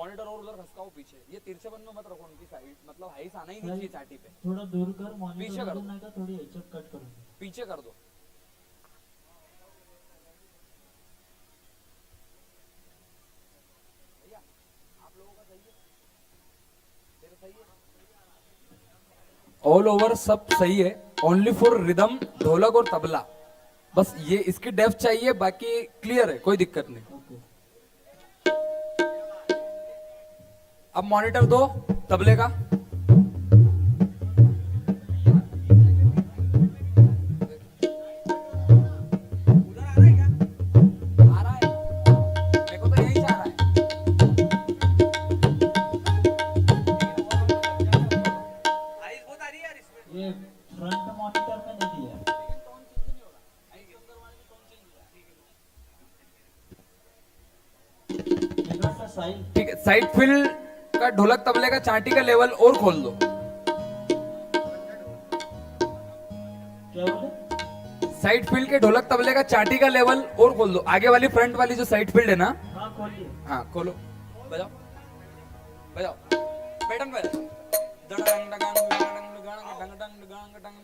Monitor और उधर खसकाओ पीछे, ये तिरछेपन में मत रखो उनकी साइड, मतलब हाइस आना ही नहीं चाहिए चाटी पे। थोड़ा दूर कर मॉनिटर, पीछे कर दो, नहीं तो थोड़ी एचएफ कट करो, पीछे कर दो। भैया आप लोगों का सही है, तेरा सही है, ऑल ओवर सब सही है, ओनली फॉर रिदम ढोलक और तबला, बस ये इसकी डेप्थ चाहिए, बाकी क्लियर है, कोई दिक्कत नहीं। अब मॉनिटर दो तबले का। उधर आ रहा है क्या? आ रहा है, मेरे को तो यही चाह रहा है। आइस बहुत आ रही है यार इसमें, ये फ्रंट मॉनिटर में नहीं दिया, लेकिन टोन चेंज नहीं हो रहा, आइस कम करवाने में टोन चेंज हो रहा है। ठीक है, साइड फिल का ढोलक तबले का चाटी का लेवल और खोल दो। क्या बोले? साइड फील्ड के ढोलक तबले का चाटी का लेवल और खोल दो, आगे वाली फ्रंट वाली जो साइड फील्ड है ना, हाँ खोलिए, हाँ खोलो, बजाओ बजाओ, पैटर्न पे डंग डंग डंग डंग डंग डंग डंग डंग।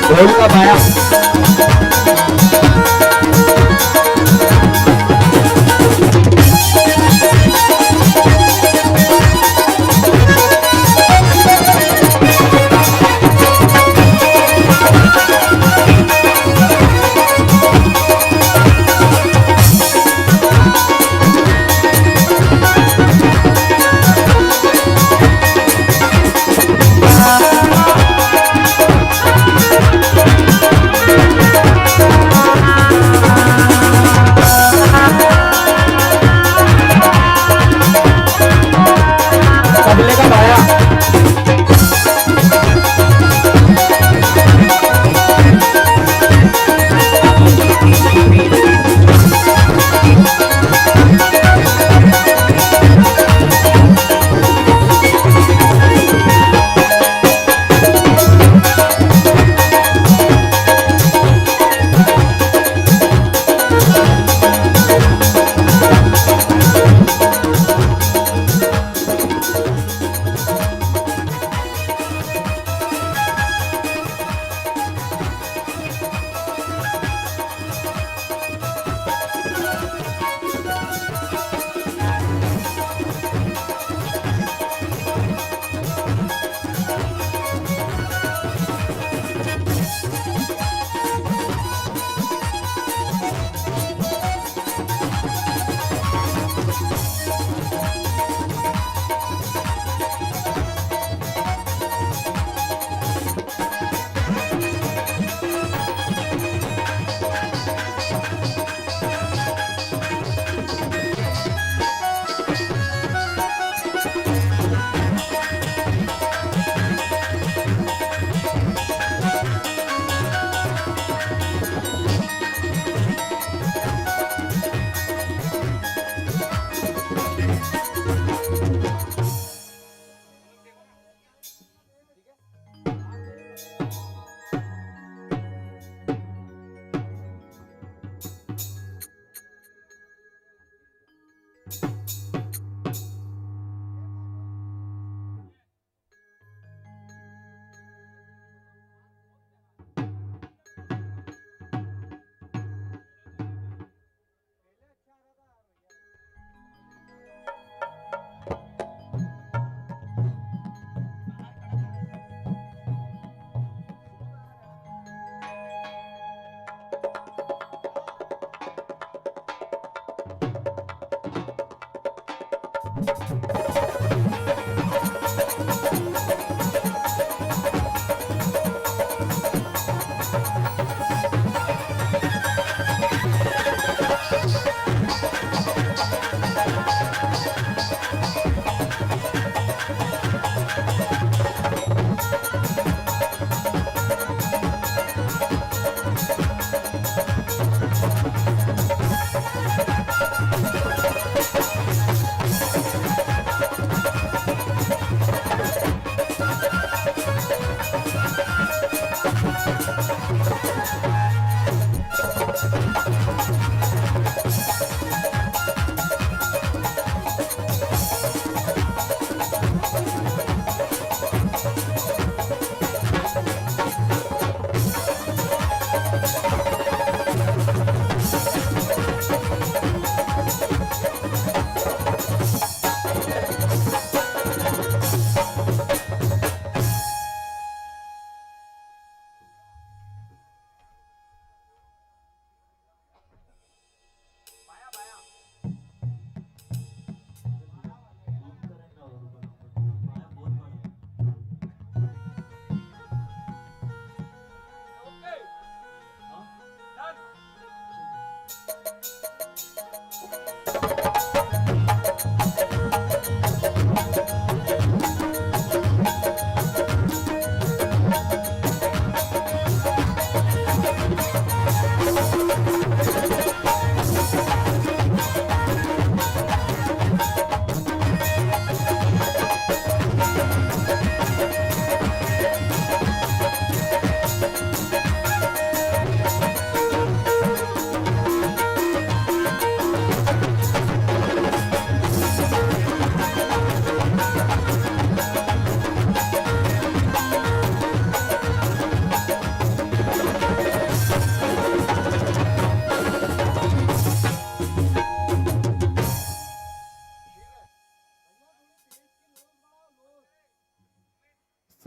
ढोल का पाया,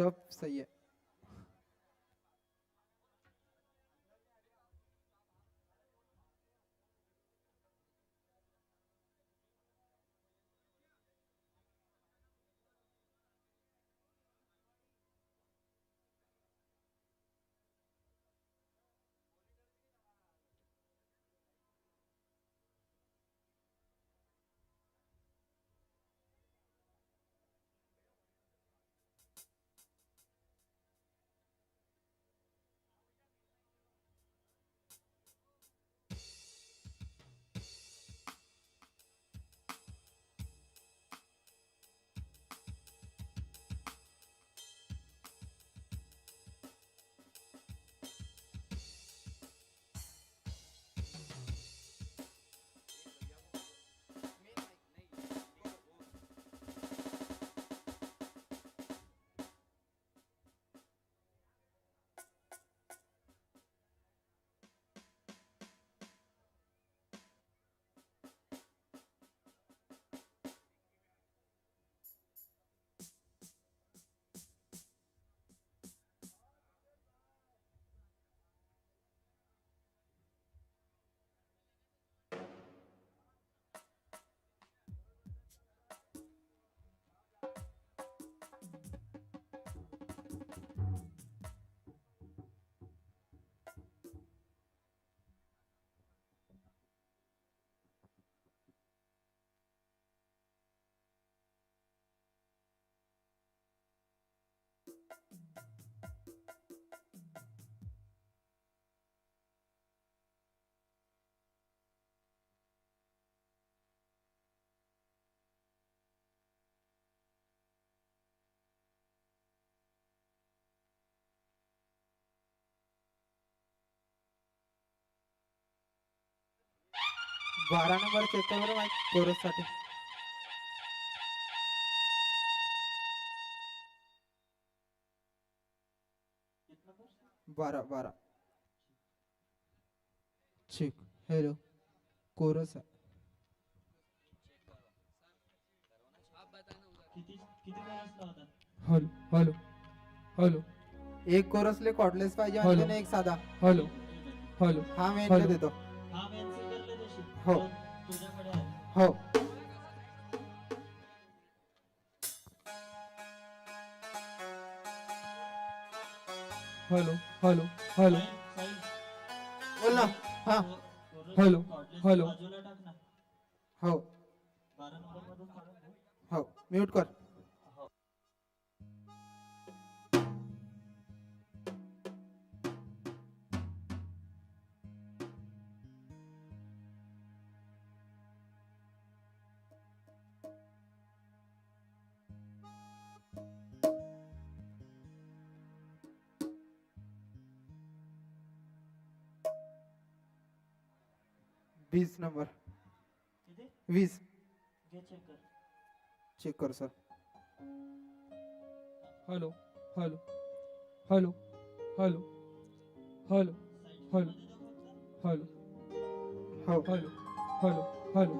सब सही है. बारा नंबर चेक कर बरं माईक कोरस साठी. कितना कर 12 चेक. हॅलो कोरस आहे. आप बताना उधर. किती किती कोरस लावतात? हॅलो हॅलो हॅलो एक कोरसले कॉर्डलेस पाहिजे हॅलो. आणि एक साधा. हॅलो ठीक आहे. हॅलो हा मेनले हॅलो. देतो. हा मेन सिंगरला देशील हो. तो तुझ्याकडे आहे. हो. हॅलो हॅलो हॅलो साई, बोल ना. हा. Chorus hello, cordless hello. बाजूला टाक ना. हो 12 नंबर मधून काढून घे. हो म्यूट कर. हो. वीस नंबर. किती 20 घे चेक कर. चेक कर sir. Hello hello hello hello hello side hello मध्ये जाऊ फक्त. हॅलो हो हॅलो हॅलो हॅलो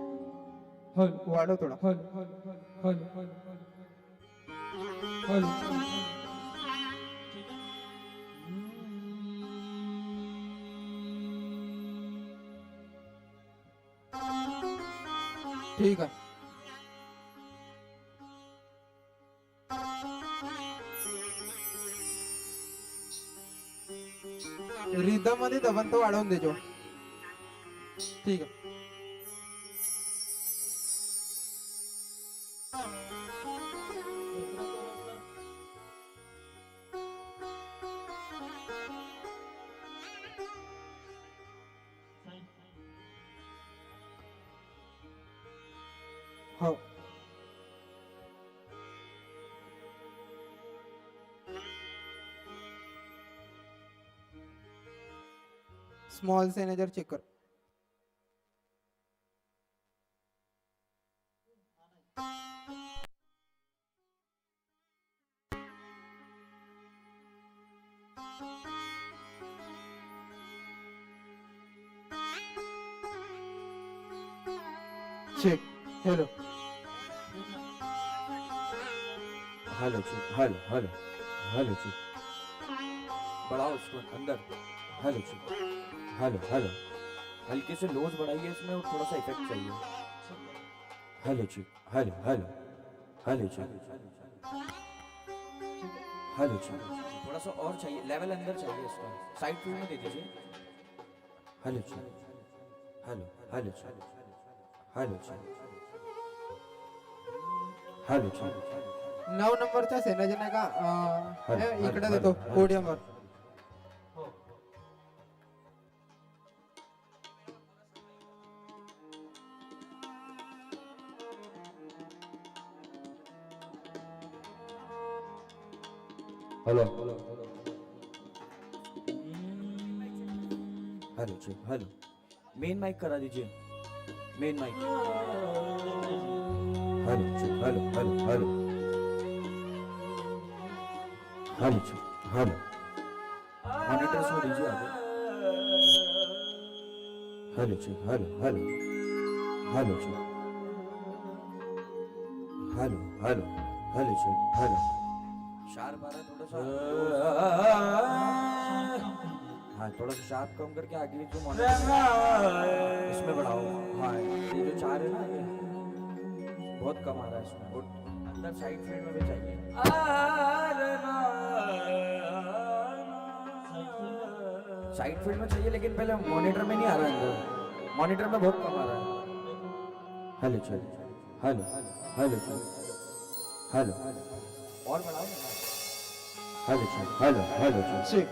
हॅलो वाढव थोडा. Hello hello hello hello hello ठीक आहे. ठीक आहे. रिदम मध्ये दबन तो वाढवून देजो. ठीक आहे. दुसरा कोरस लाव. साई, हो स्मॉल सेनेजर चेक कर. चेक. हॅलो बोल ना. हॅलो हॅलो हॅलो हेलो जी, बढ़ाओ उसको अंदर। हेलो जी, हेलो हेलो, हल्के से लोज बढ़ाइए इसमें और थोड़ा सा इफेक्ट चाहिए। हेलो जी, हेलो हेलो, हेलो जी, हेलो जी, थोड़ा सा और चाहिए, लेवल अंदर चाहिए इसका, साइड फील्ड में दे दीजिए। हेलो जी, हेलो हेलो जी, हेलो जी, हेलो जी, 9 नंबरच्या सेनाजना का हॅलो, इकडे हॅलो, देतो हॅलो. पोडियमवर. हेलो हेलो जी, हेलो, मेन माइक करा दीजिए, मेन माइक। हेलो जी, हेलो हेलो हेलो, हेलो जी, हेलो, मॉनिटर्स में दीजिए आगे। हेलो जी, हेलो हेलो, हेलो जी, हेलो हेलो, हेलो जी, हेलो, शार्प आ रहा है थोड़ा सा। हाँ, थोड़ा सा शार्प कम करके आगे जो मॉनिटर इसमें बढ़ाओ। हाँ, ये जो चार है ना, ये बहुत कम आ रहा है इसमें, और अंदर साइड फील्ड में भी चाहिए। साइड फील्ड में चाहिए, लेकिन पहले मॉनिटर में नहीं आ रहा है अंदर, मॉनिटर में बहुत कम आ रहा है। हेलो चल, हेलो हेलो चल, हेलो, और बढ़ाओ। हेलो चल, हेलो हेलो चल, ठीक.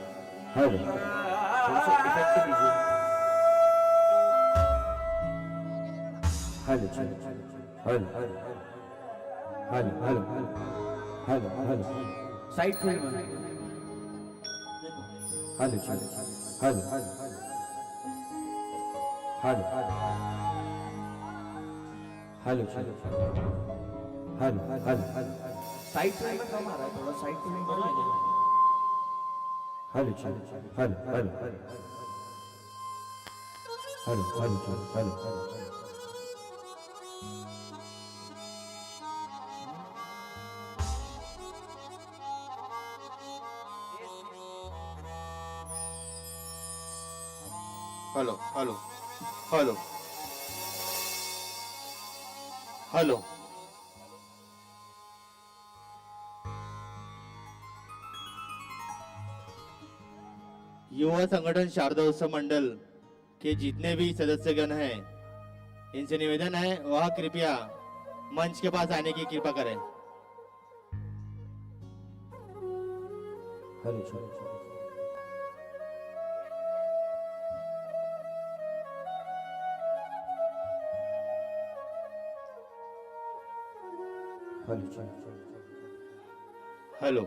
हेलो, थोड़ा सा इफेक्ट दीजिए। हेलो चल, hello hello, hello hello, hello hello, side field में। हेलो चल, हेलो हेलो, हेलो हेलो चल, हेलो हेलो, साइड फील्ड में कम आ रहा है, थोड़ा साइड फील्ड में बढ़िए। हेलो चल, हेलो हेलो, हेलो हेलो चल, hello hello hello hello hello युवा संगठन शारदा उत्सव मंडल के जितने भी सदस्यगण हैं, इनसे निवेदन है वह कृपया मंच के पास आने की कृपा करें। हेलो चल, हेलो चल, हेलो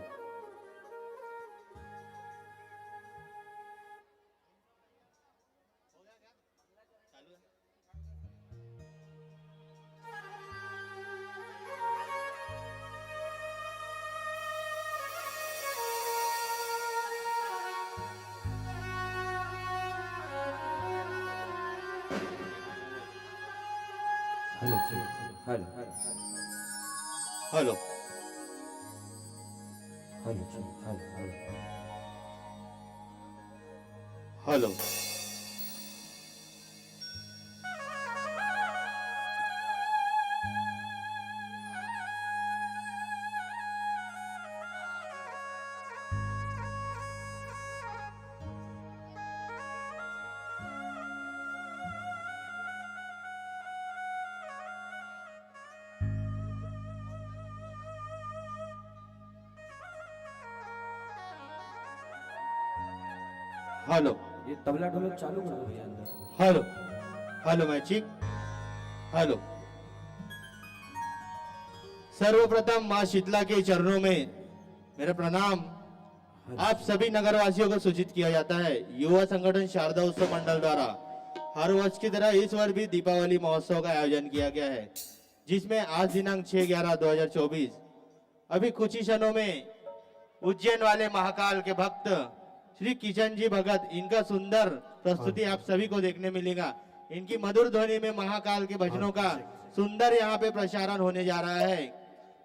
हेलो चल, हेलो हेलो हेलो चल, हेलो हेलो, हेलो हेलो ये तबला ढोलक चालू कर दो भैया अंदर। हेलो हेलो मैचिक हेलो। सर्वप्रथम माँ शीतला के चरणों में मेरा प्रणाम आप सभी नगरवासियों को सूचित किया जाता है। युवा संगठन शारदा उत्सव मंडल द्वारा हर वर्ष की तरह इस वर्ष भी दीपावली महोत्सव का आयोजन किया गया है, जिसमें आज दिनांक 6/11/2024 अभी कुछ ही क्षणों में उज्जैन वाले महाकाल के भक्त श्री किशन जी भगत, इनका सुंदर प्रस्तुति आप सभी को देखने मिलेगा। इनकी मधुर ध्वनि में महाकाल के भजनों का सुंदर यहाँ पे प्रसारण होने जा रहा है।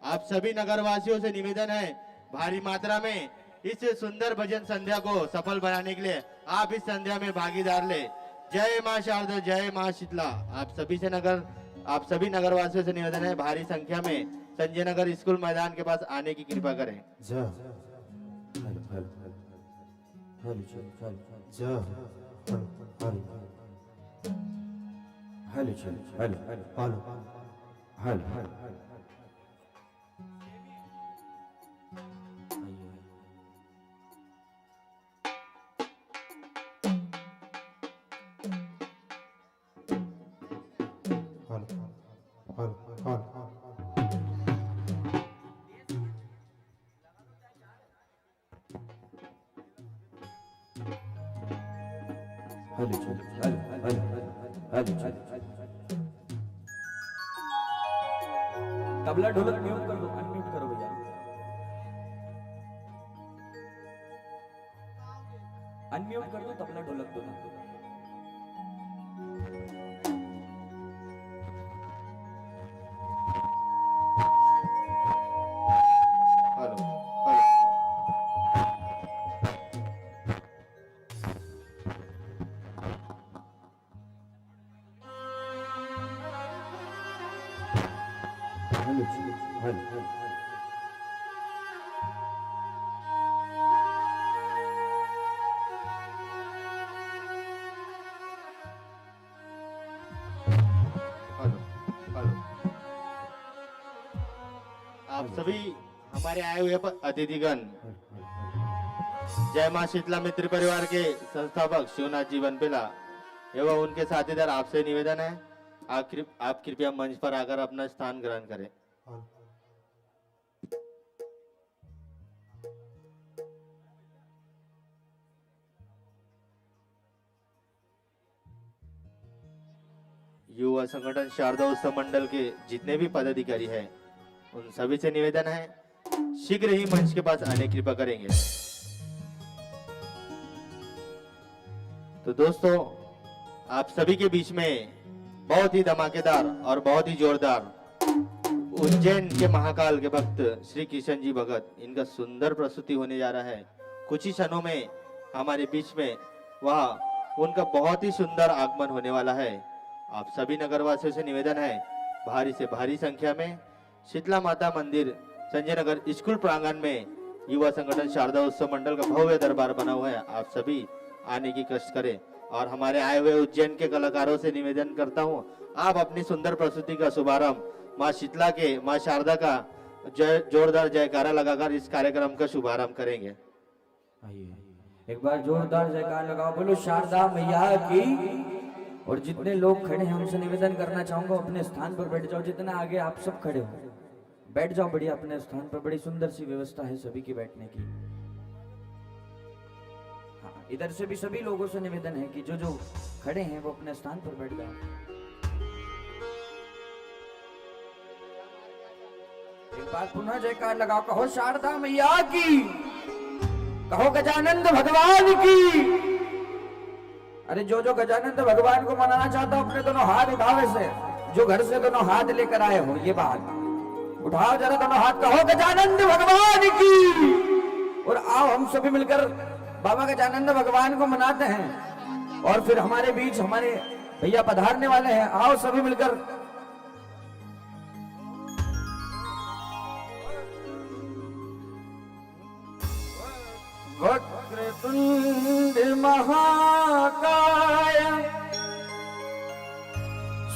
आप सभी नगरवासियों से निवेदन है भारी मात्रा में इस सुंदर भजन संध्या को सफल बनाने के लिए आप इस संध्या में भागीदार ले। जय मां शारदा, जय मां शीतला। आप सभी नगरवासियों से निवेदन है, भारी संख्या में संजय नगर स्कूल मैदान के पास आने की कृपा करें। जा हेलो हेलो हेलो चल चल जा हेलो हेलो चल hello hello hello hello hello चल हेलो हेलो हेलो चल। तबला ढोलक म्यूट कर दो, अनम्यूट करो भैया, अनम्यूट कर दो तबला ढोलक दोनों। हेलो हेलो हेलो चल हेलो हेलो हेलो हेलो। आप सभी हमारे आए हुए अतिथिगण जय मां शीतला मित्र परिवार के संस्थापक शिवनाथ जी बनपेला एवं उनके साथीदार आपसे निवेदन है, आप कृपया मंच पर आकर अपना स्थान ग्रहण करें। युवा संगठन शारदा उत्सव मंडल के जितने भी पदाधिकारी हैं, उन सभी से निवेदन है शीघ्र ही मंच के पास आने की कृपा करेंगे। तो दोस्तों, आप सभी के बीच में बहुत ही धमाकेदार और बहुत ही जोरदार उज्जैन के महाकाल के भक्त श्री किशन जी भगत, इनका सुंदर प्रस्तुति होने जा रहा है। कुछ ही क्षणों में हमारे बीच में वह उनका बहुत ही सुंदर आगमन होने वाला है। आप सभी नगरवासियों से निवेदन है, भारी से भारी संख्या में शीतला माता मंदिर संजय नगर स्कूल प्रांगण में युवा संगठन शारदा उत्सव मंडल का भव्य दरबार बना हुआ है। आप सभी आने की कष्ट करें और हमारे आए हुए उज्जैन के कलाकारों से निवेदन करता हूं, आप अपनी सुंदर प्रस्तुति का शुभारंभ मां शीतला के, मां शारदा का जोरदार जयकारा लगाकर इस कार्यक्रम का शुभारंभ करेंगे। आइए एक बार जोरदार जयकार लगाओ, बोलो शारदा मैया की। और जितने लोग खड़े हैं उनसे निवेदन करना चाहूंगा, अपने स्थान पर बैठ जाओ। जितना आगे आप सब खड़े हो बैठ जाओ बढ़िया अपने स्थान पर, बड़ी सुंदर सी व्यवस्था है सभी की बैठने की। हाँ, इधर से भी सभी लोगों से निवेदन है कि जो जो खड़े हैं वो अपने स्थान पर बैठ जाओ। एक बार पुनः जयकार लगाओ, कहो शारदा मैया की, कहो गजानंद भगवान की। अरे जो जो गजानंद भगवान को मनाना चाहता हो अपने दोनों हाथ उठावे से, जो घर से दोनों हाथ लेकर आए हो, ये बात उठाओ जरा दोनों हाथ, कहो गजानंद भगवान की। और आओ हम सभी मिलकर बाबा गजानंद भगवान को मनाते हैं। और फिर हमारे बीच हमारे भैया पधारने वाले हैं, आओ सभी मिलकर। वक्रतुंड महाकाय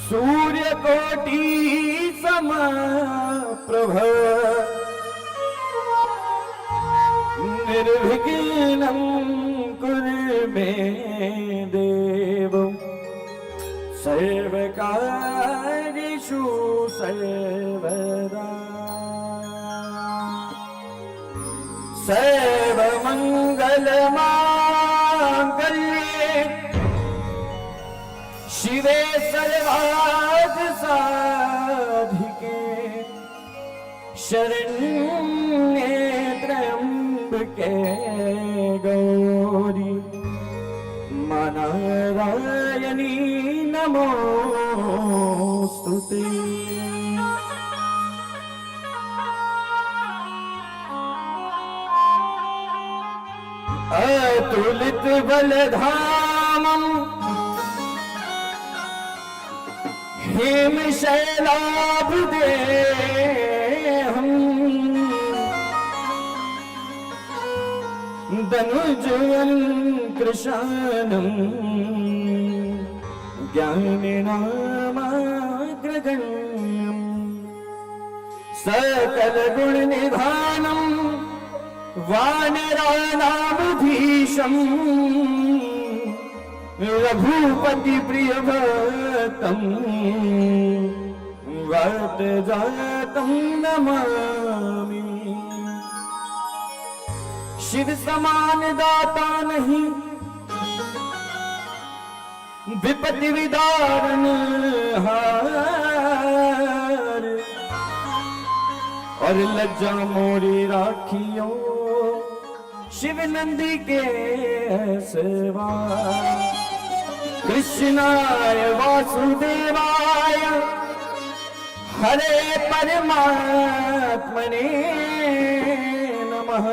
सूर्यकोटि समप्रभ निर्विघ्नं कुरु मे देव सर्वकार्येषु सर्वदा सर्वमंगल मांगल्ये शिवे सर्वार्थ साधिके शरण्ये त्र्यंबके गौरी नारायणी नमोस्तुते। अतुलित बलधामं हेम शैलाभदेहं धनुजयं कृशानं ज्ञानिनामाग्रगण्यं सकल गुण निधानं वानराणामधीशं रघुपति प्रिय भक्तं वर्तजातं नमामि। शिव समान दाता नहीं विपत्ति विदारण हार और लज्जा मोरी राखियो शिव नंदी के सवार। कृष्णाय वासुदेवाय हरे परमात्मने नमः।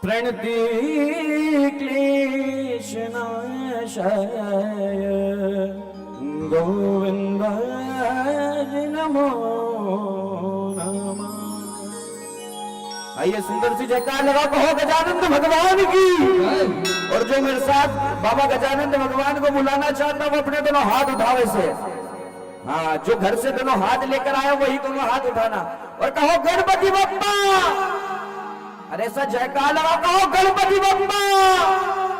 प्रणति क्लेशनाशाय गोविंदाय नमो नमः। आइए सुंदर सी जयकार लगा कहो गजानंद भगवान की। और जो मेरे साथ बाबा गजानंद भगवान को बुलाना चाहता वो अपने दोनों हाथ उठावे से। हाँ, जो घर से दोनों हाथ लेकर आया वही दोनों हाथ उठाना और कहो गणपति बप्पा। अरे ऐसा जयकार लगा कहो गणपति बप्पा।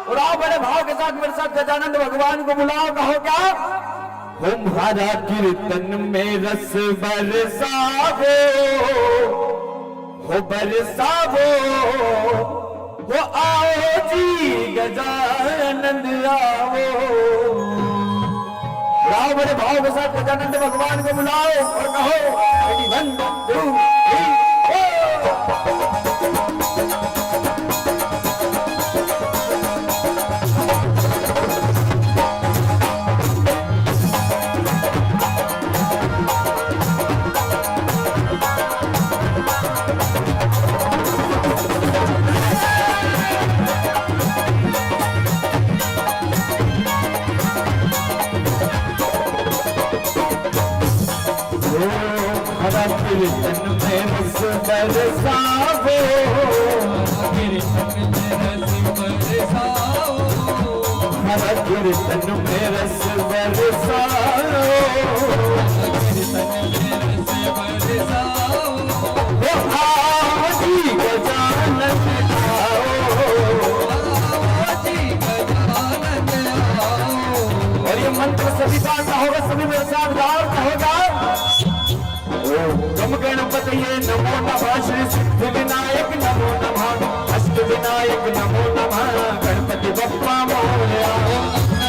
और आओ बड़े भाव के साथ मेरे साथ गजानंद भगवान को बुलाओ। कहो क्या? तुम्हारा कीर्तन में रस बरसावो हो बरसावो हो आओ जी गजानंद आओ। आओ बड़े भाव के साथ गजानंद भगवान को बुलाओ और कहो 1 2 3 कीर्तन में रस बरसावो हरा कीर्तन में रस बरसाओ वो आओ जी गजानन आओ और ये मंत्र सभी का होगा। सभी मेरे साथ गाओ। कहोगा ओम गणपतये नमो नमः। श्री सिद्धि विनायक नमो नमः। अष्ट विनायक नमो नमः। गणपति बप्पा मोरया।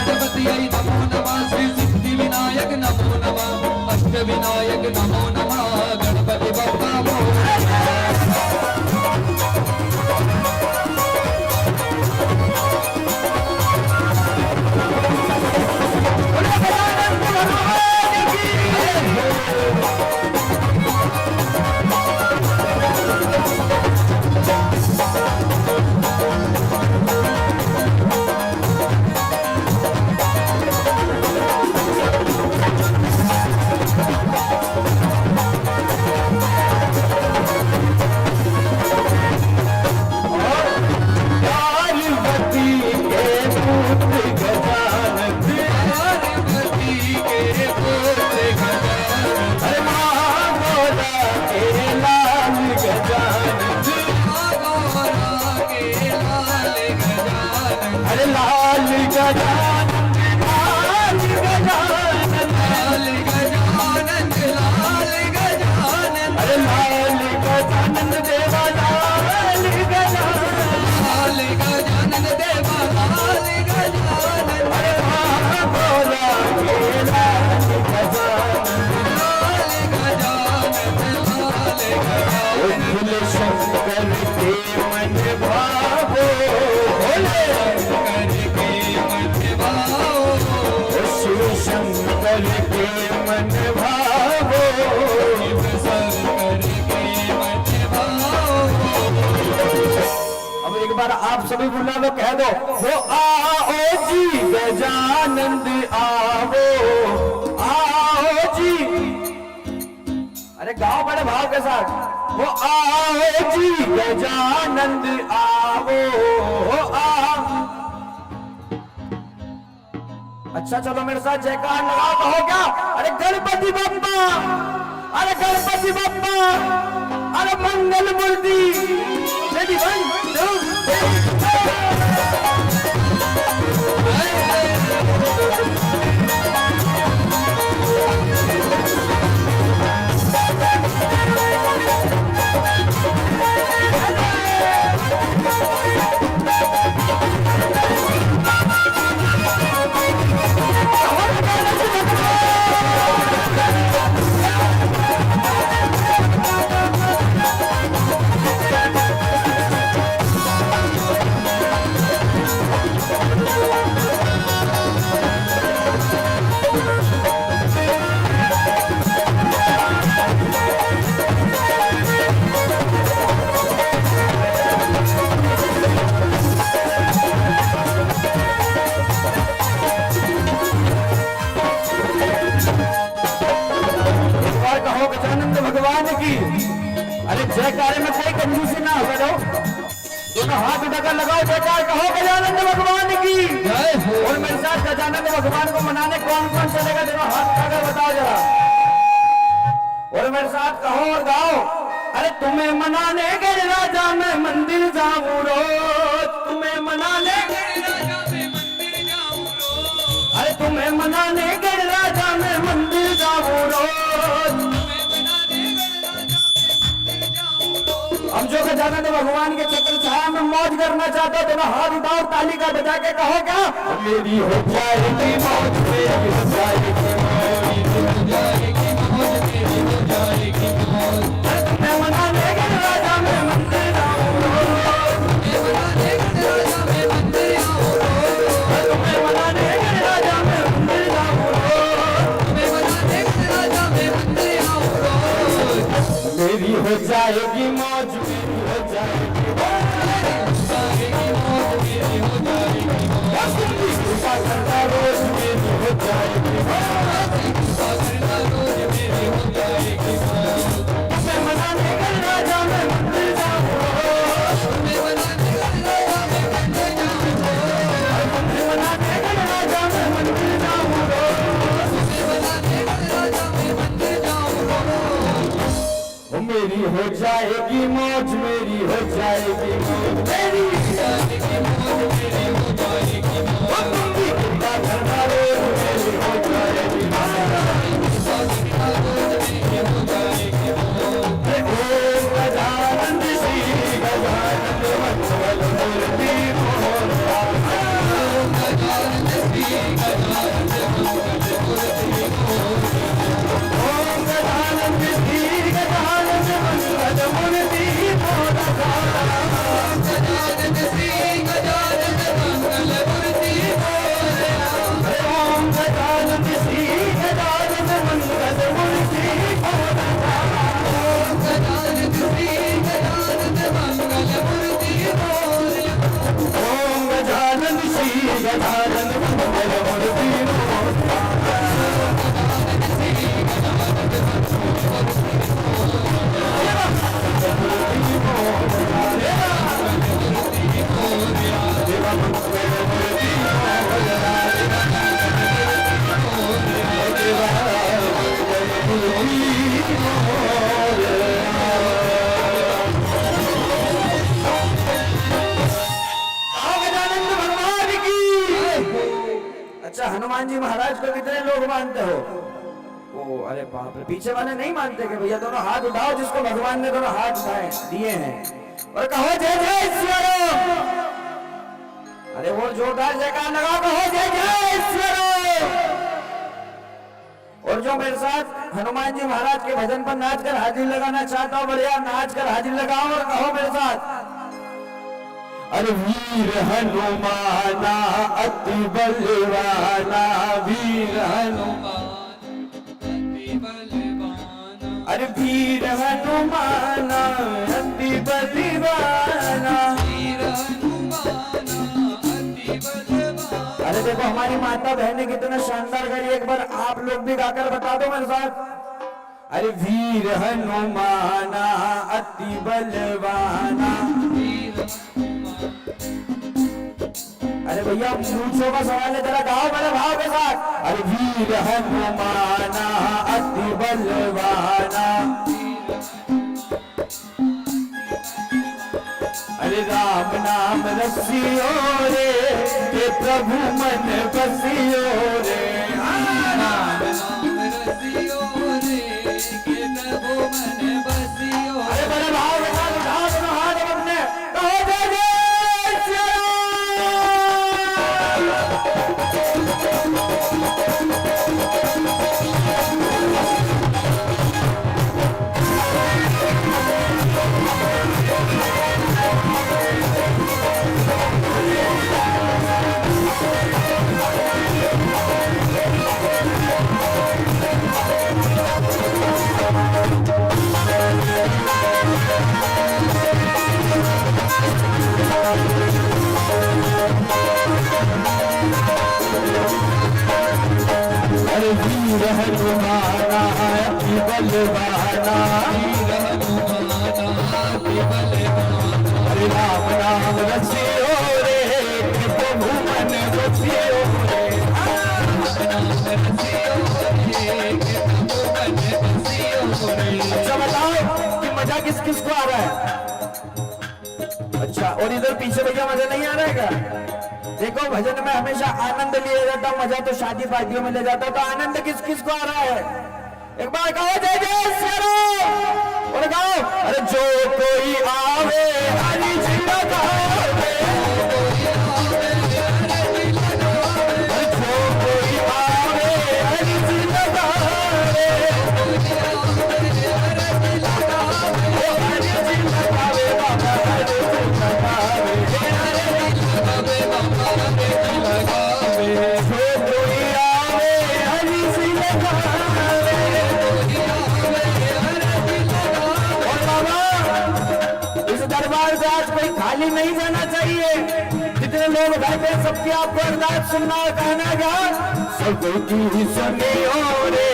गणपतये नमो नमः। श्री सिद्धि विनायक नमो नमः। अष्ट विनायक नमो नमः। गणपति बप्पा मोरया। बार आप सभी बुला लो, कह दो वो आओ जी गजानंद आओ, आओ जी। अरे गाओ बड़े भाव के साथ, वो आओ जी गजानंद आओ, आओ। अच्छा चलो मेरे साथ जयकार लगाओ, कहो क्या? अरे गणपति बप्पा, अरे गणपति बप्पा, अरे मंगल मूर्ति। Ready, 1, 2, 2 भगवान की। अरे जयकारे में कोई कंजूसी ना हो, दोनों हाथ उठाकर लगाओ जयकार, कहो गजानंद भगवान की जय हो। और मेरे साथ गजानंद भगवान को मनाने कौन कौन चलेगा, दोनों हाथ उठाकर बताओ जरा। और मेरे साथ कहो और गाओ, अरे तुम्हें मनाने गिरिराजा में मंदिर जाऊं रोज, तुम्हें मनाने गिरिराजा में मंदिर जाऊं रोज, अरे तुम्हें मनाने गिरिराजा में मंदिर जाऊं रोज। हम जो गजानंद भगवान के चक्र छाया में मौज करना चाहते हो, दोनों हाथ उठाओ, ताली का बजा के कहो क्या? मेरी हो जाएगी मौज, मेरी हो जाएगी मौज, मेरी हो जाएगी मौज, मेरी हो जाएगी मौज। तुम्हें मनाने गिरिराजा में मंदिर जाऊं रोज, तुम्हें मनाने गिरिराजा में मंदिर जाऊं रोज, तुम्हें मनाने गिरिराजा में मंदिर जाऊं रोज, तुम्हें मनाने गिरिराजा में मंदिर जाऊं रोज। मेरी हो जाएगी मौज, मेरी हो जाएगी मौज, मेरी हो जाएगी मौज, कृपा करना रोज मेरी हो जाएगी मौज, कृपा करना रोज मेरी हो जाएगी मौज। तुम्हें मनाने गिरिराजा में मंदिर जाऊं रोज, तुम्हें मनाने गिरिराजा में मंदिर जाऊं रोज, तुम्हें मनाने गिरिराजा में मंदिर जाऊं रोज, तुम्हें मनाने गिरिराजा में मंदिर जाऊं रोज। मेरी हो जाएगी मौज, मेरी हो जाएगी मौज, मेरी हो जाएगी मौज, मेरी हो जाएगी मौज। तुम भी कृपा करना रोज मेरी हो जाएगी मौज, कृपा करना रोज मेरी हो जाएगी मौज। ओम गजानंद श्री गजानंद मंगल मूर्ति मोहन, ओम गजानंद श्री गजानंद मंगल मूर्ति मोहन, ओम गजानंद श्री गजानंद मंगल मूर्ति मोहन, गजानंद श्री गजानंद मंगल मूर्ति मोहन, ओम गजानंद श्री गजानंद मंगल मूर्ति मोहन, ओम गजानंद श्री गजानंद मंगल मूर्ति मोहन, ओम गजानंद श्री गजानंद मंगल मूर्ति मोहन। अच्छा हनुमान जी महाराज को कितने लोग मानते हो? ओ अरे बाप रे, पीछे वाले नहीं मानते कि भैया दोनों हाथ उठाओ जिसको भगवान ने दोनों हाथ उठाए दिए हैं और कहो जय जय श्री राम। अरे वो जोरदार जयकार लगाओ, कहो जय जय श्री राम। और जो मेरे साथ हनुमान जी महाराज के भजन पर नाच कर हाजिर लगाना चाहता हूँ, बढ़िया नाच कर हाजिर लगाओ और कहो मेरे साथ, अरे वीर हनुमाना अति बलवाना, वीर हनुमान अति बलवाना, अरे वीर हनुमाना अति बलवाना, वीर हनुमान देखो हमारी माता बहनें कितना शानदार करी, एक बार आप लोग भी गाकर बता दो मेरे साथ। अरे वीर हनुमाना अति बलवाना। अरे भैया मूंछों का सवाल है, जरा गाओ मेरे भाव के साथ। अरे वीर हनुमाना अति बलवाना। अरे राम नाम रसियो रे, ये प्रभु मन बसियो रे। राम नाम रसियो रे, के प्रभु मन बसियो। अरे बड़े भाव के साथ उठाओ दोनों हाथ अपने, कहो जय जय श्री अरे वीर हनुमाना अति बलवाना। वीर हनुमाना अति बलवाना। अरे राम नाम रसियो रे, कि प्रभु मन बसियो रे। राम नाम रसियो रे, के प्रभु मन बसियो रे। अच्छा बताओ कि मजा किस किस को आ रहा है? अच्छा, और इधर पीछे भैया मजा नहीं आ रहा है क्या? देखो भजन में हमेशा आनंद लिया जाता, मजा तो शादी पार्टियों में ले जाता, तो आनंद किस किस को आ रहा है? एक बार कहो जय जय श्री राम और गाओ। अरे जो कोई आवे हरि जी लगावे। अरे जो कोई आवे हरि जी लगावे। ओ हरि जी लगावे बाबा, हरि जी लगावे। जो कोई आवे हरि जी लगावे। और बाबा इस दरबार से आज कोई खाली नहीं जाना चाहिए। जितने लोग बैठे सबकी आपको अरदास सुनना और कहना क्या? सबकी सुनियो रे,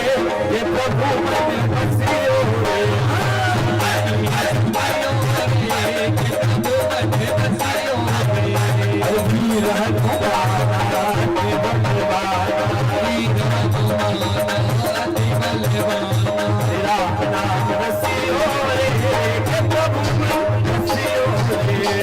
ये प्रभु मन बसियो रे। अरे वीर हनुमाना अति बलवाना। अरे राम नाम रसियो रे, कि प्रभु मन बसियो रे।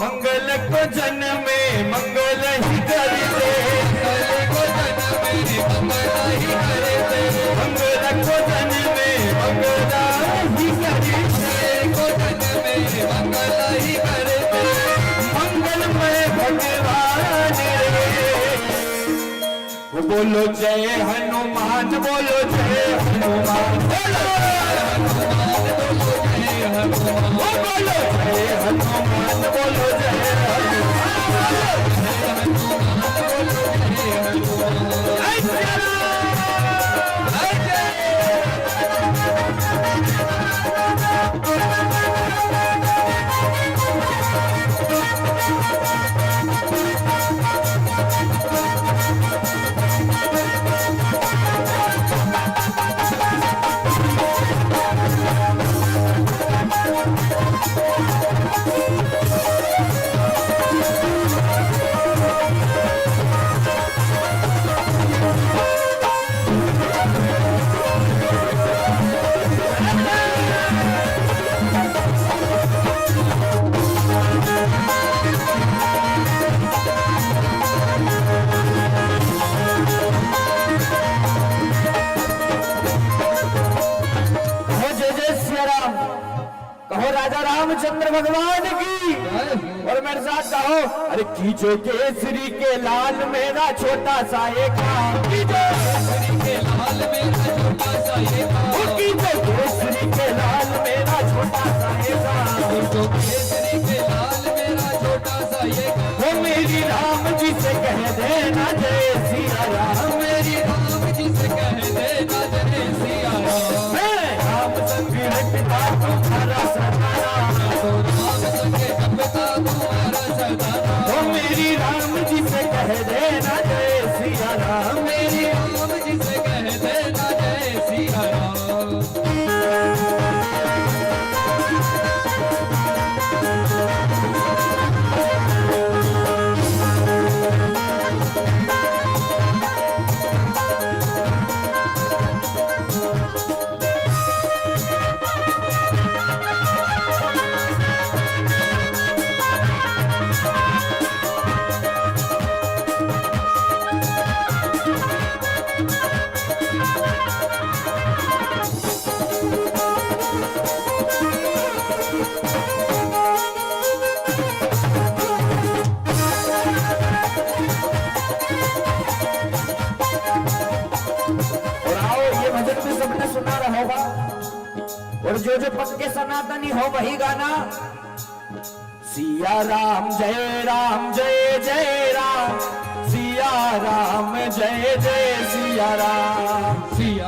मंगल को जन्मे मंगल ही करी दे। मंगल को जन्मे मंगल ही करी दे। मंगलमय भगवान रे। वो बोलो जय हनुमान, बोलो जय हनुमान, बोलो जय हनुमान, बोलो जय हनुमान, बोलो जय राजा रामचंद्र भगवान की। और मेरे साथ कहो, अरे कीचो केसरी के लाल मेरा छोटा सा एक काम, कीचो केसरी के लाल मेरा छोटा सा ये काम, कीचो केसरी के लाल मेरा छोटा सा एक काम, जो केसरी के लाल मेरा छोटा सा ये काम, वो मेरी राम जी से कह देना जय सिया राम, मेरी राम जी से कह देना जय सिया राम। मैं राम संग रखता तुम्हारा सदाना, तो राम संगे जपता तुम्हारा सदाना, वो मेरी राम जी से कह देना जय सिया राम, मेरी राम जी से कह देना जय सिया राम। और आओ, ये भजन भी सबने सुना रहा होगा, और जो जो पक्के सनातनी हो वही गाना। सिया राम जय राम जय जय राम, सिया राम जय जय सिया राम, सिया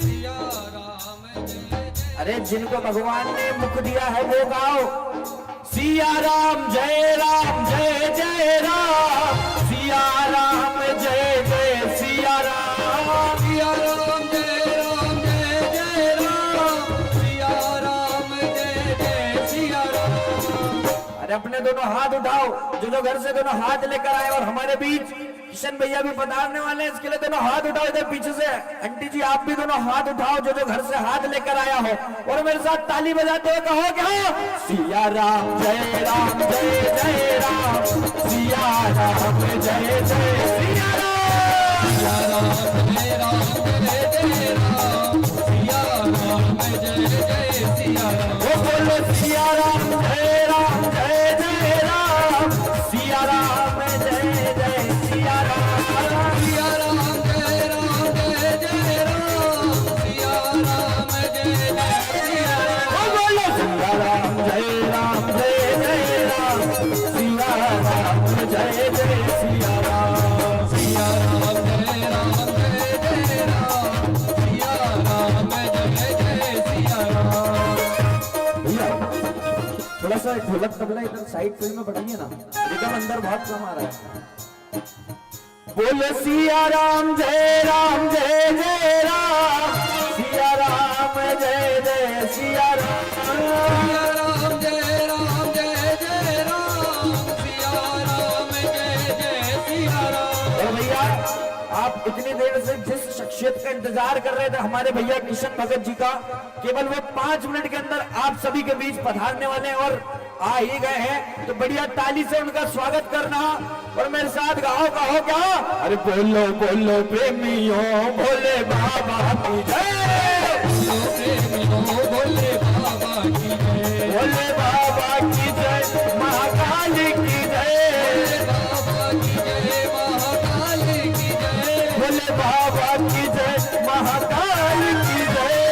सिया राम जय जय। अरे जिनको भगवान ने मुख दिया है वो गाओ। सिया राम जय जय राम, सिया राम जय जय सिया राम, सिया राम जय जय राम, सिया राम जय जय सिया राम। अरे अपने दोनों हाथ उठाओ, जो घर से दोनों हाथ लेकर आए, और हमारे बीच किशन भैया भी पधारने वाले हैं, इसके लिए दोनों हाथ उठाओ। इधर पीछे से आंटी जी आप भी दोनों हाथ उठाओ, जो जो घर से हाथ लेकर आया हो, और मेरे साथ ताली बजाते हुए कहो क्या, सिया राम जय राम जय जय राम, सिया राम जय जय सिया राम, सिया राम जय जय राम, सिया राम जय जय सिया राम। वो बोलो सिया राम जय जय राम, सिया राम जय जय सिया राम, सिया राम जय जय राम, सिया राम जय जय सिया राम। वो बोलो सिया राम जय जय राम, सिया राम जय जय सिया राम, सिया राम जय जय राम, सिया राम जय जय सिया राम। भैया थोड़ा सा ढोलक तबला इधर साइड फील्ड में बढ़ाइए ना, रिदम अंदर बहुत कम आ रहा है। बोलो सिया राम जय जय राम, सिया राम जय जय सिया राम, सिया राम जय जय राम, सिया राम जय जय सिया राम। और भैया आप इतनी देर से जिस शख्सियत का इंतजार कर रहे थे, हमारे भैया किशन भगत जी का, केवल वो 5 मिनट के अंदर आप सभी के बीच पधारने वाले हैं और आ ही गए हैं, तो बढ़िया ताली से उनका स्वागत करना। और मेरे साथ गाओ कहो क्या, अरे बोलो बोलो प्रेमियों भोले बाबा की जय, बोलो प्रेमियों भोले बाबा की जय, भोले बाबा की जय, महाकाल की जय, बाबा की जय, महाकाल की जय, भोले बाबा की जय, महाकाल की जय।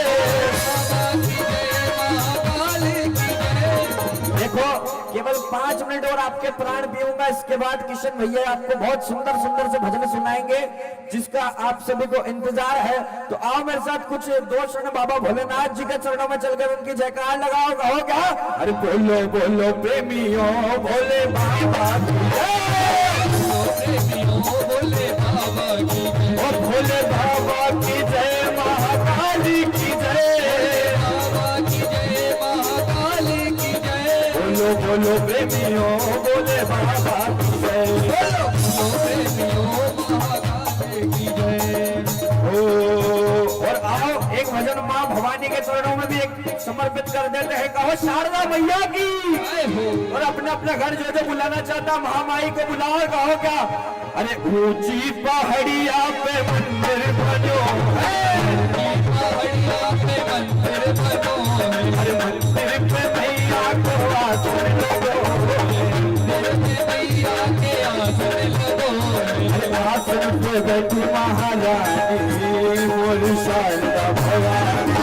बाबा की जय, महाकाल की जय। देखो केवल 5 मिनट और आपके प्राण पीऊंगा, इसके बाद किशन भैया आपको बहुत सुंदर सुंदर से भजन सुनाएंगे, जिसका आप सभी को इंतजार है। तो आओ मेरे साथ कुछ 2 क्षण बाबा भोलेनाथ जी के चरणों में चलकर उनकी जयकार लगाओ, कहो क्या, अरे बोलो बोलो प्रेमियों भोले बाबा की जय, बोलो प्रेमियों भोले बाबा की जय, ओ भोले बाबा की जय, महाकाल की जय, बाबा की जय, महाकाल की जय। बोलो बोलो प्रेमियों भोले बाबा की जय, बोलो प्रेमियों महाकाल की जय। और आओ एक भजन माँ भवानी के चरणों में भी एक समर्पित कर देते हैं, कहो शारदा मैया की, जय हो। और अपने अपने घर जो जो बुलाना चाहता महामाई को बुलाओ, कहो क्या, अरे ऊंची पहाड़िया पे मंदिर बनो है, पहाड़िया पे जगत महारानी मोरी शारदा भवानी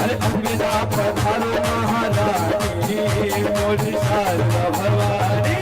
अरे अंबिका पधारो महारानी मोरी शारदा भवानी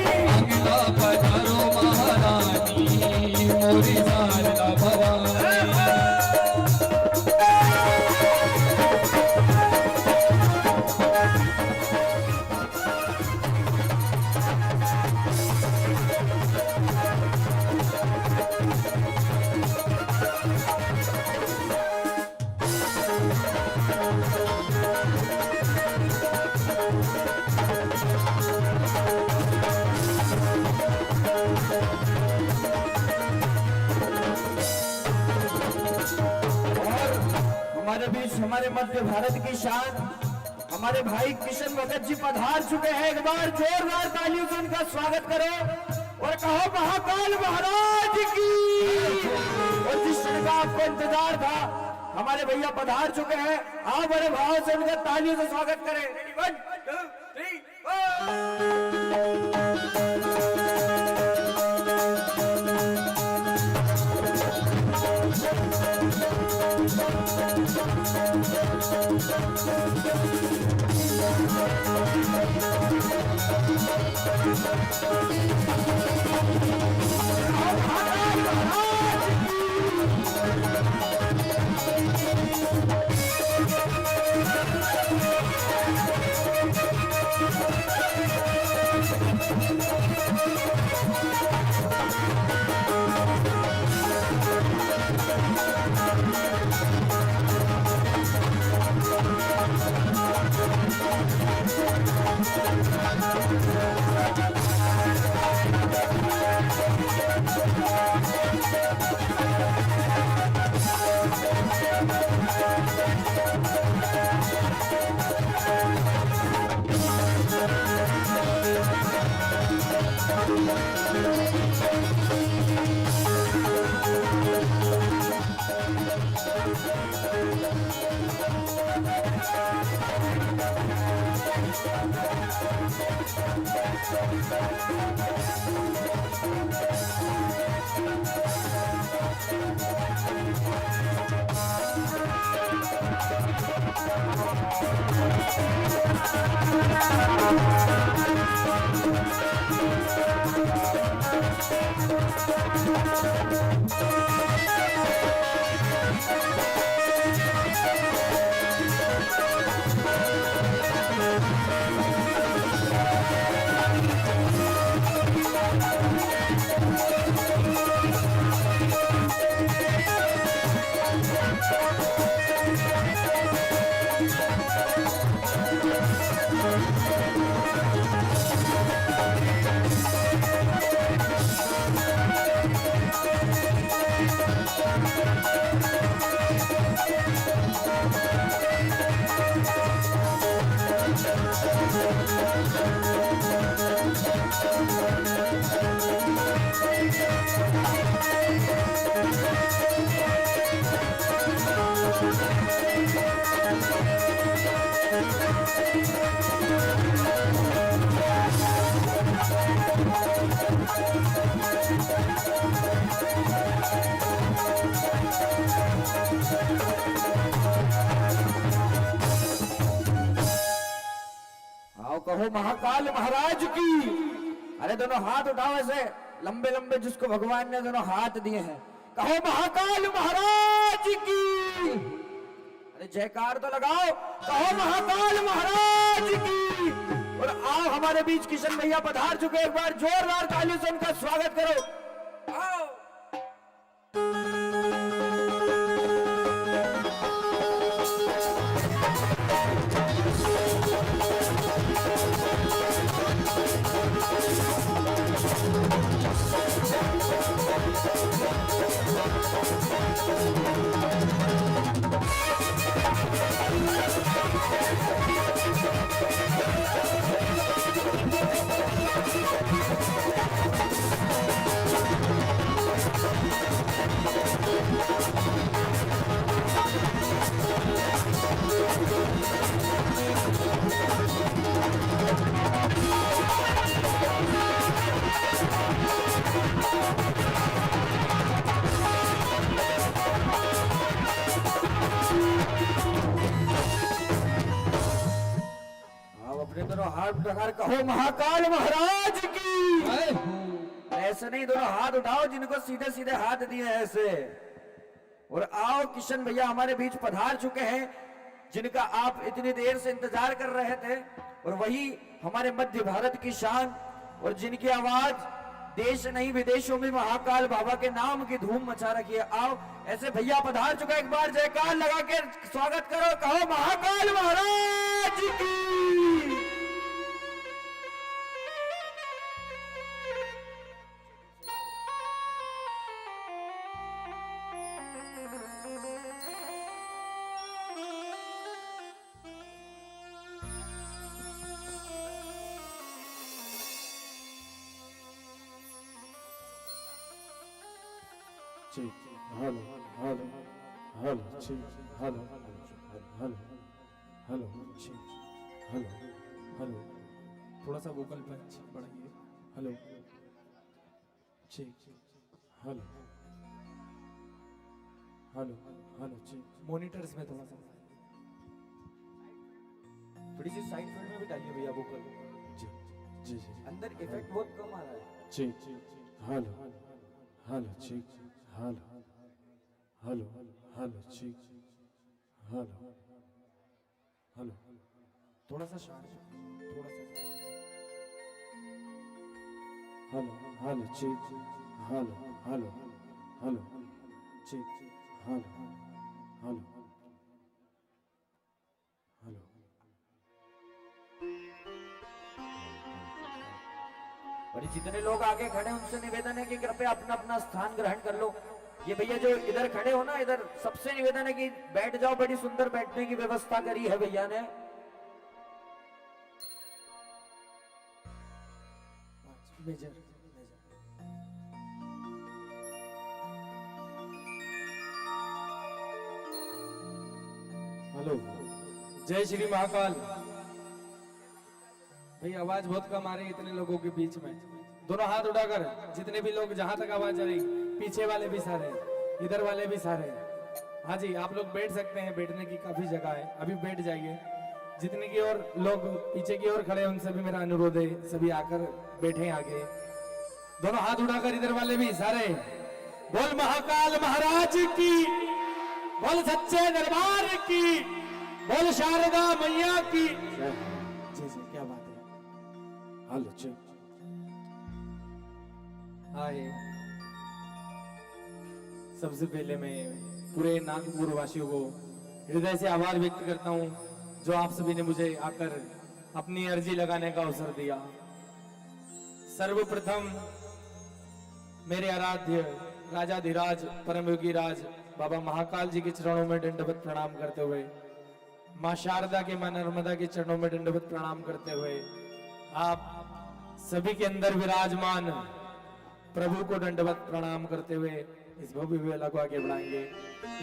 हमारे बीच हमारे मध्य भारत की शान हमारे भाई किशन भगत जी पधार चुके हैं। एक बार जोरदार तालियों से उनका स्वागत करो और कहो महाकाल महाराज की। और जिस क्षण का आपको इंतजार था हमारे भैया पधार चुके हैं। आप बड़े भाव से उनका तालियों से स्वागत करें। 1 2 3 आओ कहो महाकाल महाराज की। अरे दोनों हाथ उठाओ ऐसे लंबे लंबे जिसको भगवान ने दोनों हाथ दिए हैं। कहो महाकाल महाराज की। अरे जयकार तो लगाओ। कहो महाकाल महाराज की। और आओ हमारे बीच किशन भैया पधार चुके। एक बार जोरदार ताली से उनका स्वागत करो। आओ उठाकर कहो महाकाल महाराज की। जय हो। ऐसे नहीं, दोनों हाथ उठाओ जिनको सीधे सीधे हाथ दिए हैं ऐसे। और आओ किशन भैया हमारे बीच पधार चुके हैं, जिनका आप इतनी देर से इंतजार कर रहे थे, और वही हमारे मध्य भारत की शान, और जिनकी आवाज देश नहीं विदेशों में महाकाल बाबा के नाम की धूम मचा रखी है। आओ ऐसे भैया पधार चुका, एक बार जयकार लगा के स्वागत करो, कहो महाकाल महाराज की। Hello hello hello hello hello hello hello hello थोड़ा सा वोकल पंच बढ़ाइए। Hello hello hello hello monitors में थोड़ा सा थोड़ी सी साइड फील्ड में भी डालिए भैया वोकल, जी जी जी अंदर इफेक्ट बहुत कम आ रहा है। जी hello hello hello hello hello hello hello थोड़ा सा शांत, थोड़ा सा hello hello hello hello hello hello hello hello और जितने लोग आगे खड़े हैं उनसे निवेदन है कि कृपया अपना अपना स्थान ग्रहण कर लो। ये भैया जो इधर खड़े हो ना, इधर सबसे निवेदन है कि बैठ जाओ, बड़ी सुंदर बैठने की व्यवस्था करी है भैया ने। मेजर हेलो जय श्री महाकाल। भाई आवाज बहुत कम आ रही है इतने लोगों के बीच में। दोनों हाथ उठाकर जितने भी लोग, जहां तक आवाज आ रही, पीछे वाले भी सारे, इधर वाले भी सारे। हाँ जी, आप लोग बैठ सकते हैं, बैठने की काफी जगह है, अभी बैठ जाइए। जितने की और लोग पीछे की ओर खड़े हैं उनसे भी मेरा अनुरोध है, सभी आकर बैठे आगे। दोनों हाथ उठाकर इधर वाले भी सारे, बोल महाकाल महाराज की, बोल सच्चे दरबार की, बोल शारदा मैया की। जी जी, क्या बात है। हेलो हाय, सबसे पहले मैं पूरे नागपुर वासियों को हृदय से आभार व्यक्त करता हूं, जो आप सभी ने मुझे आकर अपनी अर्जी लगाने का अवसर दिया। सर्वप्रथम मेरे आराध्य राजाधिराज परम योगी राज बाबा महाकाल जी के चरणों में दंडवत प्रणाम करते हुए, मां शारदा के, मां नर्मदा के चरणों में दंडवत प्रणाम करते हुए, आप सभी के अंदर विराजमान प्रभु को दंडवत प्रणाम करते हुए इस भव्य वेला को आगे बढ़ाएंगे।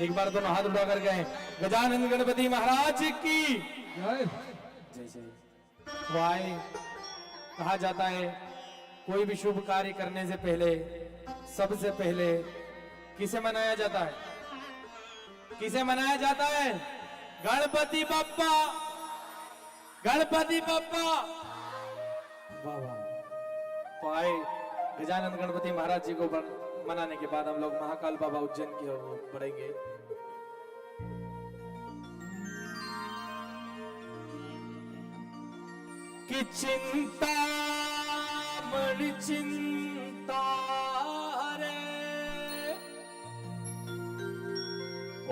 एक बार दोनों हाथ उठा कर गए, गजानन गणपति महाराज की जय जय। तो आए, कहा जाता है कोई भी शुभ कार्य करने से पहले सबसे पहले किसे मनाया जाता है? किसे मनाया जाता है? गणपति बप्पा, गणपति बप्पा। वाह वाह। तो आए, गजानन गणपति महाराज जी को मनाने के बाद हम लोग महाकाल बाबा उज्जैन की ओर बढ़ेंगे। कि चिंता बड़ी चिंता रे,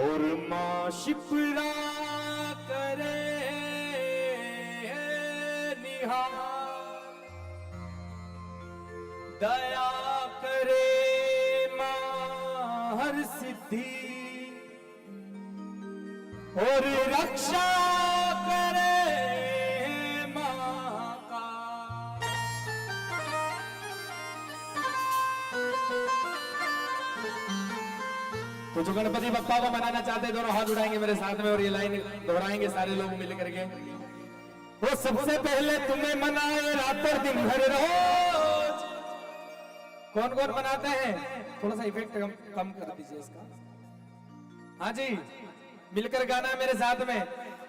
और मां शिप्रा करे निहार, दया करे मां हर सिद्धि, और रक्षा करे मां का। तो जो गणपति बप्पा को मनाना चाहते हैं दोनों हाथ उठाएंगे मेरे साथ में और ये लाइन दोहराएंगे सारे लोग मिल करके। वो सबसे पहले तुम्हें मनाए रात और दिन भर रोज। कौन कौन मनाते हैं? थोड़ा सा इफेक्ट कम कर दीजिए इसका। हाँ जी, मिलकर गाना मेरे साथ में।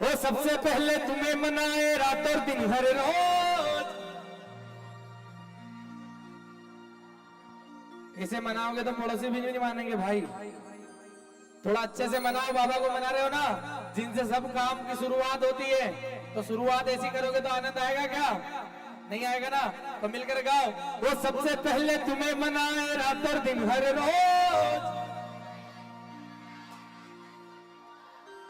वो सबसे पहले तुम्हें मनाए रात और दिन भर रोज, इसे मनाओगे तो पड़ोसी भी नहीं मानेंगे भाई। थोड़ा अच्छे से मनाओ, बाबा को मना रहे हो ना, जिनसे सब काम की शुरुआत होती है, तो शुरुआत ऐसी करोगे तो आनंद आएगा क्या? नहीं आएगा ना। तो मिलकर गाओ, वो सबसे पहले तुम्हें मनाए रात और दिन हर रोज,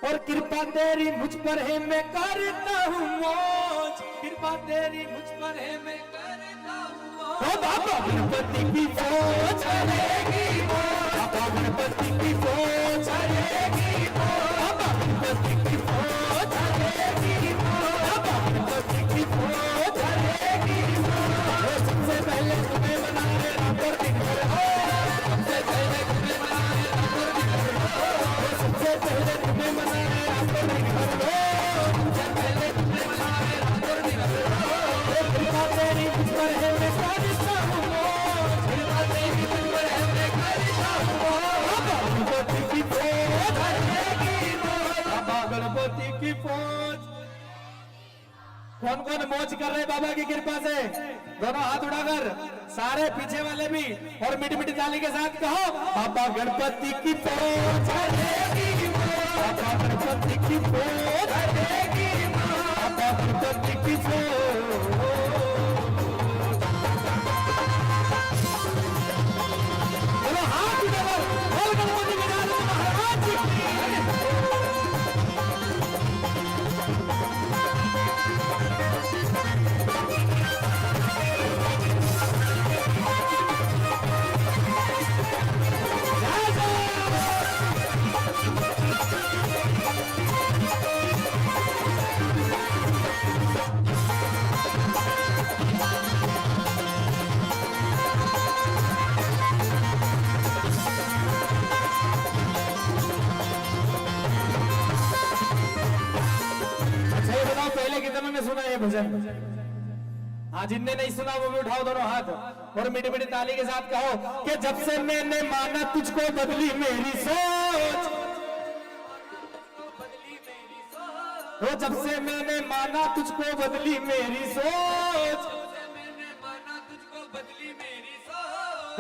और कृपा तेरी मुझ पर है मैं करता हूँ मौज, कृपा तेरी मुझ पर है मैं करता हूँ मौज। ओ बाबा गणपति की फौज चलेगी मौज, बाबा गणपति की फौज चलेगी मौज, बाबा गणपति की फौज चलेगी मौज, बाबा गणपति की फौज चलेगी मौज। सबसे पहले तुम्हें मनाए रात और दिन हर रोज, सबसे पहले तुम्हें मनाए रात और दिन हर रोज, सबसे पहले तुम्हें मनाए रात और दिन हर रोज, सबसे पहले तुम्हें मनाए रात और दिन हर रोज। कृपा तेरी मुझ पर है मैं करता हूँ मौज, कृपा तेरी मुझ पर है मैं करता हूँ मौज। बाबा गणपति की फौज चलेगी मौज, बाबा गणपति की फौज। कौन कौन मौज कर रहे हैं बाबा की कृपा से? दोनों हाथ उठाकर सारे पीछे वाले भी, और मीठी मीठी ताली के साथ कहो, बाबा गणपति की फौज चलेगी मौज, बाबा गणपति की फौज चलेगी मौज, बाबा गणपति की फौज। बोलो हाथ उठाकर बोल गणपति महाराज की। अच्छा ये बताओ, पहले कितनों ने सुना ये भजन? हाँ, जिनने नहीं सुना वो भी उठाओ दोनों हाथ, और मीठी मीठी ताली के साथ कहो कि जब से मैंने माना तुझको बदली मेरी सोच, वो जब से मैंने माना तुझको बदली मेरी सोच,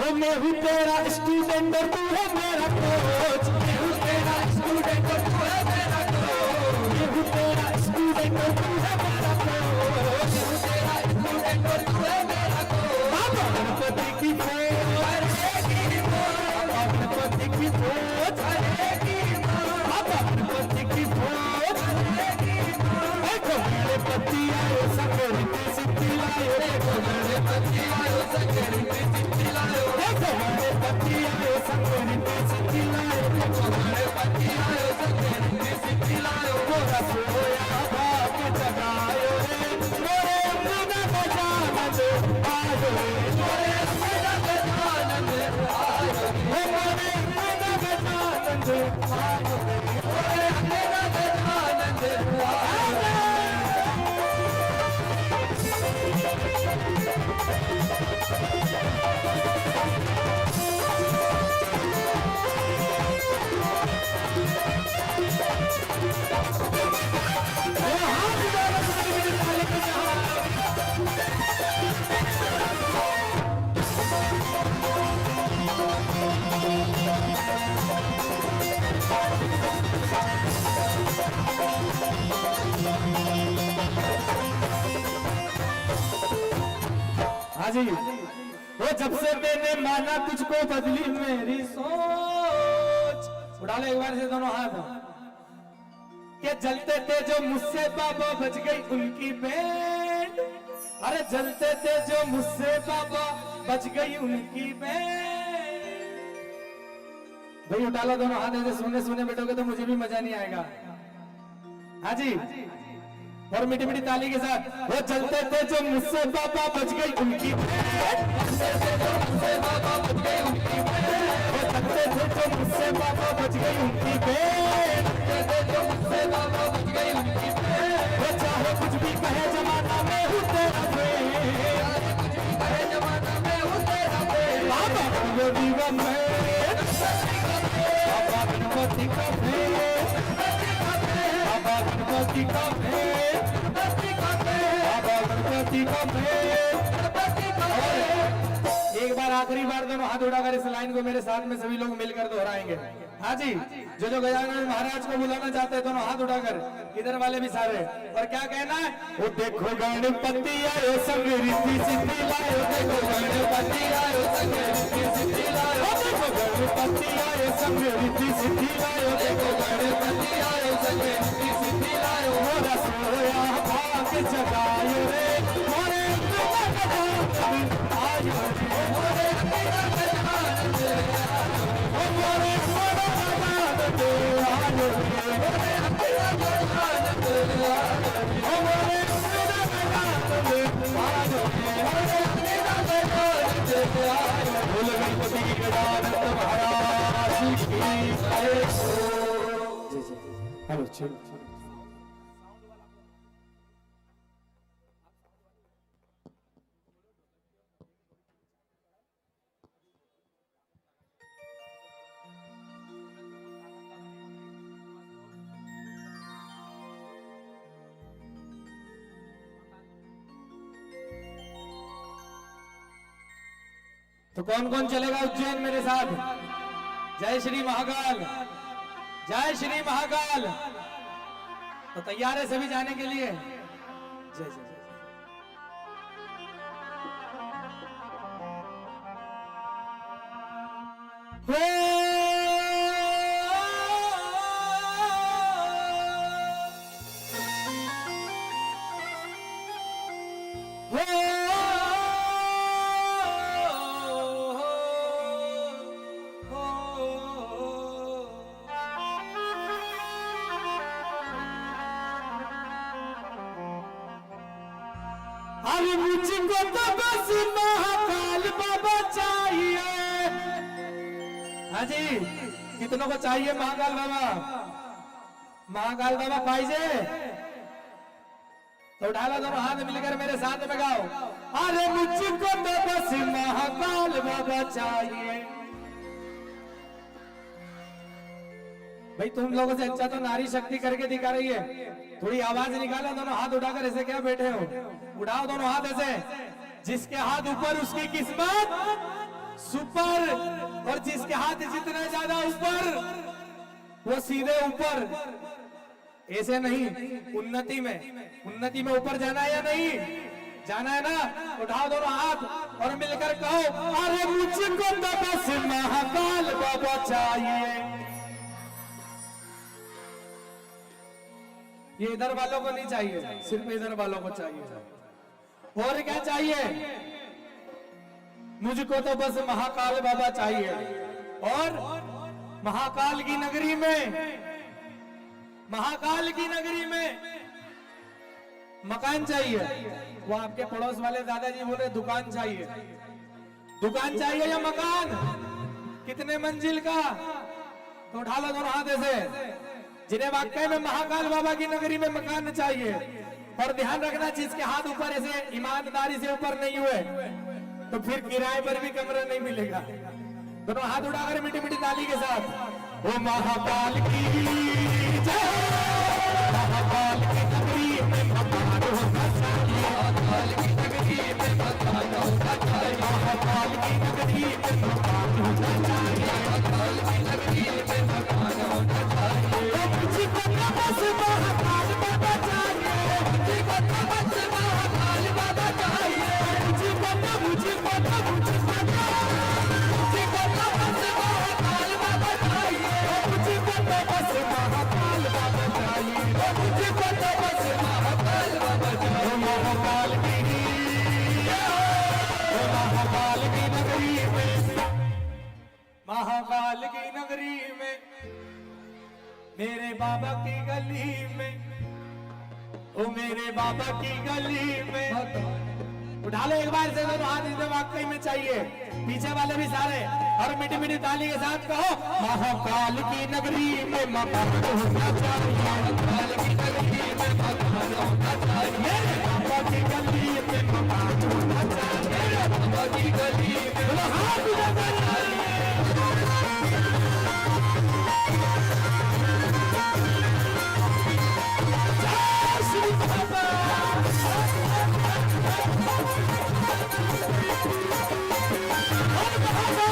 ओ मैं हूँ तेरा स्टूडेंट और तू है मेरा कोच, मैं हूँ तेरा स्टूडेंट और तू है मेरा कोच, मैं हूँ तेरा स्टूडेंट और तू है मेरा कोच, मैं हूँ तेरा स्टूडेंट और तू है मेरा कोच। बाबा गणपति की फौज चलेगी मौज, बाबा गणपति की फौज चलेगी मौज, बाबा गणपति की फौज चलेगी मौज। देखो गणपति आयो संगरित सिद्धि लायो, देखो गणपति आयो संगरित सिद्धि लायो, देखो गणपति आयो संगरित सिद्धि लायो, देखो गणपति आयो संगरित सिद्धि लायो। मोरा सोया भाग जगायो रे, मोरे अंगना गजानन आयो रे, मोरे अंगना गजानन आयो रे, मोरे अंगना गजानन आयो रे, मोरे अंगना गजानन आयो रे। हाँ जी, वो जब से मैंने माना तुझको बदली मेरी सोच। उठा लो एक बार से दोनों हाथ, के जलते थे जो मुझसे बाबा बच गई उनकी बैंड, अरे जलते थे जो मुझसे बाबा बच गई उनकी बैंड। भाई उठा लो दोनों हाथ, ऐसे सुने सुने बैठोगे तो मुझे भी मजा नहीं आएगा। हाँ जी, और मीठी मीठी ताली के साथ, वो चलते थे जो मुझसे बाबा बच गई उनकी बैंड, चलते थे जो मुझसे बाबा बच गई उनकी बैंड, वो चलते थे जो मुझसे बाबा बच गई उनकी बैंड, चलते थे जो मुझसे बाबा बच गई उनकी बैंड। वो चाहे कुछ भी कहे जमाना में हूँ तेरा फ्रेंड, चाहे कुछ भी कहे जमाना में हूँ तेरा फ्रेंड, बाबा गणपति का फ्रेंड, बाबा गणपति का फ्रेंड, बाबा गणपति का फ्रेंड, बाबा गणपति का फ्रेंड। एक बार आखिरी बार बार दोनों हाथ उठाकर इस लाइन को मेरे साथ में सभी लोग मिलकर दोहराएंगे। हाँ जी, जो गजानन महाराज को बुलाना चाहते हैं दोनों हाथ उठाकर, इधर वाले भी सारे। और क्या कहना है? वो देखो गणपति आयो संग रिद्धि सिद्धि लायो, देखो गणपति आयो संग रिद्धि सिद्धि लायो, देखो गणपति आयो संग रिद्धि सिद्धि लायो, देखो गणपति आयो संग रिद्धि सिद्धि लायो। मोरा सोया भाग जगायो रे, मोरे आयो मोरे हेलो चल तो कौन कौन चलेगा उज्जैन मेरे साथ? जय श्री महाकाल, जय श्री महाकाल। तो तैयार है सभी जाने के लिए? जय जय अरे मुझको तो बस महाकाल बाबा चाहिए। हाँ जी, कितनों को चाहिए महाकाल बाबा? महाकाल बाबा पाइजे तो उठा लो दोनों हाथ मिलकर मेरे साथ में गाओ, अरे मुझको तो बस महाकाल बाबा चाहिए। भाई तुम लोगों से अच्छा तो नारी शक्ति करके दिखा रही है, थोड़ी आवाज निकालो दोनों हाथ उठाकर। ऐसे क्या बैठे हो? उठाओ दोनों हाथ ऐसे। जिसके हाथ ऊपर उसकी किस्मत सुपर, और जिसके हाथ जितने ज्यादा ऊपर वो सीधे ऊपर। ऐसे नहीं, उन्नति में ऊपर जाना है या नहीं जाना है ना? उठाओ दोनों हाथ और मिलकर कहो, अरे मुझको तो बस महाकाल बाबा चाहिए। ये इधर वालों को नहीं चाहिए, सिर्फ इधर वालों को चाहिए। और क्या चाहिए? मुझको तो बस महाकाल बाबा चाहिए। और महाकाल की नगरी में मकान चाहिए। वो आपके पड़ोस वाले दादाजी बोले दुकान चाहिए। दुकान चाहिए या मकान? कितने मंजिल का? तो उठा लो दोनों हाथ ऐसे। जिन्हें वाकई में महाकाल बाबा की नगरी में मकान चाहिए। और ध्यान रखना, जिसके हाथ ऊपर ऐसे ईमानदारी से ऊपर नहीं हुए तो फिर किराए पर भी कमरा नहीं मिलेगा। दोनों हाथ उठाकर मीठी मीठी ताली के साथ, ओ महाकाल की जय, महाकाल की नगरी में मकान होना चाहिए, महाकाल की नगरी में मकान होना चाहिए, महाकाल की नगरी में मकान होना चाहिए, महाकाल की नगरी में मकान होना चाहिए। मुझको तो बस महाकाल बाबा चाहिए, मुझको तो बस महाकाल बाबा चाहिए, मुझको तो बस महाकाल बाबा चाहिए, मुझको तो बस महाकाल बाबा चाहिए, मुझको तो बस महाकाल बाबा चाहिए। महाकाल की नगरी में, महाकाल की नगरी में, मेरे बाबा की गली में, ओ मेरे बाबा की गली में। उठा लो एक बार से दोनों हाथ, इधर वाकई में चाहिए। पीछे वाले भी सारे, और मीठी मीठी ताली के साथ कहो, महाकाल की नगरी में मकान होना चाहिए, महाकाल की नगरी में मकान होना चाहिए, मेरे बाबा की गली में मकान होना चाहिए, मेरे बाबा की गली में हाथ उठाना चाहिए। Oh,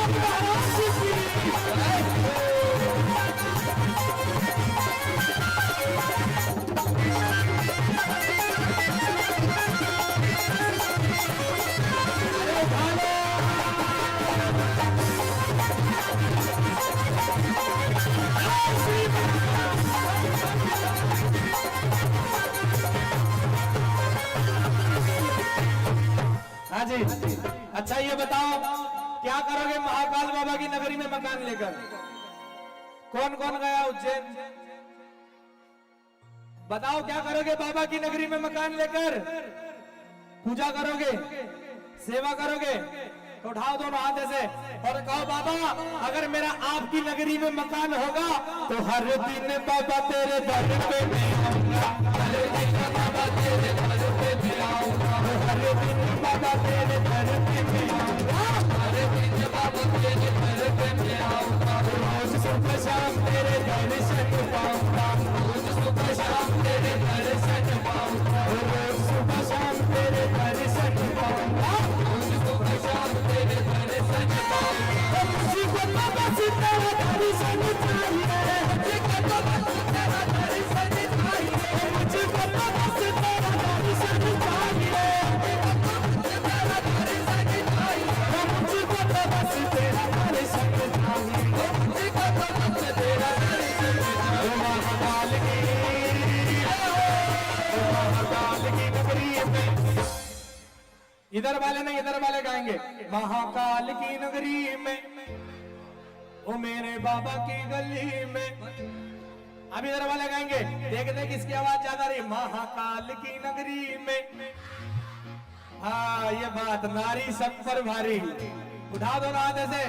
हाँ जी, अच्छा ये बताओ क्या करोगे महाकाल बाबा की नगरी में मकान लेकर? कौन कौन गया उज्जैन? बताओ क्या करोगे बाबा की नगरी में मकान लेकर? पूजा करोगे, सेवा करोगे? तो उठाओ दोनों हाथ ऐसे और कहो बाबा अगर मेरा आपकी नगरी में मकान होगा तो हर दिन बाबा तेरे दर पे मैं आऊंगा, हर दिन बाबा तेरे दर पे मैं आऊंगा, हर दिन बाबा तेरे दर पे मैं आऊंगा, हर दिन बाबा तेरे दर पे मैं आऊंगा, रोज सुबह शाम तेरे दर्शन पाऊंगा, रोज सुबह शाम तेरे दर्शन पाऊंगा, रोज सुबह शाम तेरे दर्शन पाऊंगा, रोज सुबह शाम तेरे दर्शन पाऊंगा। मुझको तो बस तेरा दर्शन चाहिए, मुझको तो बस तेरा दर्शन चाहिए, मुझको तो बस तेरा दर्शन चाहिए, तेरा दर्शन चाहिए, मुझको तो बस तेरा दर्शन चाहिए, मुझको तो बस तेरा दर्शन चाहिए। महाकाल की नगरी में, इधर वाले नहीं इधर वाले गाएंगे, महाकाल की नगरी में ओ मेरे बाबा की गली में। अब इधर वाले गाएंगे, देखते किसकी आवाज ज्यादा रही, महाकाल की नगरी में। हाँ ये बात नारी सब पर भारी, उठा दो ना हाथ ऐसे।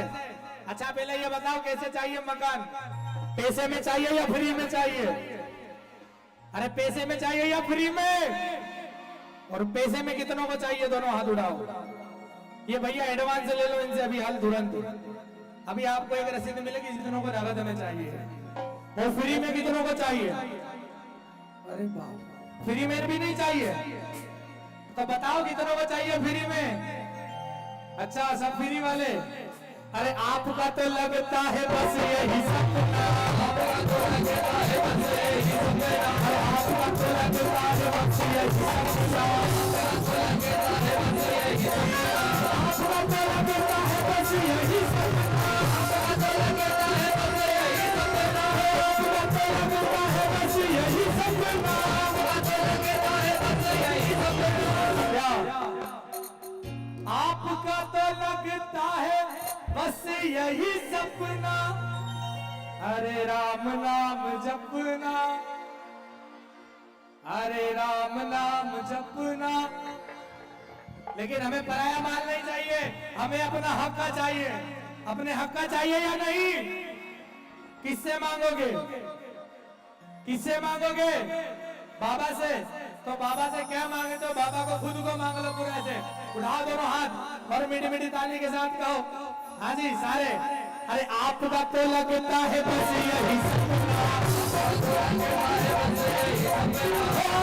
अच्छा पहले ये बताओ कैसे चाहिए मकान? पैसे में चाहिए या फ्री में चाहिए? अरे पैसे में चाहिए या फ्री में? और पैसे में कितनों को चाहिए? दोनों हाथ उठाओ। ये भैया एडवांस ले लो इनसे अभी हाल तुरंत। अभी आपको एक रसीद मिलेगी जितनों को नगद में चाहिए, और फ्री में कितनों को चाहिए? अरे बाप, फ्री में भी नहीं चाहिए तो बताओ कितनों को चाहिए फ्री में? अच्छा सब फ्री वाले। अरे आपका तो लगता है बस यही सपना, आपका तो लगता है बस यही सपना, आपका तो लगता है बस यही सपना, आपका तो लगता है बस यही सपना, आपका तो लगता है बस यही सपना, आपका तो लगता है बस यही सपना, आपका तो लगता है बस यही सपना। आपका तो लगता है बस यही सपना, अरे राम नाम जपना, अरे राम नाम जपना। लेकिन हमें पराया माल नहीं चाहिए, हमें अपना हक का चाहिए। अपने हक का चाहिए या नहीं? किससे मांगोगे? किससे मांगोगे? बाबा से। तो बाबा से क्या मांगे? तो बाबा को खुद को मांग लो पूरा से। उठाओ दोनों हाथ और मीठी मीठी ताली के साथ कहो, हाँ जी सारे। अरे आपका तो लगता है बस यही सपना, आपका तो लगता है बस यही सपना, आपका तो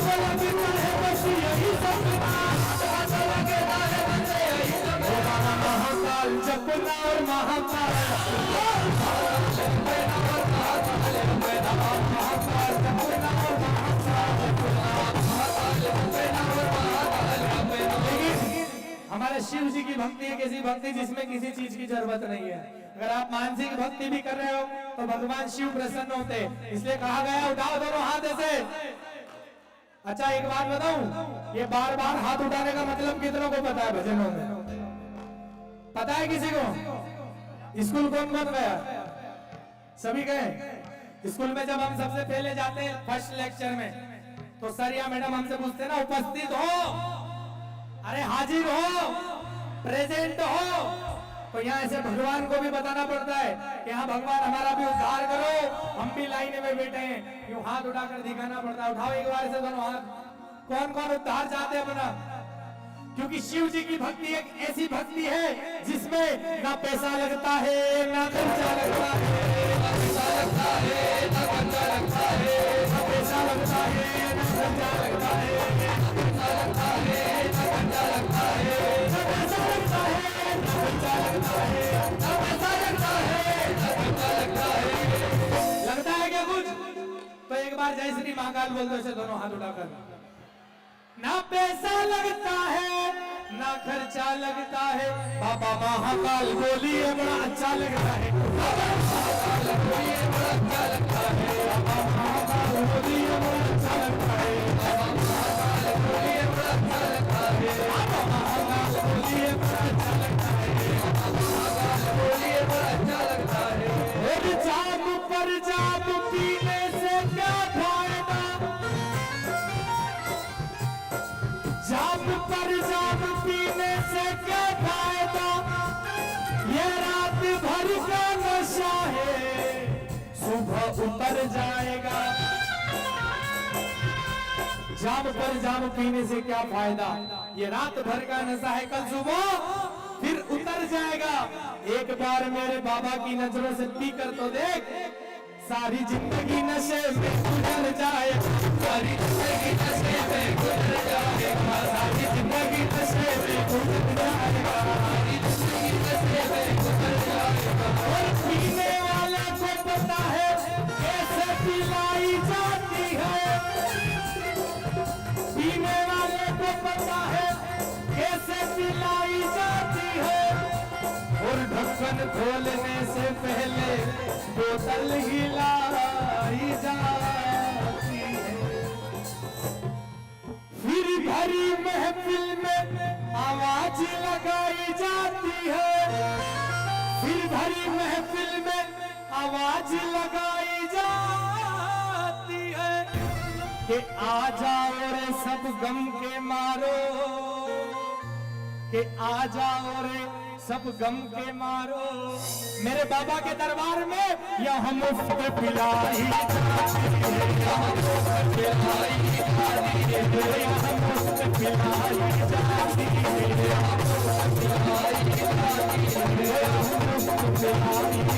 लगता है बस यही सपना, आपका तो लगता है बस यही सपना। महाकाल जपना और महाकाल हमारे शिव जी की भक्ति एक ऐसी भक्ति जिसमें किसी चीज की जरूरत नहीं है। अगर आप मानसिक भक्ति भी कर रहे हो तो भगवान शिव प्रसन्न होते, इसलिए कहा गया उठाओ दोनों हाथ ऐसे। अच्छा एक बात बताऊं, ये बार बार हाथ उठाने का मतलब कितनों को पता है? भजनों में पता है किसी को? स्कूल कौन कौन गया? सभी गए। स्कूल में जब हम सबसे पहले जाते हैं फर्स्ट लेक्चर में, तो सर या मैडम हमसे पूछते ना उपस्थित हो, अरे हाजिर हो, प्रेजेंट हो। तो यहाँ ऐसे भगवान को भी बताना पड़ता है कि हाँ भगवान हमारा भी उद्धार करो, हम भी लाइन में बैठे हैं। यूं हाथ उठाकर दिखाना पड़ता है। उठाओ एक बार से दोनों हाथ। कौन कौन उद्धार चाहते हैं अपना? क्योंकि शिव जी की भक्ति एक ऐसी भक्ति है जिसमें ना पैसा लगता है ना खर्चा लगता है, ना पैसा लगता है ना खर्चा लगता है, ना पैसा लगता है ना खर्चा लगता है, ना पैसा लगता है ना खर्चा लगता है, ना पैसा लगता है ना खर्चा लगता है, ना पैसा लगता है ना खर्चा लगता है। लगता है क्या कुछ? तो एक बार जय श्री महाकाल बोल दो ऐसे दोनों हाथ उठाकर। ना पैसा लगता है ना खर्चा लगता है, बाबा महाकाल बोलिए बड़ा अच्छा लगता है। बोलिए बड़ा अच्छा लगता है बाबा महाकाल बोलिए बड़ा अच्छा लगता है बाबा महाकाल बोलिए बड़ा अच्छा लगता है बाबा महाकाल बोलिए बड़ा अच्छा लगता है बाबा महाकाल बोलिए बड़ा अच्छा लगता है और जाम पर जाम पीने से क्या फायदा, जाम पर जाम पीने से क्या फायदा, ये रात भर का नशा है सुबह उतर जाएगा। जाम पर जाम पीने से क्या फायदा, ये रात भर का नशा है कल सुबह फिर उतर जाएगा। एक बार मेरे बाबा की नजरों से पी कर तो देख, सारी जिंदगी नशे में गुजर जाए, सारी जिंदगी नशे में गुजर जाएगा सारी जिंदगी नशे में गुजर जाएगा। सारी जिंदगी नशे में गुजर जाएगा और पीने वाले को पता है कैसे पिलाई जाती है, पीने वाले को पता है कैसे पिलाई जाती है। और ढक्कन खोलने से पहले बोतल हिलाई जाती है। फिर भरी महफिल में आवाज लगाई जाती है, फिर भरी महफिल में आवाज लगाई जाती है कि आ जाओ रे सब गम के मारो, कि आ जाओ रे सब गम के मारो। मेरे बाबा के दरबार में यह मुफ्त पिलाई जाती है, यह मुफ्त पिलाई जाती है, यह मुफ्त पिलाई जाती है, यह मुफ्त पिलाई जाती है, यह मुफ्त पिलाई जाती है।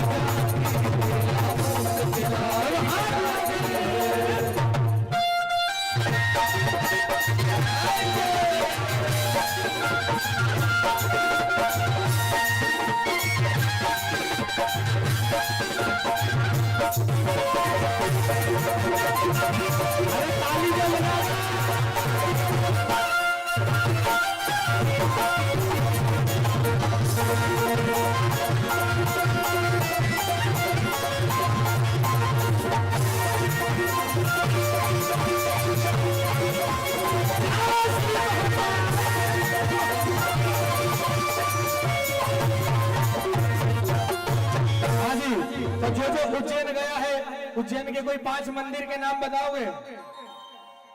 अरे ताली जो बजा तो जो उज्जैन गया है, उज्जैन के कोई 5 मंदिर के नाम बताओगे?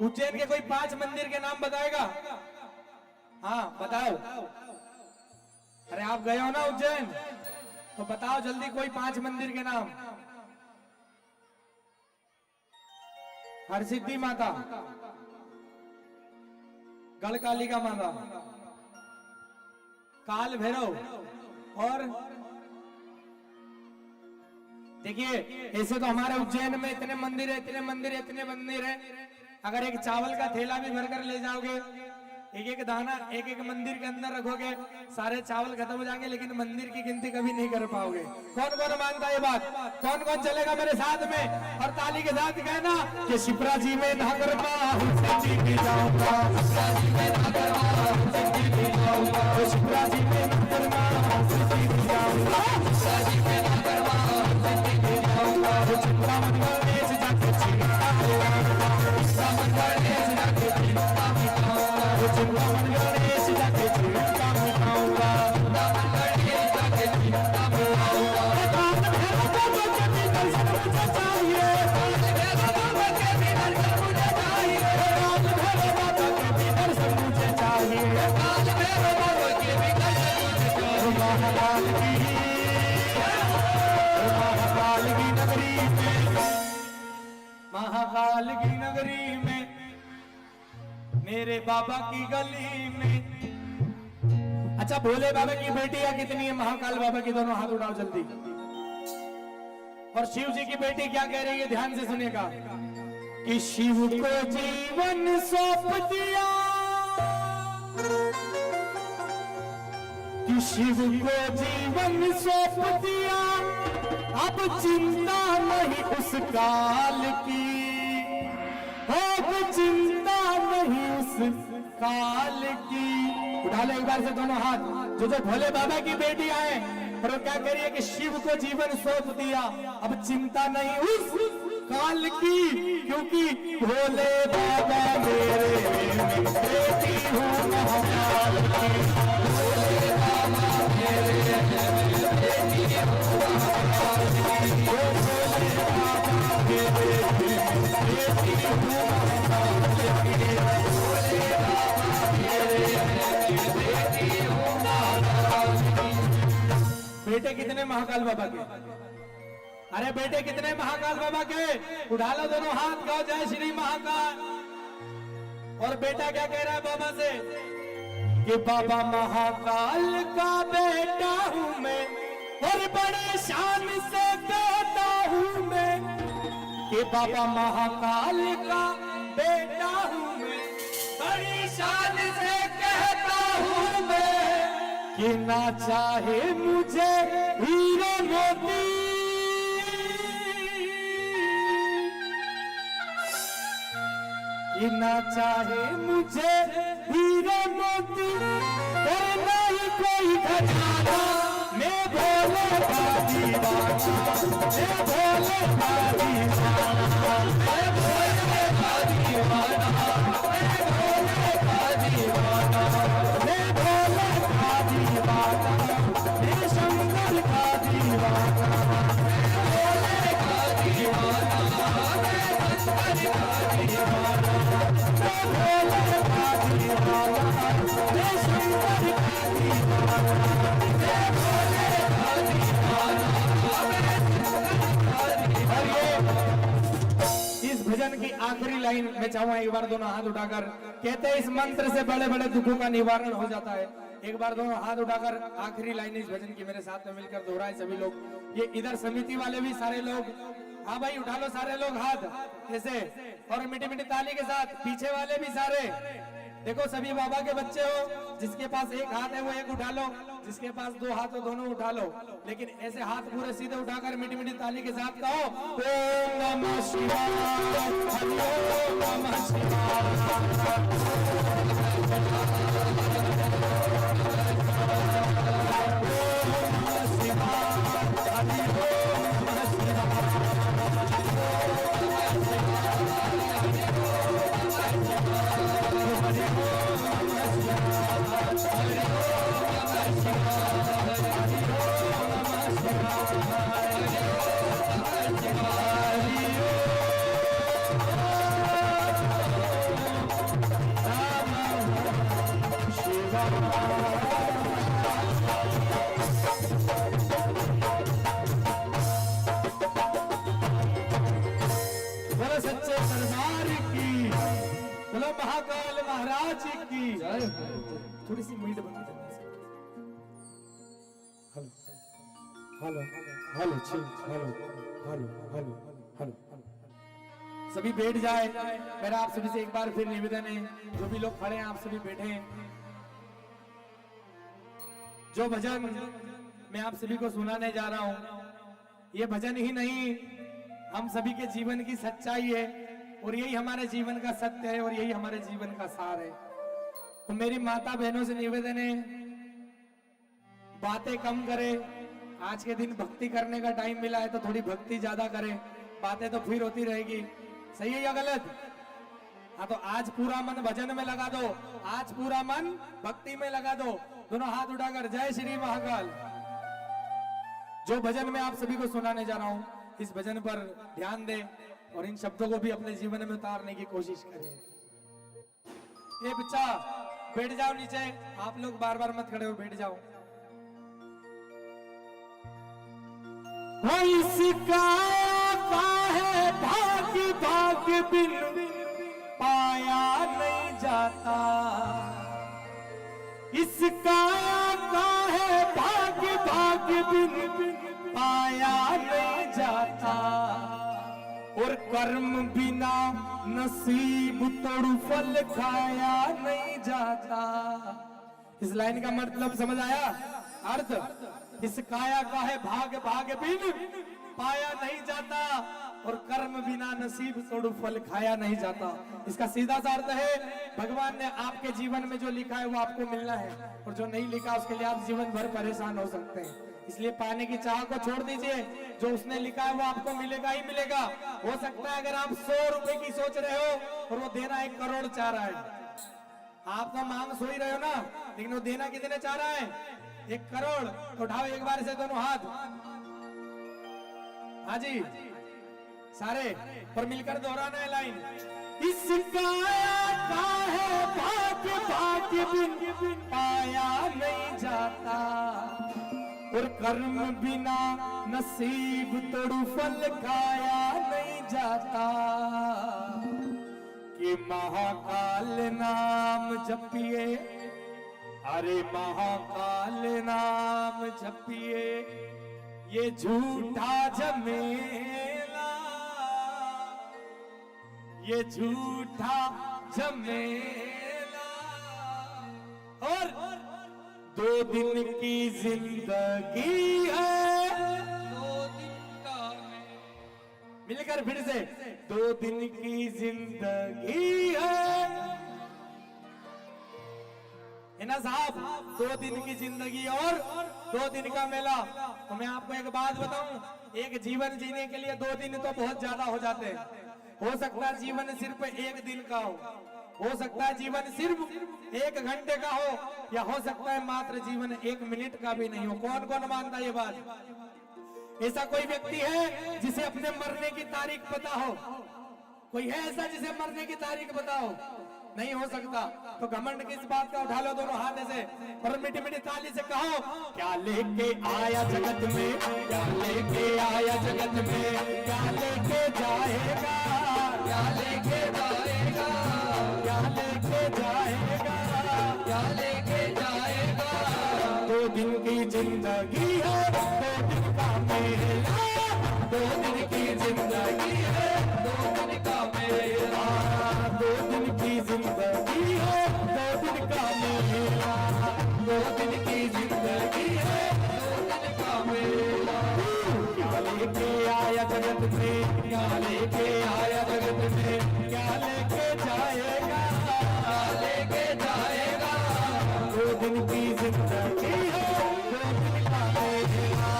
उज्जैन के कोई 5 मंदिर के नाम बताएगा? हाँ बताओ। अरे आप गए हो ना उज्जैन, तो बताओ जल्दी कोई 5 मंदिर के नाम। हरसिद्धि माता, गढ़कालिका माता, काल भैरव, और देखिए ऐसे तो हमारे उज्जैन में इतने मंदिर है, इतने मंदिर है, इतने मंदिर है। अगर एक चावल का थैला भी भरकर ले जाओगे, एक एक दाना एक एक मंदिर के अंदर रखोगे, सारे चावल खत्म हो जाएंगे, लेकिन मंदिर की गिनती कभी नहीं कर पाओगे। कौन कौन मानता है ये बात? कौन कौन चलेगा मेरे साथ में और ताली के साथ कहना कि शिप्रा जी में नागर सिद्धि भी जाऊंगा, शिप्रा जी में नागर सिद्धि भी जाऊंगा, शिप्रा जी में नागर सिद्धि भी जाऊंगा, शिप्रा जी में नागर सिद्धि भी जाऊंगा, चिंता मन गणेश जाके चिंता मन गणेश जाके चिंता मिटाऊंगा, चिंता मन गणेश जाके चिंता मिटाऊंगा, चिंता मन गणेश जाके चिंता मिटाऊंगा। दर्शन मुझे चाहिए, बाबा के भी दर्शन मुझे चाहिए, बाबा के भी दर्शन मुझे चाहिए, बाबा के भी दर्शन मुझे चाहिए। महाकाल की नगरी में, महाकाल की नगरी में, मेरे बाबा की गली में। अच्छा भोले बाबा की बेटियां कितनी है? महाकाल बाबा की दोनों हाथ उठाओ जल्दी। और शिव जी की बेटी क्या कह रही है? ध्यान से सुनिएगा कि शिव को जीवन सौंप दिया, कि शिव को जीवन सौंप दिया, अब चिंता नहीं उस काल की, अब चिंता नहीं उस काल की। उठा ले एक बार से दोनों हाथ। जो जो भोले बाबा की बेटियां हैं और वो क्या कह रही है कि शिव को जीवन सौंप दिया, अब चिंता नहीं उस काल की, क्योंकि भोले बाबा मेरे बेटी हूँ महाकाल की। भोले बाबा मेरे बेटी हूँ महाकाल की। भोले बाबा मेरे बेटी हूँ महाकाल की। भोले बाबा मेरे बेटी हूँ महाकाल की। बेटे कितने महाकाल बाबा के? अरे बेटे कितने महाकाल बाबा के? उठा लो दोनों हाथ, गाओ जय श्री महाकाल। और बेटा क्या कह रहा है बाबा से कि बाबा महाकाल का बेटा हूँ मैं, और बड़े शान से कहता हूँ मैं कि बाबा महाकाल का बेटा हूँ मैं, बड़ी शान से कहता हूँ मैं कि ना चाहे मुझे हीरे मोती, कि ना चाहे मुझे हीरे मोती, और नहीं कोई खजाना, मैं भोले का दीवाना, मैं भोले का दीवाना, मैं भोले का दीवाना, मैं भोले का दीवाना, मैं भोले का दीवाना, मैं शंकर का दीवाना, मैं भोले का दीवाना, मैं शंकर का दीवाना, मैं भोले का दीवाना, मैं शंकर का दीवाना, मैं भोले का दीवाना, मैं शंकर का दीवाना। इस भजन की आखिरी लाइन में चाहूंगा एक बार दोनों हाथ उठाकर, कहते हैं इस मंत्र से बड़े बड़े दुखों का निवारण हो जाता है। एक बार दोनों हाथ उठाकर आखिरी लाइन इस भजन की मेरे साथ में मिलकर दोहराए सभी लोग। ये इधर समिति वाले भी सारे लोग, हाँ भाई उठा लो सारे लोग हाथ ऐसे, और मीठी मीठी ताली के साथ पीछे वाले भी सारे। देखो सभी बाबा के बच्चे हो, जिसके पास एक हाथ है वो एक उठा लो, जिसके पास दो हाथ हो दोनों उठा लो, लेकिन ऐसे हाथ पूरे सीधे उठाकर मीठी मीठी ताली के साथ कहो ओम नमः शिवाय, हरि ओम नमः बोलो सच्चे दरबार की, बोलो महाकाल महाराज की जय। थोड़ी सी मीट बता देना। Hello hello hello hello hello hello hello. सभी बैठ जाए। मेरा आप सभी से एक बार फिर निवेदन है, जो भी लोग खड़े हैं आप सभी बैठे हैं। जो भजन मैं आप सभी को सुनाने जा रहा हूं, ये भजन ही नहीं, हम सभी के जीवन की सच्चाई है, और यही हमारे जीवन का सत्य है, और यही हमारे जीवन का सार है। तो मेरी माता बहनों से निवेदन है, बातें कम करें। आज के दिन भक्ति करने का टाइम मिला है तो थोड़ी भक्ति ज्यादा करें, बातें तो फिर होती रहेगी। सही है या गलत? हाँ, तो आज पूरा मन भजन में लगा दो, आज पूरा मन भक्ति में लगा दो। दोनों हाथ उठाकर जय श्री महाकाल। जो भजन मैं आप सभी को सुनाने जा रहा हूं, इस भजन पर ध्यान दें और इन शब्दों को भी अपने जीवन में उतारने की कोशिश करें। ये बच्चा बैठ जाओ नीचे, आप लोग बार बार मत खड़े हो, बैठ जाओ। इसका है भाग्य भाग्य बिन पाया नहीं जाता, इसका है भाग्य भाग्य बिन पाया नहीं जाता, और कर्म बिना नसीब तोड़ू फल खाया नहीं जाता। इस लाइन का मतलब समझ आया? अर्थ, इस काया का है भाग्य भाग्य बिन पाया नहीं जाता, और कर्म बिना नसीब तोड़ू फल खाया नहीं जाता। इसका सीधा सा अर्थ है, भगवान ने आपके जीवन में जो लिखा है वो आपको मिलना है, और जो नहीं लिखा उसके लिए आप जीवन भर परेशान हो सकते हैं। इसलिए पाने की चाह को छोड़ दीजिए। जो उसने लिखा है वो आपको मिलेगा ही मिलेगा। हो सकता है अगर आप 100 रुपए की सोच रहे हो और वो देना 1 करोड़ चाह रहा है, आप तो मांग सो ही रहे हो ना, लेकिन वो देना कितने चाह रहा है? 1 करोड़। तो उठाओ एक बार से दोनों हाथ, हाँ जी सारे, और मिलकर दोहराना है लाइन। इसका का है भाग्य, भाग्य बिन पाया नहीं जाता, और कर्म बिना नसीब तोड़ू फल खाया नहीं जाता। कि महाकाल नाम जपिए, अरे महाकाल नाम जपिए, ये झूठा झमेला, ये झूठा झमेला। और 2 दिन की जिंदगी है, 2 दिन का मिलकर फिर से 2 दिन की जिंदगी है ना साहब, 2 दिन की जिंदगी और 2 दिन का मेला। तो मैं आपको एक बात बताऊं, एक जीवन जीने के लिए 2 दिन तो बहुत ज्यादा हो जाते हैं। हो सकता है जीवन सिर्फ 1 दिन का हो सकता है जीवन सिर्फ 1 घंटे का हो, या हो सकता है मात्र जीवन 1 मिनट का भी नहीं हो। कौन कौन मानता है ये बात? ऐसा कोई व्यक्ति है जिसे अपने मरने की तारीख पता हो? कोई है ऐसा जिसे मरने की तारीख पता हो? नहीं हो सकता। तो घमंड किस बात का? उठा लो दोनों हाथ से और मीठी मीठी ताली से कहो, क्या लेके आया जगत में, क्या लेके आया जगत में, क्या लेके जाएगा, क्या लेके जाएगा, क्या लेके जाएगा, क्या लेके जाएगा। 2 दिन की जिंदगी है, 2 दिन का मेला, 2 दिन की जिंदगी है, 2 दिन का मेला, 2 दिन की जिंदगी है, 2 दिन का मेला, 2 दिन की जिंदगी है, 2 दिन का मेला। क्या लेके आया जगत में, क्या लेके आया जगत में, क्या लेके जाएगा, क्या लेके जाएगा। 2 दिन की जिंदगी है, 2 दिन का मेला,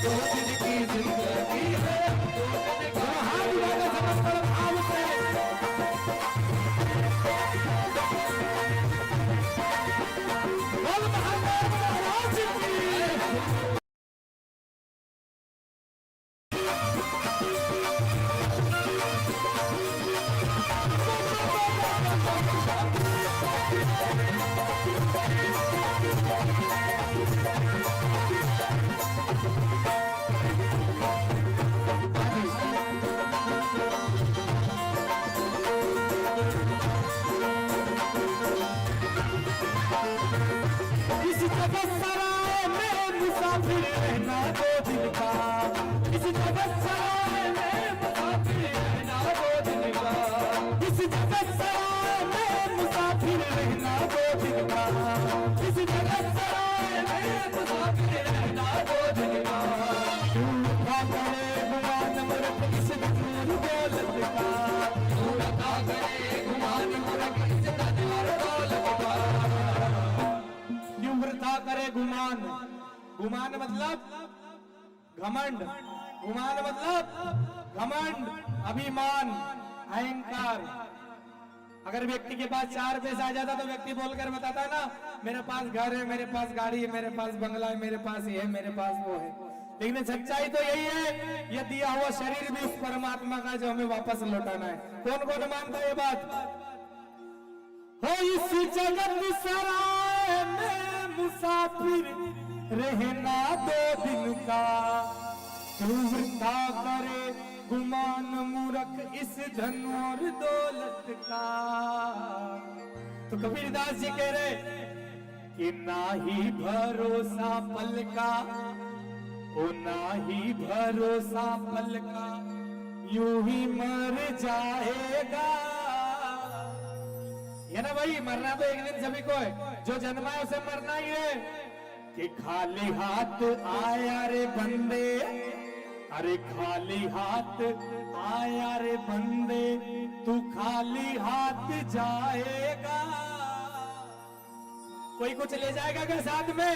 2 दिन की जिंदगी है, 2 दिन का करे गुमान। गुमान मतलब घमंड, गुमान मतलब घमंड, अभिमान, अहंकार। अगर व्यक्ति के पास 4 पैसा आ जाता तो व्यक्ति बोलकर बताता है ना, मेरे पास घर है, मेरे पास गाड़ी है, मेरे पास बंगला है, मेरे पास ये है, मेरे पास वो है। लेकिन सच्चाई तो यही है, ये दिया हुआ शरीर भी उस परमात्मा का जो हमें वापस लौटाना है। कौन कौन मानता है ये बात? हो इस जगत सराय में मुसाफिर रहना 2 दिन का, तू वृथा करे गुमान मूर्ख इस धन और दौलत का। तो कबीरदास जी कह रहे कि ना ही भरोसा पल का, ओ ना ही भरोसा पल का, यूं ही मर जाएगा। ये ना भाई, मरना तो एक दिन सभी को है, जो जन्मा है उसे मरना ही है। कि खाली हाथ आया रे बंदे, अरे खाली हाथ आया रे बंदे, तू खाली हाथ जाएगा। कोई कुछ ले जाएगा क्या साथ में?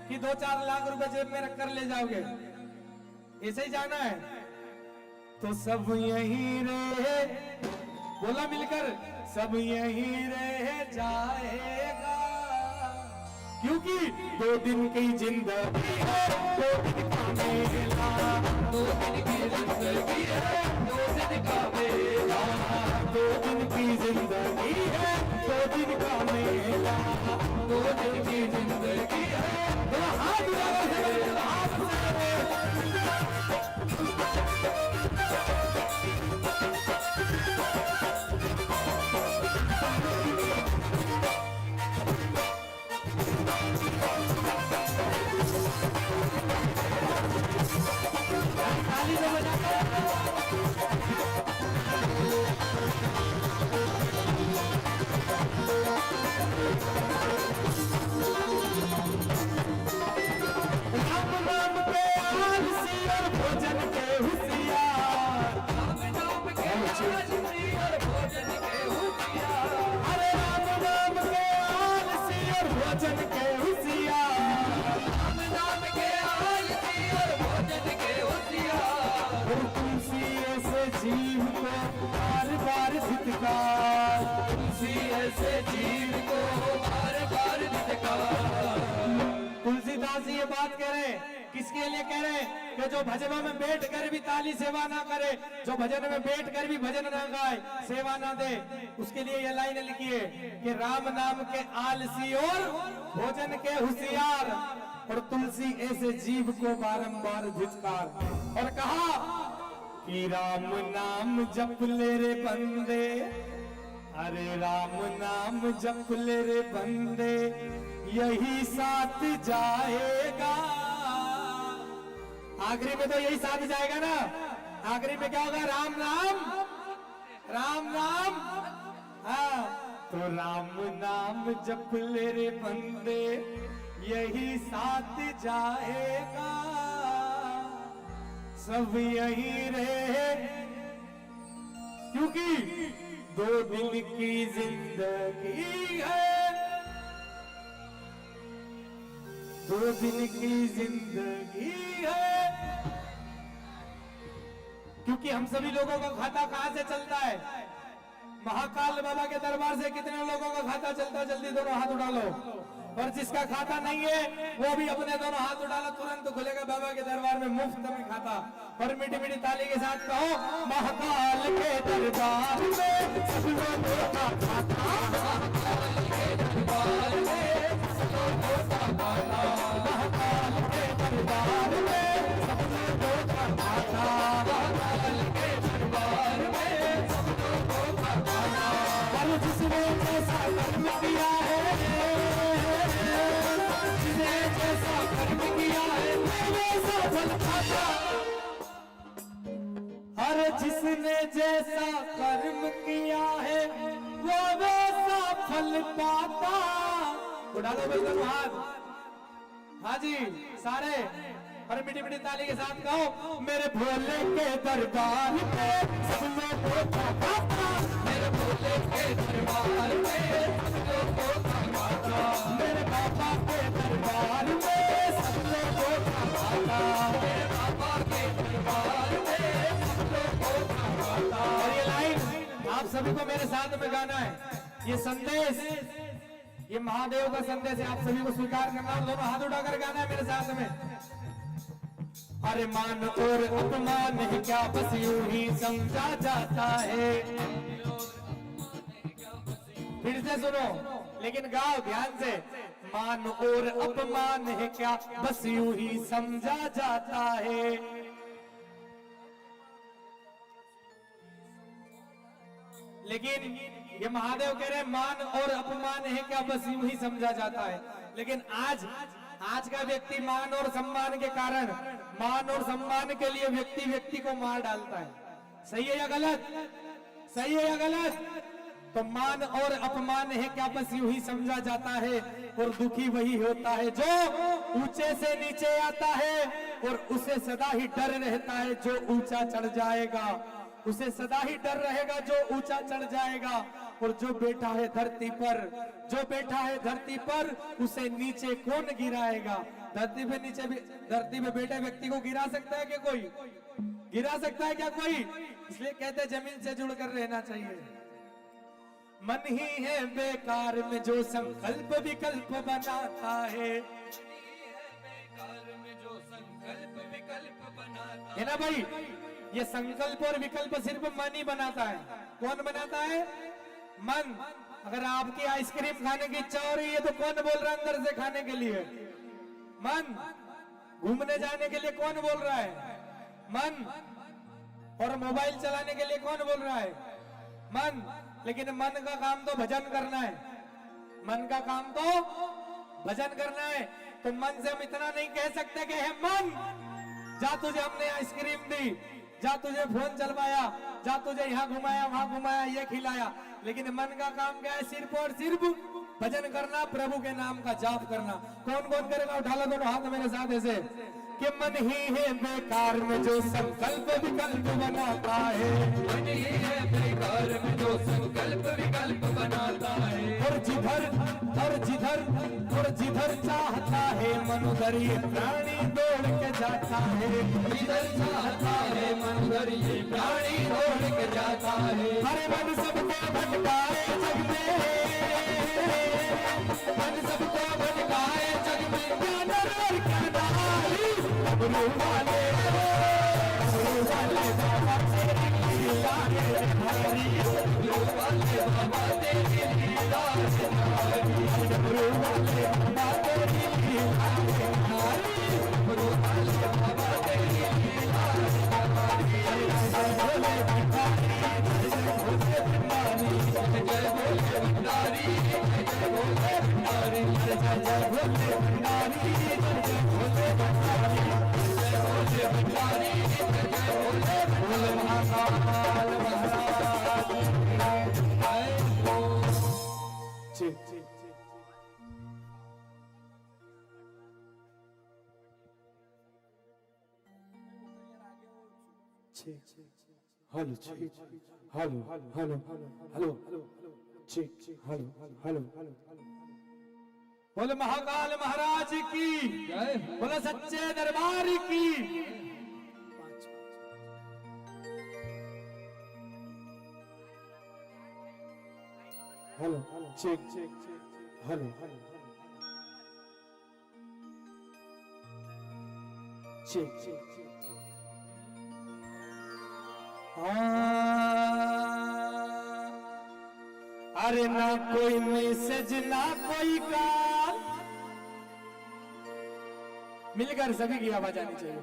कि 2-4 लाख रुपए जेब में रखकर ले जाओगे, ऐसे ही जाना है। तो सब यहीं रहे, बोला मिलकर, सब यहीं रह जाएगा, क्योंकि 2 दिन की जिंदगी है, 2 दिन का मेला, 2 दिन की जिंदगी है, 2 दिन का मेला, 2 दिन की जिंदगी है, 2 दिन का मेला, 2 दिन की जिंदगी है। तो हाथ लगा, हाथ लगा। राम नाम के आलसी और भोजन के होशियार, राम नाम के आलसी और भोजन के होशियार, अरे राम नाम के आलसी और भोजन के होशियार, राम नाम के आलसी और भोजन के होशियार, और तुलसी ऐसे जीव को बार बार धिक्कार, तुलसी ऐसे जीव को बार बार धिक्कार। तुलसीदास जी ये बात कह रहे हैं, किसके लिए कह रहे हैं? कि जो भजनों में बैठ कर भी ताली सेवा ना करे, जो भजन में बैठ कर भी भजन ना गाए, सेवा ना दे, उसके लिए ये लाइन लिखी है कि राम नाम के आलसी और भोजन के होशियार, और तुलसी ऐसे जीव को बारंबार धिक्कार। और कहा कि राम नाम जप ले रे बंदे, अरे राम नाम जप ले रे बंदे, यही साथ जाएगा। आखिरी में तो यही साथ जाएगा ना, आखिरी में क्या होगा? राम नाम, राम नाम। हाँ, तो राम नाम जप ले रे बंदे, यही साथ जाएगा, सब यही रहे, क्योंकि 2 दिन की जिंदगी है, 2 दिन की जिंदगी है। क्योंकि हम सभी लोगों का खाता कहां से चलता है? महाकाल बाबा के दरबार से कितने लोगों का खाता चलता है? जल्दी दोनों हाथ उठा लो। और जिसका खाता नहीं है वो भी अपने दोनों हाथ उठा लो, तुरंत खुलेगा बाबा के दरबार में मुफ्त में खाता। और मीठी मीठी ताली के साथ कहो, महाकाल के दरबार में सब लोगों का खाता, महाकाल के दरबार में सब लोगों का खाता, महाकाल के दरबार में सब लोगों का खाता, महाकाल के दरबार में सब लोगों का खाता। और जिसने जैसा कर्म किया है, जिसने जैसा कर्म किया है, वैसा फल पाता। हर जिसने जैसा कर्म किया है वो वैसा फल पाता। उठा लो भाई दोनों हाथ, हाँ जी सारे, और मीठी मीठी ताली के साथ कहो, मेरे भोले के दरबार में सब लोगों का खाता, मेरे भोले के दरबार में सब लोगों का खाता, मेरे बाबा के दरबार में सब लोगों का खाता, मेरे बाबा के दरबार में सब लोगों का खाता। और ये लाइन आप सभी को मेरे साथ में गाना है, ये संदेश, ये महादेव का संदेश है, आप सभी को स्वीकार करना है, दोनों हाथ उठाकर गाना है मेरे साथ में। अरे मान और अपमान है क्या बस यूं ही समझा जाता है। फिर से सुनो, लेकिन गाओ ध्यान से। मान और अपमान है क्या बस यूं ही समझा जाता है। लेकिन ये महादेव कह रहे हैं मान और अपमान है क्या बस यूं ही समझा जाता है। लेकिन आज का व्यक्ति मान और सम्मान के कारण, मान और सम्मान के लिए व्यक्ति व्यक्ति को मार डालता है। सही है या गलत? सही है या गलत? तो मान और अपमान है क्या बस यूं ही समझा जाता है। और दुखी वही होता है जो ऊंचे से नीचे आता है, और उसे सदा ही डर रहता है जो ऊंचा चढ़ जाएगा। उसे सदा ही डर रहेगा जो ऊंचा चढ़ जाएगा। और जो बैठा है धरती पर, जो बैठा है धरती पर, उसे नीचे कौन गिराएगा। धरती पे नीचे भी, धरती पे बैठे व्यक्ति को गिरा सकता है क्या कोई? गिरा सकता है क्या कोई? इसलिए कहते हैं जमीन से जुड़कर रहना चाहिए। मन ही है बेकार में जो संकल्प विकल्प बनाता है, है ना भाई? ये संकल्प और विकल्प सिर्फ मन ही बनाता है। कौन बनाता है? मन। अगर आपकी आइसक्रीम खाने की इच्छा हो रही है तो कौन बोल रहा है अंदर से खाने के लिए? मन। घूमने जाने के लिए कौन बोल रहा है? मन। और मोबाइल चलाने के लिए कौन बोल रहा है? मन। लेकिन मन का काम तो भजन करना है। मन का काम तो भजन करना है। तो मन से हम इतना नहीं कह सकते कि हे मन, जा तुझे हमने आइसक्रीम दी, जा तुझे फोन चलवाया, जा तुझे यहाँ घुमाया वहां घुमाया, ये खिलाया। लेकिन मन का काम क्या है? सिर्फ और सिर्फ भजन करना, प्रभु के नाम का जाप करना। कौन कौन करेगा? उठा लो दोनों हाथ मेरे साथ ऐसे कि मन ही है बेकार में जो संकल्प विकल्प बनाता है, मन ही है बेकार में जो संकल्प विकल्प बनाता है। और जिधर चाहता है मन उधर ये प्राणी दौड़ के जाता है, जिधर चाहता है मन उधर ये प्राणी दौड़ के जाता है। अरे मन सबको भटकाए जग में, मन सबको भटकाए जग में, क्या नर और क्या नारी, डमरू वाले बाबा तेरी लीला है भारी, डमरू वाले बाबा तेरी लीला है भारी, डमरू वाले बाबा तेरी लीला है भारी, डमरू वाले बाबा तेरी लीला है भारी। जय भोले भंडारी, जय भोले भंडारी, जय भोले भंडारी, जय भोले भंडारी, जय भोले भंडारी, जय भोले भंडारी, जय भोले भंडारी, जय भोले भोले महाकाल महाराज जय हो। Hello hello hello hello check hello बोले महाकाल महाराज की जय। बोले सच्चे दरबार की। हेलो चेक हेलो चेक अरे ना कोई मैसेज ना कोई कॉल, मिलकर सभी की आवाज आनी चाहिए।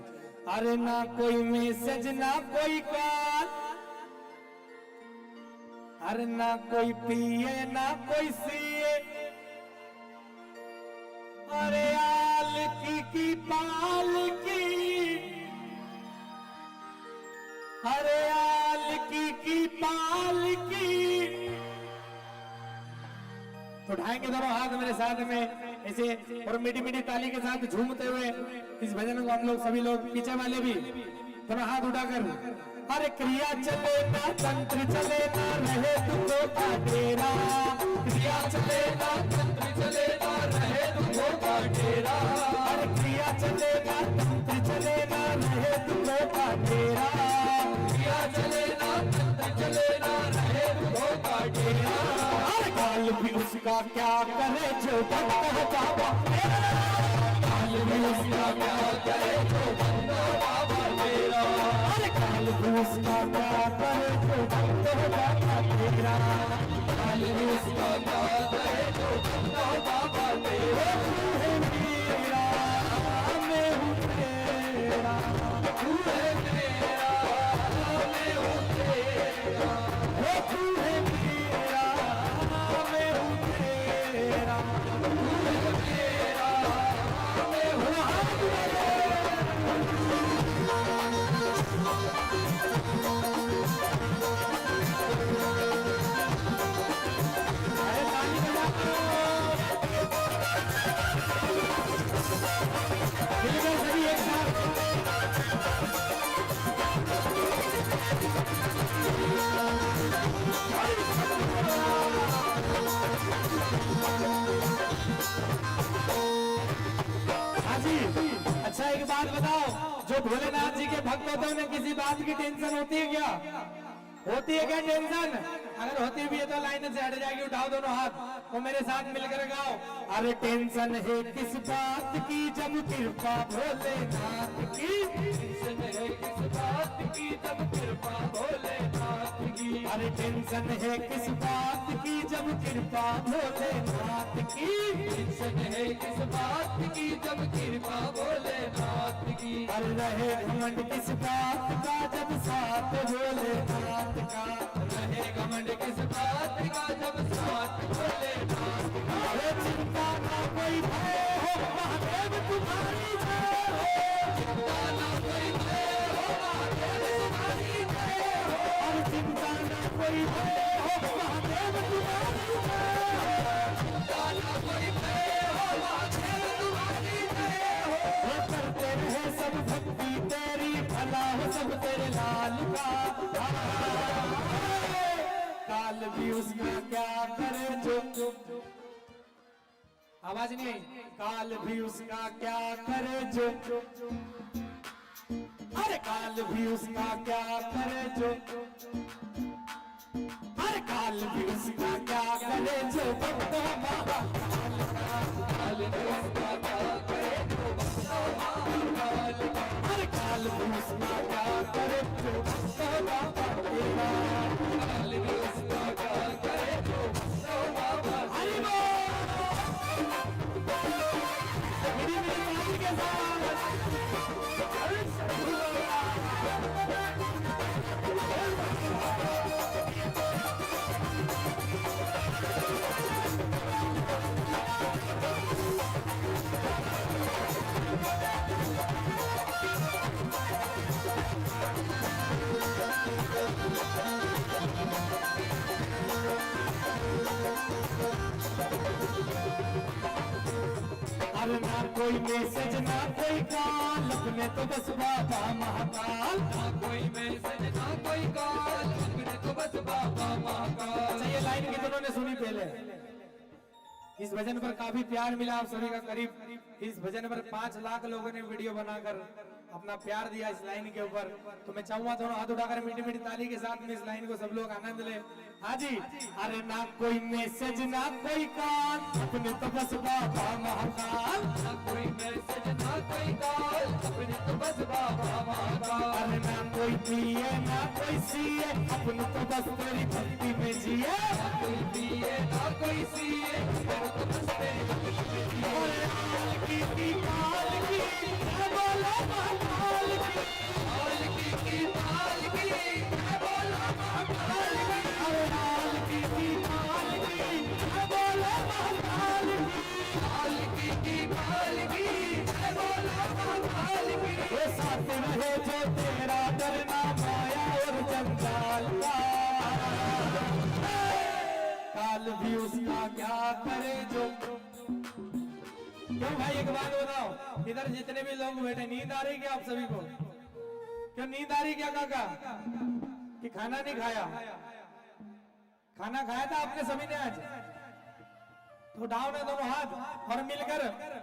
अरे ना कोई मैसेज ना कोई कॉल, अरे ना कोई पिए ना कोई सीए, अरे आल की पाल की, अरे आल की पाल की। तो उठाएंगे दोनों हाथ मेरे साथ में ऐसे और मीठी मीठी ताली के साथ झूमते हुए इस भजन को हम लोग सभी लोग पीछे वाले भी दोनों हाथ उठाकर। अरे क्रिया चले ना तंत्र चले ना रहे दुखों का डेरा, क्रिया चले ना तंत्र चले ना रहे दुखों का डेरा, अरे क्रिया चले ना तंत्र चले ना रहे दुखों का डेरा, क्रिया चले ना तंत्र चले ना रहे दुखों का डेरा। अरे काल भी उसका क्या करे जो भक्त है बाबा, काल भी उसका क्या करे जो बंदा बाबा तेरा, अरे काल भी उसका क्या करे जो भक्त है बाबा तेरा, काल भी उसका क्या करे जो बंदा बाबा तेरा। तू है मेरा मैं हूँ तेरा, तू है मेरा मैं हूँ तेरा, तू है मेरा मैं हूँ तेरा, तू है मेरा मैं हूँ अरे ताली बजा बात बताओ, जो भोलेनाथ जी के भक्त होते हैं उन्हें किसी बात की टेंशन होती है क्या? होती है क्या टेंशन? अगर होती भी है तो लाइन से हट जाएगी। उठाओ दोनों हाथ और मेरे साथ मिलकर गाओ। अरे टेंशन है किस बात की जब कृपा भोलेनाथ की, टेंशन है किस बात की जब कृपा भोलेनाथ की। अरे टेंशन है किस बात की जब कृपा भोलेनाथ की, टेंशन है किस बात की जब कृपा भोलेनाथ की। अरे रहे घमंड किस बात का जब साथ भोलेनाथ का, रहे घमंड किस बात का जब साथ भोलेनाथ का। अरे चिंता ना कोई भय हो महादेव तुम्हारी जय हो, चिंता ना कोई भय हो महादेव तुम्हारी जय हो। अरे चिंता ना कोई भय हो महादेव तुम्हारी जय हो, चिंता ना कोई भय हो महादेव तुम्हारी जय हो। वो करते रहे सब भक्ति तेरी, भला हो सब तेरे लाल का। काल भी उसका क्या करे जो, आवाज नहीं आई, काल भी उसका क्या करे जो, अरे काल भी उसका क्या करे जो, अरे काल भी उसका क्या करे जो भक्तों महाकाल का। काल भी उसका क्या करे जो भक्तों महाकाल का। अरे काल भी उसका क्या करे जो भक्तों महाकाल का। काल भी उसका क्या करे जो भक्तों महाकाल का। हरि बोल। मेरी ताली के साथ अरे ना कोई मैसेज ना कोई कॉल, अपने तो बस बाबा महाकाल। ना कोई मैसेज ना कोई कॉल, अपने तो बस बाबा महाकाल। अच्छा ये लाइन कितनों ने सुनी पहले? इस भजन पर काफी प्यार मिला आप सभी का। करीब इस भजन पर 5 लाख लोगों ने वीडियो बनाकर अपना प्यार दिया इस लाइन के ऊपर। तो मैं चाहूंगा दोनों हाथ उठाकर मीठी मीठी ताली के साथ में इस लाइन को सब लोग आनंद ले। हाँ जी। अरे ना कोई मैसेज ना कोई कॉल, अपने तो बस बाबा महाकाल। ना कोई मैसेज ना कोई कॉल, अपने तो बस बाबा महाकाल। अरे ना कोई पिए ना कोई सीए, अपने तो बस तेरी भक्ति में जिए। ना कोई पिए ना कोई सीए, अपने तो बस तेरी भक्ति में जिए। अरे पालकी की पालकी, बोलो महाकाल की पालकी की पालकी, बोलो महाकाल की। अरे पालकी की पालकी, बोलो महाकाल की पालकी की पालकी, बोलो महाकाल की। वो साथ रहे जो तेरा डरना माया और जंजाल का, काल भी उसका क्या करे जो। क्यों भाई एक बात बताओ, इधर जितने भी लोग बैठे नींद आ रही क्या आप सभी को? क्यों नींद आ रही क्या काका? कि खाना नहीं खाया? खाना खाया था आपने सभी ने आज? तो उठाओ ना दोनों हाथ और मिलकर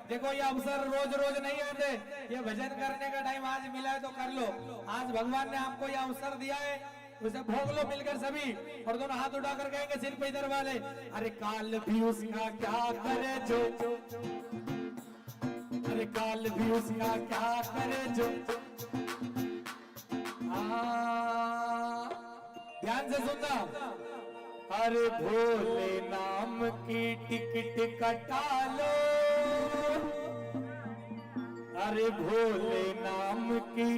देखो, ये अवसर रोज रोज नहीं आते। ये भजन करने का टाइम आज मिला है तो कर लो। आज भगवान ने आपको ये अवसर दिया है, उसे भोग लो मिलकर सभी। और दोनों हाथ उठाकर कहेंगे सिर पे इधर वाले, अरे काल भी उसका क्या करे जो, अरे काल भी उसका क्या करे जो। ध्यान से सुनना। अरे भोले नाम की टिकट कटा लो, अरे भोले नाम की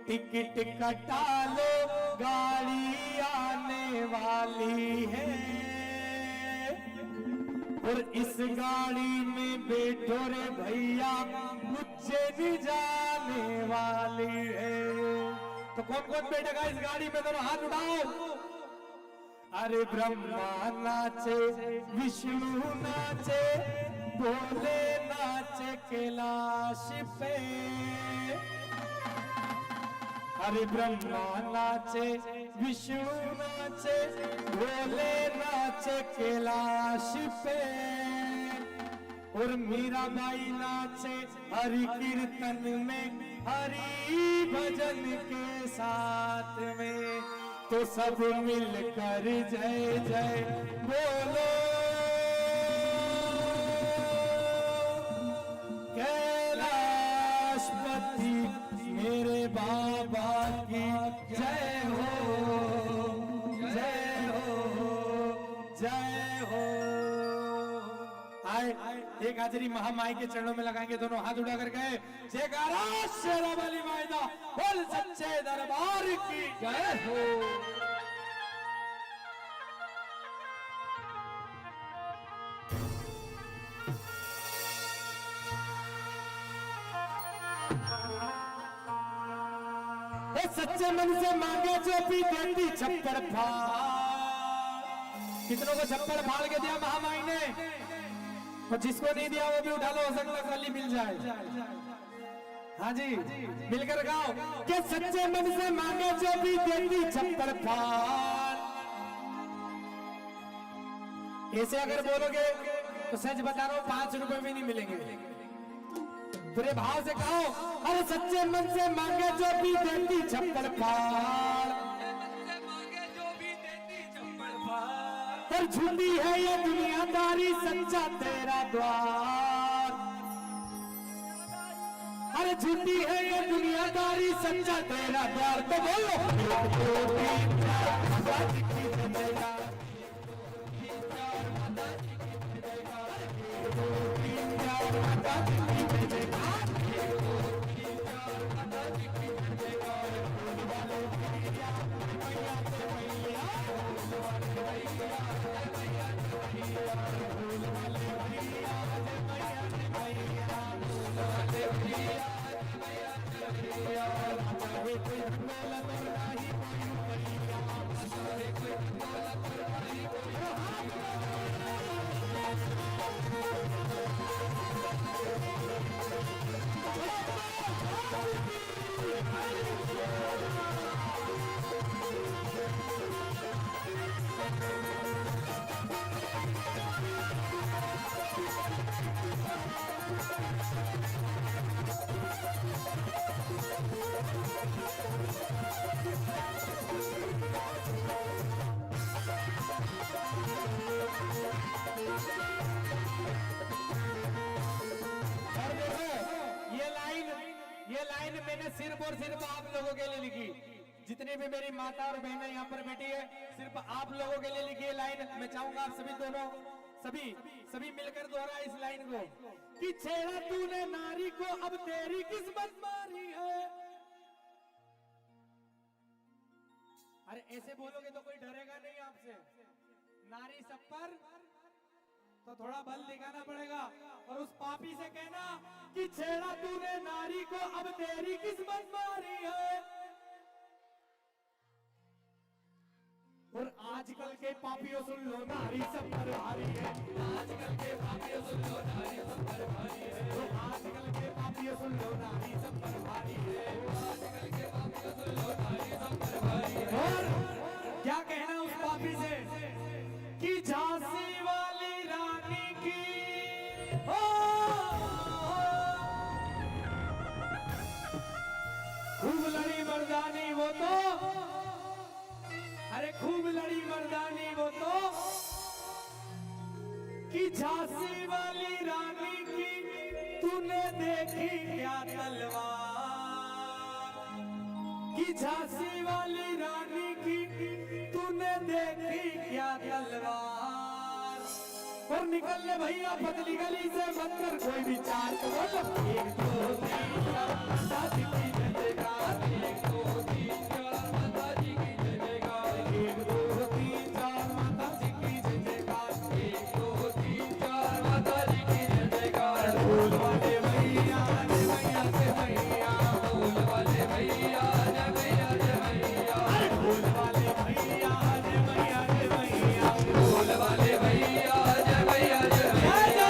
टिकट कटा लो, गाड़ी आने वाली है। और इस गाड़ी में बैठो रे भैया, उज्जैन जाने वाली है। तो कौन कौन बैठेगा इस गाड़ी में? दोनों हाथ उठाओ। अरे ब्रह्मा नाचे, विष्णु नाचे, भोले नाचे कैलाश पे। अरे ब्रह्मा नाचे, विष्णु नाचे, भोले नाचे कैलाश पे। और मीराबाई नाचे हरि कीर्तन में हरि भजन के साथ में, तो सब मिलकर जय जय बोलो। कैलाशपति मेरे बाबा की जय हो, जय हो, जय हो। आए एक हाजरी महामाई के चरणों में लगाएंगे, दोनों हाथ उठा कर गए। जयकारा शेरा वाली मायदा, बोल सच्चे दरबार की जय हो। सच्चे मन से मांगे जो भी देती छप्पड़ फाड़। कितनों को छप्पड़ फाड़ के दिया महामाई ने, और जिसको नहीं दिया वो भी उठा लो, हो सकता खाली मिल जाए। हाँ जी, मिलकर गाओ कि सच्चे मन से मांगे जो भी देती छप्पड़ फाड़। ऐसे अगर बोलोगे तो सच बता रहा हूं 5 रुपए भी नहीं मिलेंगे। पूरे भाव से कहो, अरे सच्चे मन से मांगे जो भी देती छप्पड़ फाड़। पर झूठी है ये दुनियादारी, सच्चा तेरा द्वार। अरे झूठी है ये दुनियादारी, सच्चा तेरा द्वार। तो बोलो मैंने सिर्फ और सिर्फ आप लोगों के लिए लिखी। जितनी भी मेरी माता और बहनें यहाँ पर बैठी है, सिर्फ आप लोगों के लिए लिखी है लाइन। मैं चाहूंगा आप सभी दोनों सभी मिलकर दोहरा इस लाइन को कि छेड़ा तूने नारी को, अब तेरी किस्मत मारी है। अरे ऐसे बोलोगे तो कोई डरेगा नहीं आपसे। नारी सब पर तो थोड़ा बल दिखाना पड़ेगा। और उस पापी से कहना कि छेड़ा तूने नारी को, अब तेरी किस्मत मारी है। और आजकल के पापियों सुन लो, नारी सब पर भारी है। आजकल के पापियों सुन लो, नारी सब पर भारी है। तो आजकल के पापियों सुन लो, नारी सब पर भारी है। आजकल के पापियों सुन लो, नारी सब पर भारी है। और क्या कहना उस पापी से कि झांसी वाली रानी की खूब लड़ी मर्दानी वो तो, अरे खूब लड़ी मर्दानी वो तो, कि झांसी वाली रानी की तूने देखी क्या तलवार। कि झांसी वाली रानी की तूने देखी क्या तलवार। और निकल ले भैया पतली गली से, मत कर कोई विचार। तो बोलो 1 2 3 4 माता जी की जयकार। 1 2 3 4 माता जी की जयकार। 1 2 3 4 माता जी की जयकार। 1 2 3 4 माता जी की जयकार। फूल वाले भैया जय भैया जय भैया। फूल वाले भैया जय भैया जय भैया। अरे फूल वाले भैया जय भैया जय भैया। फूल वाले भैया जय भैया जय भैया।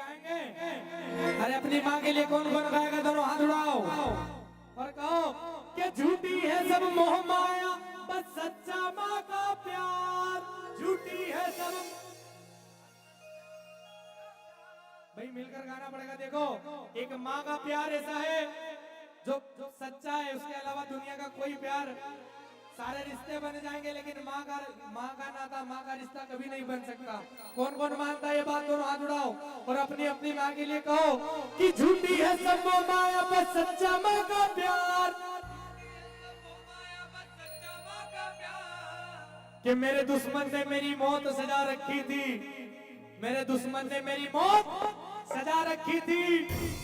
गाएंगे। अरे अपनी माँ के लिए कौन कौन गाएगा? दोनों हाथ उड़ाओ और कहो कि झूठी है सब मोह माया, बस सच्चा माँ का प्यार। झूठी है सब। भाई मिलकर गाना पड़ेगा। देखो एक माँ का प्यार ऐसा है जो सच्चा है, उसके अलावा दुनिया का कोई प्यार, सारे रिश्ते बन जाएंगे लेकिन माँ का नाता, माँ का रिश्ता कभी नहीं बन सकता। कौन कौन मानता है ये बात? दोनों हाथ उड़ाओ और अपनी अपनी माँ के लिए कहो कि झूठी है सब वो माया, बस सच्चा माँ का प्यार। कि मेरे दुश्मन ने मेरी मौत सजा रखी थी, मेरे दुश्मन ने मेरी मौत सजा रखी थी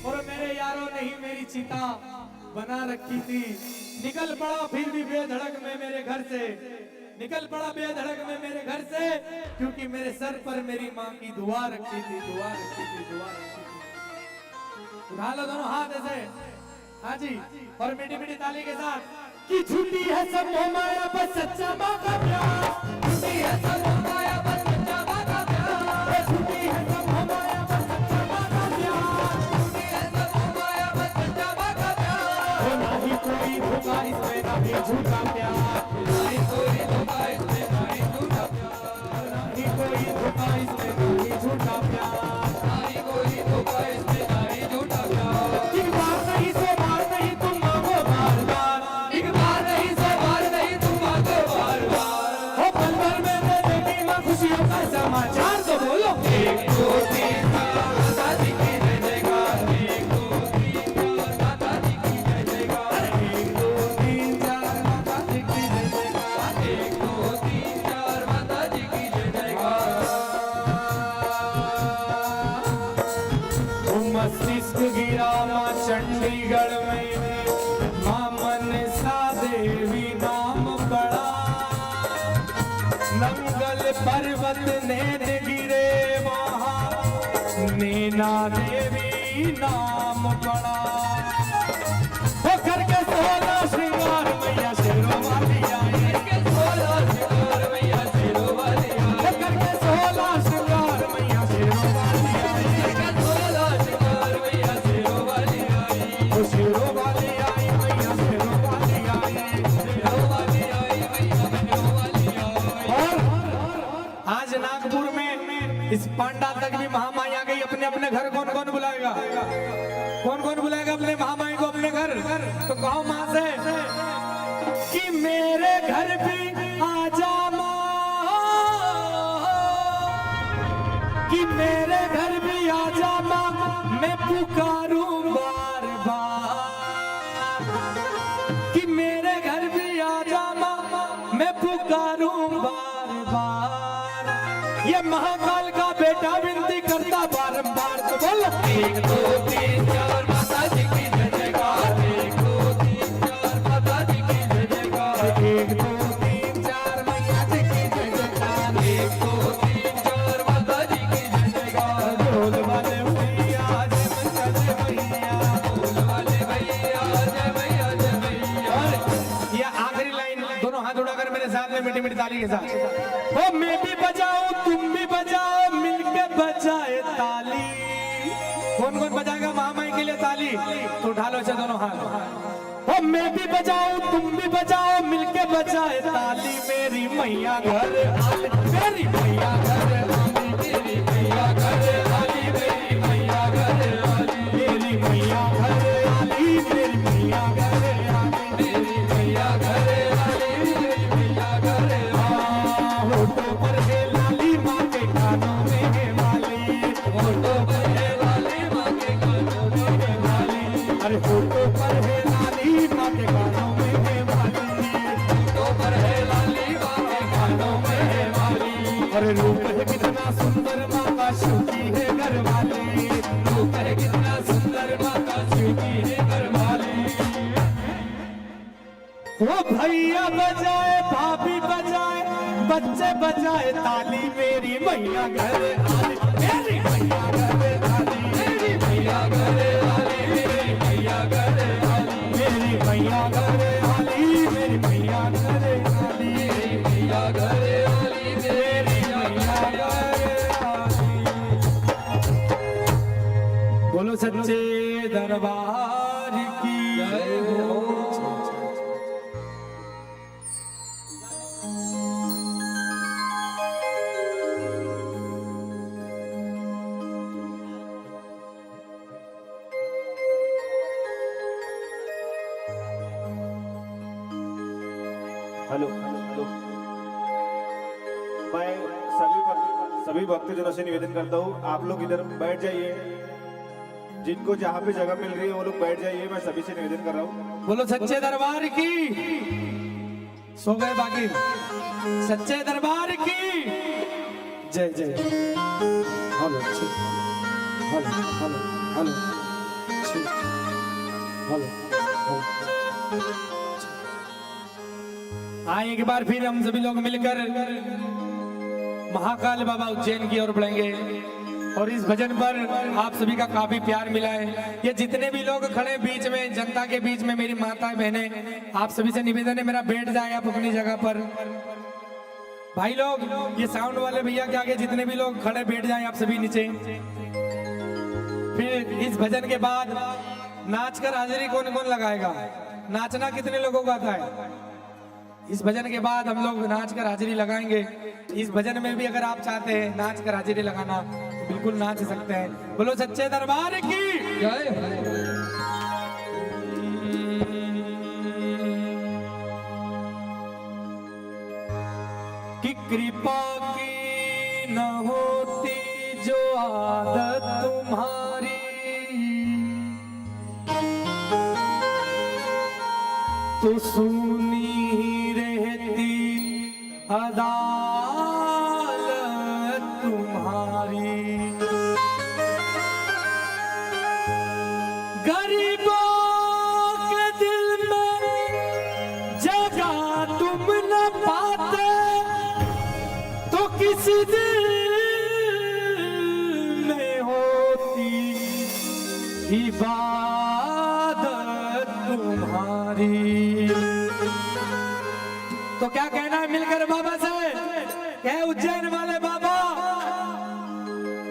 और मेरे यारों ने ही मेरी चिता बना रखी थी। निकल पड़ा फिर भी बेधड़क में मेरे घर से, निकल पड़ा बेधड़क में मेरे घर से, क्योंकि मेरे सर पर मेरी माँ की दुआ रखी थी, दुआ रखी थी, दुआ रखी थी। उठा लो दोनों हाथ ऐसे, हाँ जी, और मीठी मीठी ताली के साथ कि झूठी है सब मोह माया, बस सच्चा माँ का प्यार। झूठी है सब मोह माया, बस सच्चा माँ का प्यार। झूठी है सब मोह माया, बस सच्चा माँ का प्यार। झूठी है सब मोह माया, बस सच्चा माँ का प्यार। ना ही कोई धोखा इसमें, ना ही झूठा प्यार। ना ही कोई धोखा इसमें, ना ही झूठा प्यार। ना ही कोई धोखा इसमें, ना ही झूठा प्यार। ना ही कोई धोखा इसमें, ना ही झूठा प्यार। एक बार नहीं सो बार नहीं तुम मांगो बार बार, एक बार नहीं सो बार नहीं तुम मांगो बार बार। हो पल भर में दे देगी माँ खुशियों का समाचार। तो बोलो 1 2 3 4 माता जी की जय जयकार। 1 2 3 4 माता जी की जय जयकार। 1 2 3 4 माता जी की जय जयकार। 1 2 3 4 माता जी की जय जयकार। मस्तिष्क गिरा माँ चंडीगढ़ में, माँ मनसा देवी नाम बड़ा। नंगल पर्वत नैन गिरे वहाँ, नैना देवी नाम बड़ा। वो करके 16 श्रृंगार मैया शेरों वाली आई, करके 16 श्रृंगार मैया शेरों वाली आई। वो करके 16 श्रृंगार मैया शेरों वाली आई, करके 16 श्रृंगार मैया शेरों वाली आई। वो शेरों वाली आई मैया शेरों वाली आई, शेरों वाली आई मैया शेरों वाली आई। और आज नागपुर में इस पांडा तक भी महामाई आ गई। अपने अपने घर कौन कौन बुलाएगा? कौन कौन बुलाएगा अपने महामाई को अपने घर? तो कहो माँ से कि मेरे घर भी आजा माँ, कि मेरे घर भी आजा माँ, मैं पुकारूं बार बार। कि मेरे घर भी आजा माँ, मैं पुकारूं बार बार। ये महाकाल का बेटा विनती करता बारंबार। तो बोलो 1 2 3 4 माता जी की जय जयकार। 1 2 3 4 माता जी की जय जयकार। 1 2 3 4 मैया जी की जय जयकार। 1 2 3 4 माता जी की जय जयकार। ढोल वाले भैया जय मैया जय मैया, ढोल वाले भैया जय मैया जय मैया। और ये आखिरी लाइन दोनों हाथ उठाकर मेरे साथ में मीठी मीठी ताली के साथ। ओ मैं भी बजाऊं तुम भी बजाओ, मिलके बजाए ताली। कौन कौन बजाएगा महामाई के लिए ताली? तो उठा लो दोनों हाथ। ओ मैं भी बजाऊं तुम भी बजाओ, मिलके बजाए ताली। मेरी मैया घर आली, मेरी मैया घर आली, मेरी मैया घर आली, मेरी मैया घर आली, मेरी मैया घर आली, मेरी मैया घर आली, मेरी मैया घर आली, मेरी मैया घर आली। होठों पर है लाली माँ के कानों में है वाली, होठों पर है लाली माँ के कानों में है वाली। अरे होठों पर है लाली माँ के कानों में है वाली, होठों पर है लाली माँ के कानों में है वाली। अरे रूप है कितना सुंदर माँ का, शिवजी है घर वाली। रूप है कितना सुंदर माँ का, शिवजी है घर वाली। वो भैया बजाए भाभी बजाए बच्चे बजाए ताली, मेरी मैया घर आली, मेरी मैया घर आली, मेरी मैया घर आली, मेरी मैया घर आली, मेरी मैया घर आली, मेरी मैया घर आली, मेरी मैया घर आली, मेरी मैया घर आली। दरबार की जय हो। हेलो हेलो मैं सभी भक्तजनों से निवेदन करता हूँ आप लोग इधर बैठ जाइए जिनको जहाँ पे जगह मिल रही है वो लोग बैठ जाइए मैं सभी से निवेदन कर रहा हूँ बोलो सच्चे दरबार की। सो गए बाकी। सच्चे दरबार की जय जय। Hello check hello hello hello check hello hello आए एक बार फिर हम सभी लोग मिलकर महाकाल बाबा उज्जैन की ओर बढ़ेंगे और इस भजन पर आप सभी का काफी प्यार मिला है। ये जितने भी लोग खड़े बीच में जनता के बीच में मेरी माताएं बहनें आप सभी से निवेदन है मेरा बैठ जाए आप अपनी जगह पर। भाई लोग ये साउंड वाले भैया के आगे जितने भी लोग खड़े बैठ जाए आप सभी नीचे। फिर इस भजन के बाद नाच कर हाजिरी कौन कौन लगाएगा? नाचना कितने लोगों को आता है? इस भजन के बाद हम लोग नाच कर हाजिरी लगाएंगे। इस भजन में भी अगर आप चाहते हैं नाच कर हाजिरी लगाना तो बिल्कुल नाच सकते हैं। बोलो सच्चे दरबार की जय कि कृपा की न होती जो आदत तुम्हारी तो सुनी रहती अदालत तुम्हारी। गरीबों के दिल में जगह तुम न पाते तो किसी दिल में होती इबादत तुम्हारी। तो क्या कहना है मिलकर बाबा से? कहे उज्जैन वाले बाबा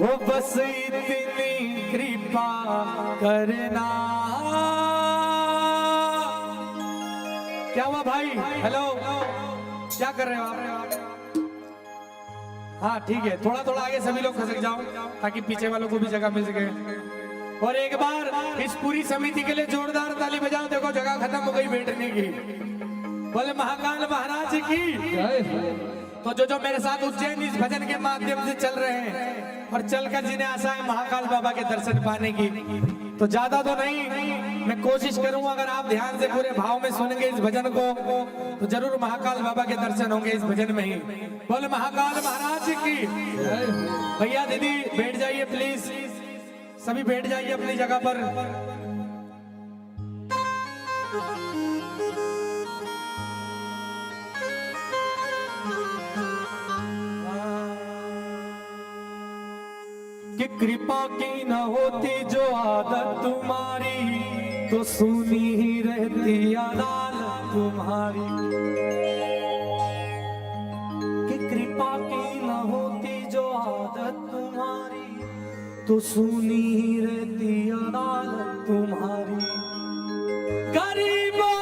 वो बस इतनी कृपा करना। क्या हुआ भाई? हेलो क्या कर रहे हो आप? हाँ ठीक है थोड़ा थोड़ा आगे सभी लोग खसक जाओ ताकि पीछे वालों को भी जगह मिल सके। और एक बार इस पूरी समिति के लिए जोरदार ताली बजाओ। देखो जगह खत्म हो गई बैठने की। बोले महाकाल महाराज की। तो जो मेरे साथ उज्जैन इस भजन के माध्यम से चल रहे हैं और चलकर जिन्हें आशा है महाकाल बाबा के दर्शन पाने की तो ज्यादा तो नहीं मैं कोशिश करूंगा अगर आप ध्यान से पूरे भाव में सुनेंगे इस भजन को तो जरूर महाकाल बाबा के दर्शन होंगे इस भजन में ही। बोले महाकाल महाराज की। भैया दीदी बैठ जाइए प्लीज सभी बैठ जाइए अपनी जगह पर। कि कृपा की न होती जो आदत तुम्हारी तो सुनी ही रहती अदालत तुम्हारी। कि कृपा की न होती जो आदत तुम्हारी तो सुनी ही रहती अदालत तुम्हारी। गरीबों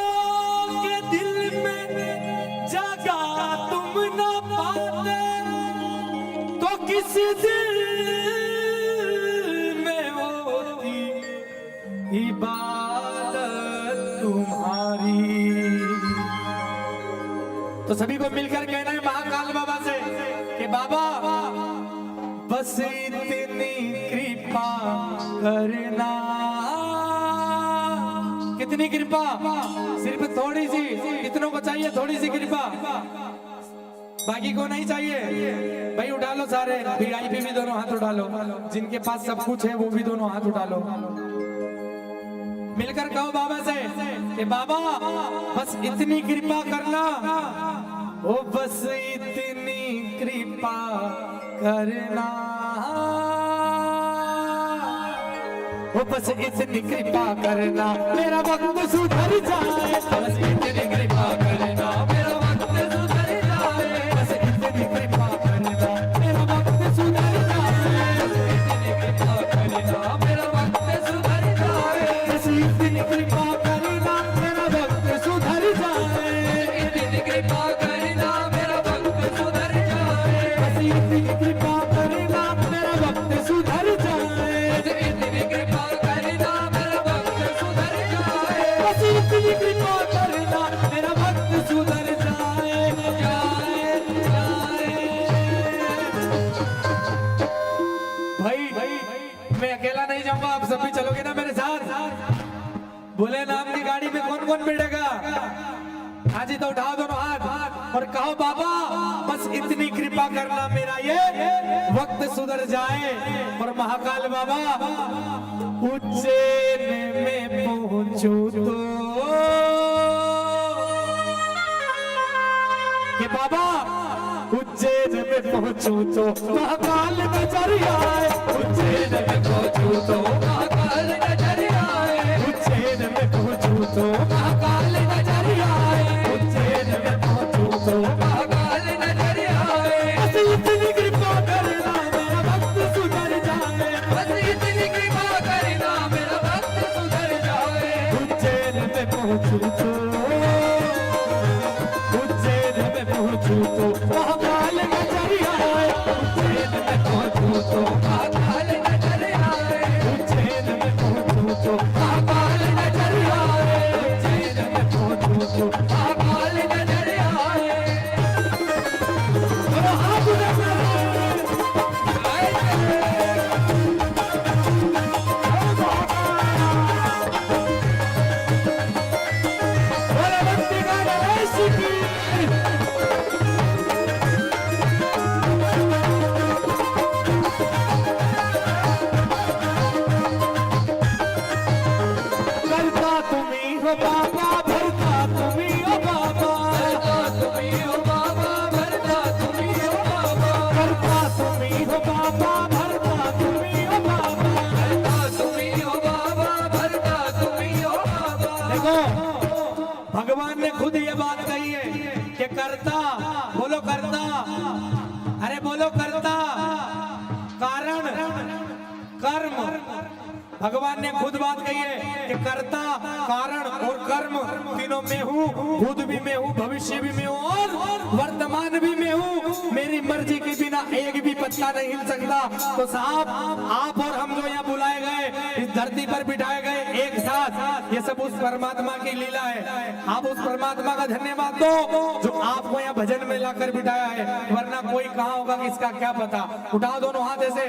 के दिल में जगह तुम न पाते तो किसी दिल में होती इबादत तुम्हारी। तो सभी को मिलकर कहना है महाकाल बाबा से कि बाबा बस इतनी कृपा करना। कितनी कृपा? सिर्फ थोड़ी सी। कितनों को चाहिए थोड़ी सी कृपा? बाकी को नहीं चाहिए? भाई उठा लो सारे वीआईपी भी दोनों हाथ उठा लो। जिनके पास सब कुछ है वो भी दोनों हाथ उठा लो। मिलकर कहो बाबा से कि बाबा बस इतनी कृपा करना। ओ बस इतनी कृपा करना। ओ बस इतनी कृपा करना मेरा वक्त सुधर जाए। बस इतनी कृपा करना मेरा वक्त सुधर जाए। बस इतनी कृपा करना मेरा वक्त सुधर जाए। बस इतनी कृपा करना मेरा वक्त सुधर जाए। कृपा करना मेरा भक्त सुधर जाए, इतनी कृपा करना मेरा भक्त सुधर जाए, बस इतनी कृपा करना मेरा भक्त सुधर जाए, इतनी कृपा करना मेरा भक्त सुधर जाए, बस इतनी कृपा करना मेरा भक्त सुधर जाए, जाए जाए। भाई मैं अकेला नहीं जाऊंगा, आप सभी चलोगे ना मेरे साथ? बोले नाम की गाड़ी में कौन कौन बैठेगा? हाँ जी, तो उठाओ दोनों हाथ और कहो बाबा बस इतनी कृपा करना मेरा ये वक्त सुधर जाए। और महाकाल बाबा उज्जैन में पहुंचू तो कि बाबा उज्जैन में पहुंचू तो महाकाल नजर आए, उज्जैन में पहुंचू तो महाकाल नजर आए, उज्जैन में पहुंचू तो महाकाल नजर आए, उज्जैन में पहुंचू तो महाकाल नजर आए, बस इतनी कृपा करना मेरा भक्त सुधर जाए, बस इतनी कृपा करना मेरा भक्त सुधर जाए, उज्जैन में पहुंचू तो उज्जैन में पहुंचू तो महाकाल नजर आए, उज्जैन में पहुंचू तो महाकाल नजर आए, उज्जैन में पहुंचू तो महाकाल नजर आए, उज्जैन में पहुंचू तो महाकाल नजर आए। और हाथ करता तुम्ही हो बाबा, भरता तुम्ही हो बाबा, करता तुम्ही हो बाबा, भरता तुम्ही हो बाबा, करता तुम्ही हो बाबा, भरता तुम्ही हो बाबा, करता तुम्ही हो बाबा, भरता तुम्ही हो बाबा। देखो भगवान ने खुद ये बात कही है कि करता, बोलो करता, अरे बोलो करता, कारण कर्म, भगवान ने खुद बात कही है कि कर्ता कारण और कर्म तीनों में हूँ, खुद भी मैं हूँ, भविष्य भी मैं हूँ और वर्तमान भी मैं हूँ, मेरी मर्जी के बिना एक भी पत्ता नहीं हिल सकता। तो साहब आप और हम जो यहाँ बुलाए गए, इस धरती पर बिठाए गए एक साथ, ये सब उस परमात्मा की लीला है। आप उस परमात्मा का धन्यवाद दो जो आपको यहाँ भजन में लाकर बिठाया है, वरना कोई कहाँ होगा किसका क्या पता। उठाओ दोनों हाथ ऐसे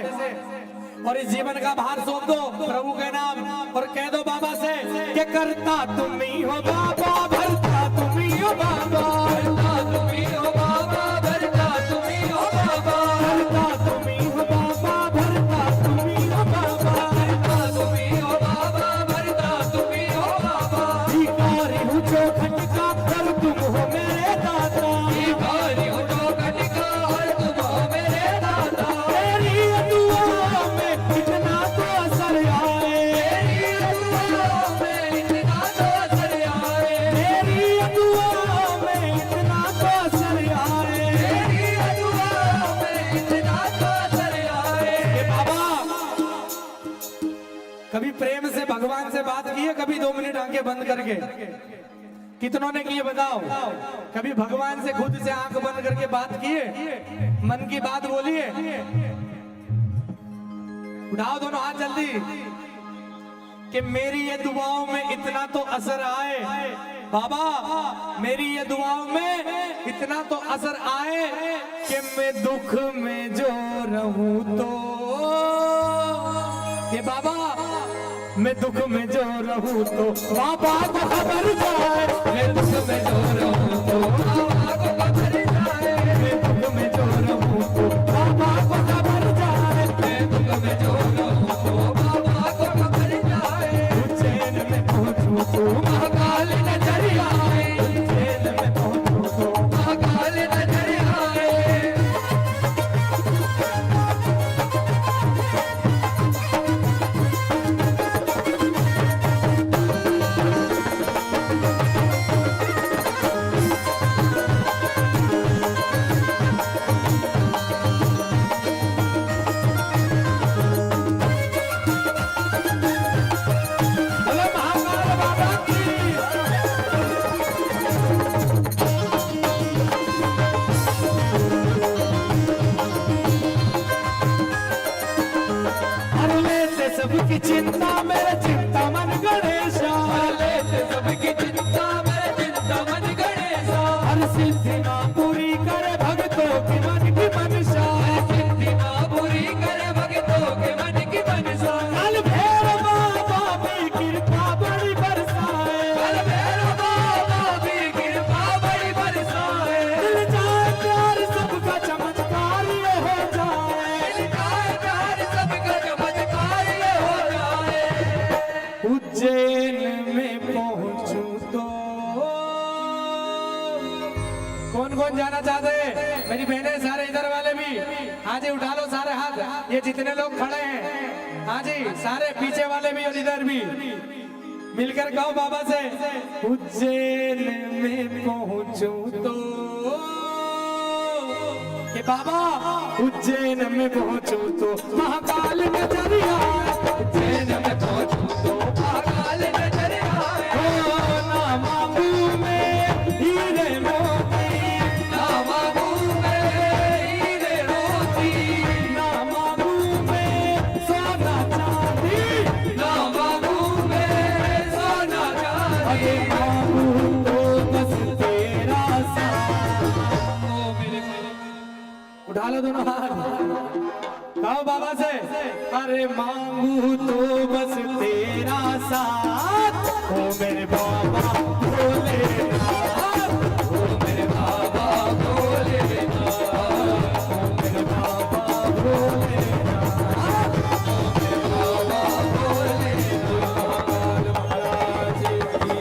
और इस जीवन का भार सौंप दो प्रभु के नाम और कह दो बाबा से कि करता तुम ही हो बाबा, भरता तुम ही हो बाबा, करता तुम ही हो बाबा, भरता तुम ही हो बाबा, करता तुम ही हो बाबा, भरता तुम ही हो बाबा, करता तुम ही हो बाबा, भरता तुम ही हो बाबा। भिखारी हूँ जो खटका कर तुम हो मेरे दाता, भिखारी हूँ जो खटका और तुम हो मेरे दाता, तेरी दुआ में इतना तो असर आए, तेरी दुआ में इतना तो असर आए, तेरी दुआ में इतना तो असर आए, तेरी दुआ में इतना तो असर आए। बाबा कभी प्रेम से भगवान से बात की है? कभी 2 मिनट आंखें बंद करके कितनों ने किए बताओ? कभी भगवान से खुद से आंख बंद करके बात किए, मन की बात बोलिए? उठाओ दोनों हाथ जल्दी कि मेरी ये दुआओं में इतना तो असर आए, बाबा मेरी ये दुआओं में इतना तो असर आए कि मैं दुख में जो रहूं तो, कि बाबा मैं दुख में जो रहूं तो बाबा को खबर जाए, मैं दुख में जो रहूं तो बाबा को खबर जाए, मैं दुख में जो रहूं तो बाबा को खबर जाए, मैं दुख में जो रहूं तो बाबा को खबर जाए। उज्जैन में पहुंचूं तो महाकाल नजर आए, उज्जैन में पहुंचूं तो महाकाल नजर आए। बोलो महाकाल उज्जैन में पहुंचूं तो कौन कौन जाना चाहते हैं? मेरी बहनें सारे इधर वाले भी, हाँ जी उठा लो सारे हाथ, ये जितने लोग खड़े हैं, हाँ जी सारे पीछे वाले भी और इधर भी मिलकर कहो बाबा से, उज्जैन में पहुंचूं तो कि बाबा उज्जैन में पहुंचूं तो महाकाल नजरिया, उज्जैन में पहुंचूं तो महाकाल नजरिया, ना मांगू मैं हीरे मोती, ना मांगू मैं हीरे मोती, ना मांगू मैं सोना चांदी, ना मांगू मैं सोना चांदी, अरे मांगू तो बस तेरा साथ। उठा लो दोनों हाथ, कहो बाबा से, अरे मांगू तो बस तेरा साथ, ओ मेरे बाबा भोलेनाथ, ओ मेरे बाबा भोलेनाथ, ओ मेरे बाबा भोलेनाथ, ओ मेरे बाबा भोलेनाथ महाराज की।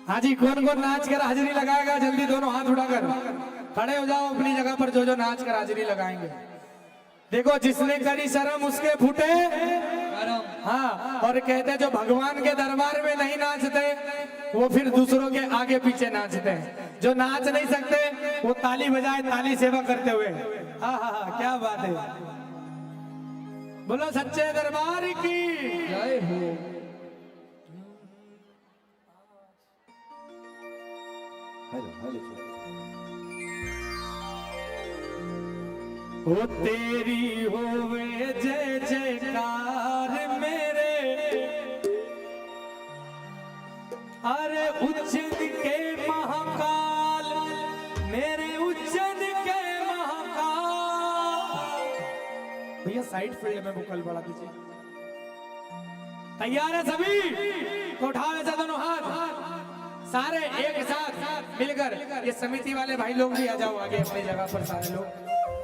हाँ जी कौन कौन नाच कर हाजिरी लगाएगा? जल्दी दोनों हाथ उठाकर खड़े हो जाओ अपनी जगह पर, जो जो नाच कर हाजिरी लगाएंगे। देखो जिसने करी शर्म उसके फूटे, हाँ और कहते जो भगवान के दरबार में नहीं नाचते वो फिर दूसरों के आगे पीछे नाचते हैं। जो नाच नहीं सकते वो ताली बजाए, ताली सेवा करते हुए। हाँ हाँ हाँ क्या बात है, बोलो सच्चे दरबार की जय हो। हेलो हेलो हो तेरी होवे जय जयकार मेरे, अरे उज्जैन के महाकाल, मेरे उज्जैन के महाकाल। भैया साइड फील्ड में वोकल बढ़ा दीजिए। तैयार है सभी? तो उठाओ ऐसा दोनों हाथ, सारे एक साथ मिलकर। ये समिति वाले भाई लोग भी आ जाओ आगे अपनी जगह पर, सारे लोग,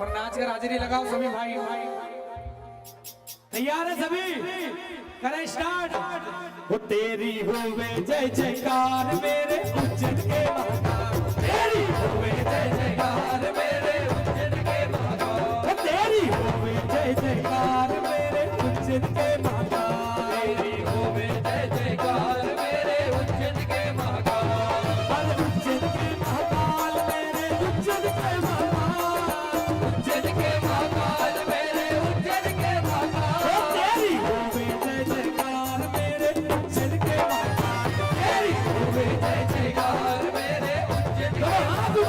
और नाच कर हाजिरी लगाओ सभी भाई। तैयार है सभी? करें स्टार्ट। वो तेरी होवे जय जयकार मेरे उज्जैन के महाकाल, तेरी होवे जय जयकार मेरे उज्जैन के महाकाल, तेरी होवे जय जयकार मेरे उज्जैन के महाकाल, तेरी होवे जय जयकार मेरे उज्जैन के महाकाल, अरे उज्जैन के महाकाल मेरे उज्जैन के महाकाल, उज्जैन के महाकाल मेरे उज्जैन के महाकाल, तेरी होवे जय जयकार मेरे उज्जैन के महाकाल, तेरी होवे जय जयकार मेरे उज्जैन के महाकाल।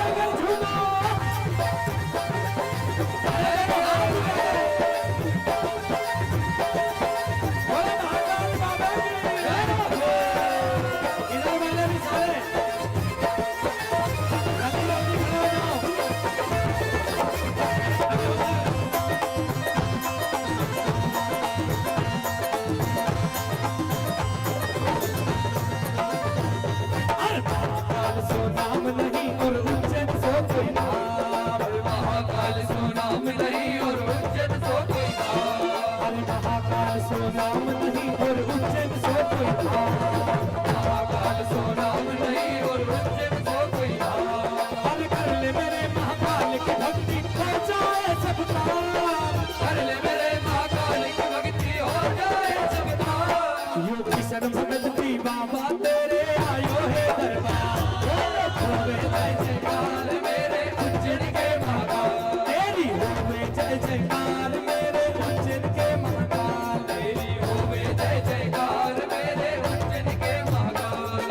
झूमो नहीं और उज्जैन सो कोई नाम, महाकाल सो नाम नहीं और उज्जैन सो कोई नाम, अरे महाकाल सो नाम नहीं और उज्जैन सो कोई नाम, महाकाल सो नाम नहीं और उज्जैन सो कोई नाम, अरे कर ले मेरे महाकाल की भक्ति हो जाए सब काम, कर ले मेरे महाकाल की भक्ति हो जाए सब काम, यो किशन भगत की बाबा तेरे आयो है दरबार, होवे जय जयकार मेरे उज्जैन के महाकाल, तेरी होवे जय जयकार मेरे उज्जैन के महाकाल, तेरी होवे जय जयकार मेरे उज्जैन के महाकाल।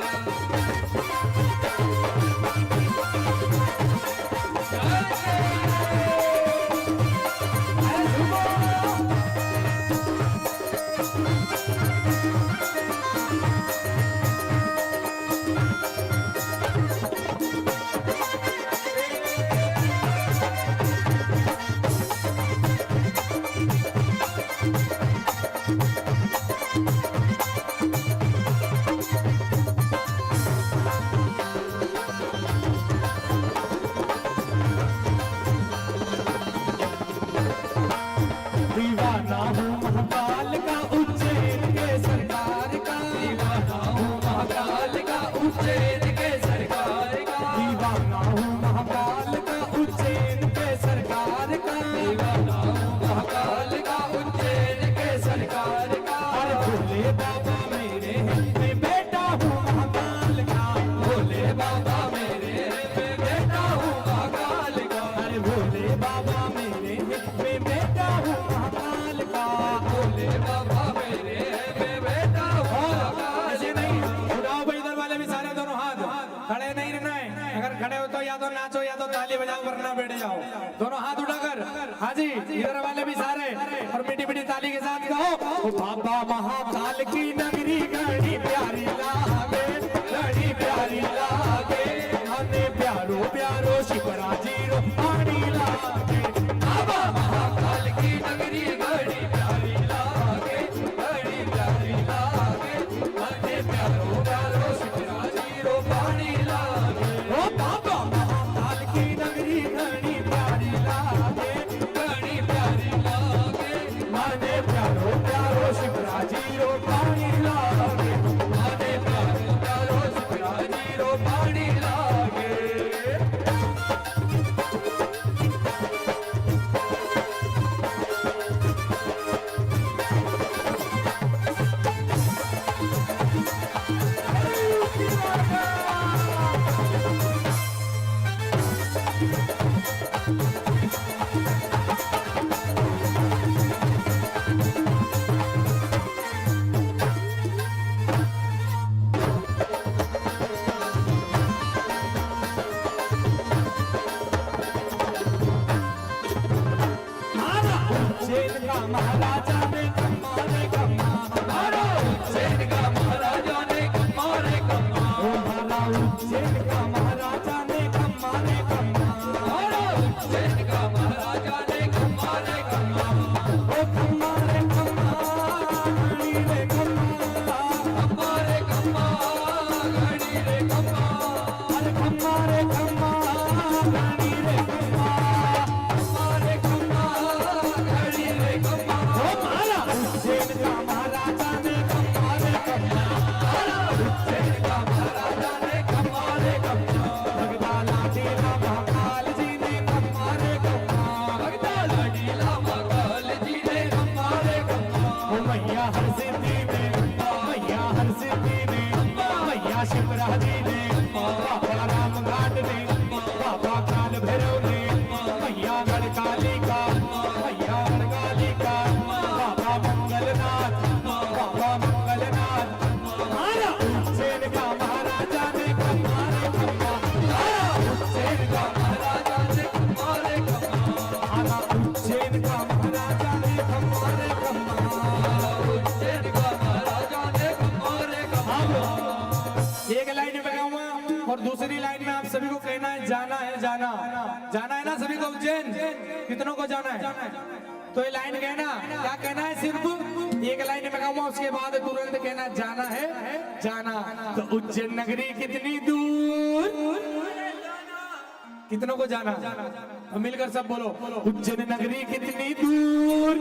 दोनों हाथ उठाकर, हाँ जी, इधर वाले भी सारे, और मीठी मीठी ताली के साथ कहो, बाबा महाकाल की नगरी घड़ी प्यारी लागे, घड़ी प्यारी लागे, हमें प्यारो प्यारो शिवराजी रो पानी लागे। बाबा महाकाल की नगरी घड़ी प्यारी लागे, घड़ी प्यारी लागे, हमें प्यारो प्यारो शिवराजी रो पानी लागे। ओ बाबा महाकाल की नगरी घड़ी प्यारी लागे, घड़ी प्यारी लागे, हमें प्यारो प्यारो शिवराजी रो पानी लागे, हमें प्यारो प्यारो शिवराजी रो पानी लागे। उज्जैन का महाराजा ने कम्मा रे कम्मा, हमारा उज्जैन का महाराजा ने कम्मा रे कम्मा, हमारा उज्जैन का महाराजा ने कम्मा रे कम्मा, हमारा उज्जैन का महाराजा ने कम्मा रे कम्मा, ओ कम्मा रे कम्मा, घड़ी रे कम्मा, कम्मा रे कम्मा, घड़ी रे कम्मा, अरे कम्मा रे कम्मा, घड़ी रे कम्मा, कम्मा रे कम्मा, घड़ी रे कम्मा। ओ मारा उज्जैन का महाराजा ने कम्मा रे कम्मा, मारा उज्जैन का महाराजा ने कम्मा रे कम्मा, भगता लाडीला महाकाल जी ने कम्मा रे कम्मा, भगता लाडीला महाकाल जी ने कम्मा रे कम्मा। ओ मैया हर सिद्धि में, मैया हर सिद्धि में, मैया शिवराजी ने, बाबा राम घाट ने, बाबा काल भैरव ने, मैया गढ़काली का, मैया गढ़काली का, बाबा मंगलनाथ, बाबा मंगलनाथ, हमारा उज्जैन का महाराजा ने कम्मा रे कम्मा, हमारा उज्जैन का महाराजा ने कम्मा रे कम्मा, हमारा उज्जैन का महाराजा ने कम्मा रे कम्मा, उज्जैन का महाराजा ने कम्मा रे कम्मा। एक लाइन में गाऊंगा और दूसरी लाइन में आप सभी को कहना है जाना है, जाना जाना है ना सभी को उज्जैन, कितनों को जाना है? तो ये लाइन कहना, क्या कहना है? सिर्फ एक लाइन में गाऊंगा, उसके बाद तुरंत कहना जाना है, जाना। तो उज्जैन नगरी कितनी दूर, कितनों को जाना? तो मिलकर सब बोलो, उज्जैन नगरी कितनी दूर,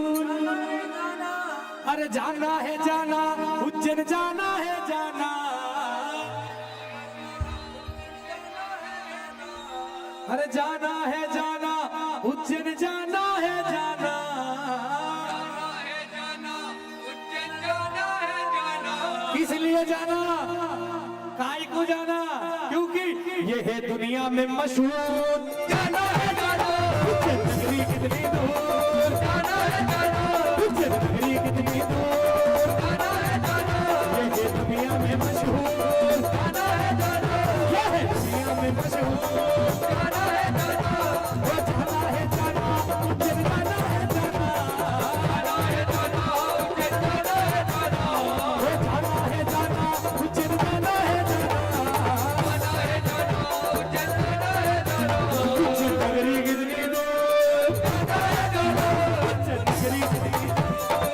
अरे जाना है जाना, उज्जैन जाना है जाना, अरे जाना है जाना, उज्जैन जाना है जाना, किस लिए जाना, काहे को जाना? क्योंकि ये है दुनिया में मशहूर, जाना है जाना, उज्जैन नगरी कितनी दूर, जाना है जाना, उज्जैन नगरी कितनी दूर, जाना है जाना, ये है दुनिया में मशहूर, जाना है जाना, ये है दुनिया में मशहूर, जाना है जाना, वो जाना है जाना, उज्जैन जाना है जाना, जाना है जाना, उज्जैन जाना है जाना, वो जाना है जाना, उज्जैन जाना है जाना, जाना है जाना, उज्जैन जाना है जाना, उज्जैन नगरी कितनी दूर, जाना है जाना, उज्जैन नगरी कितनी दूर।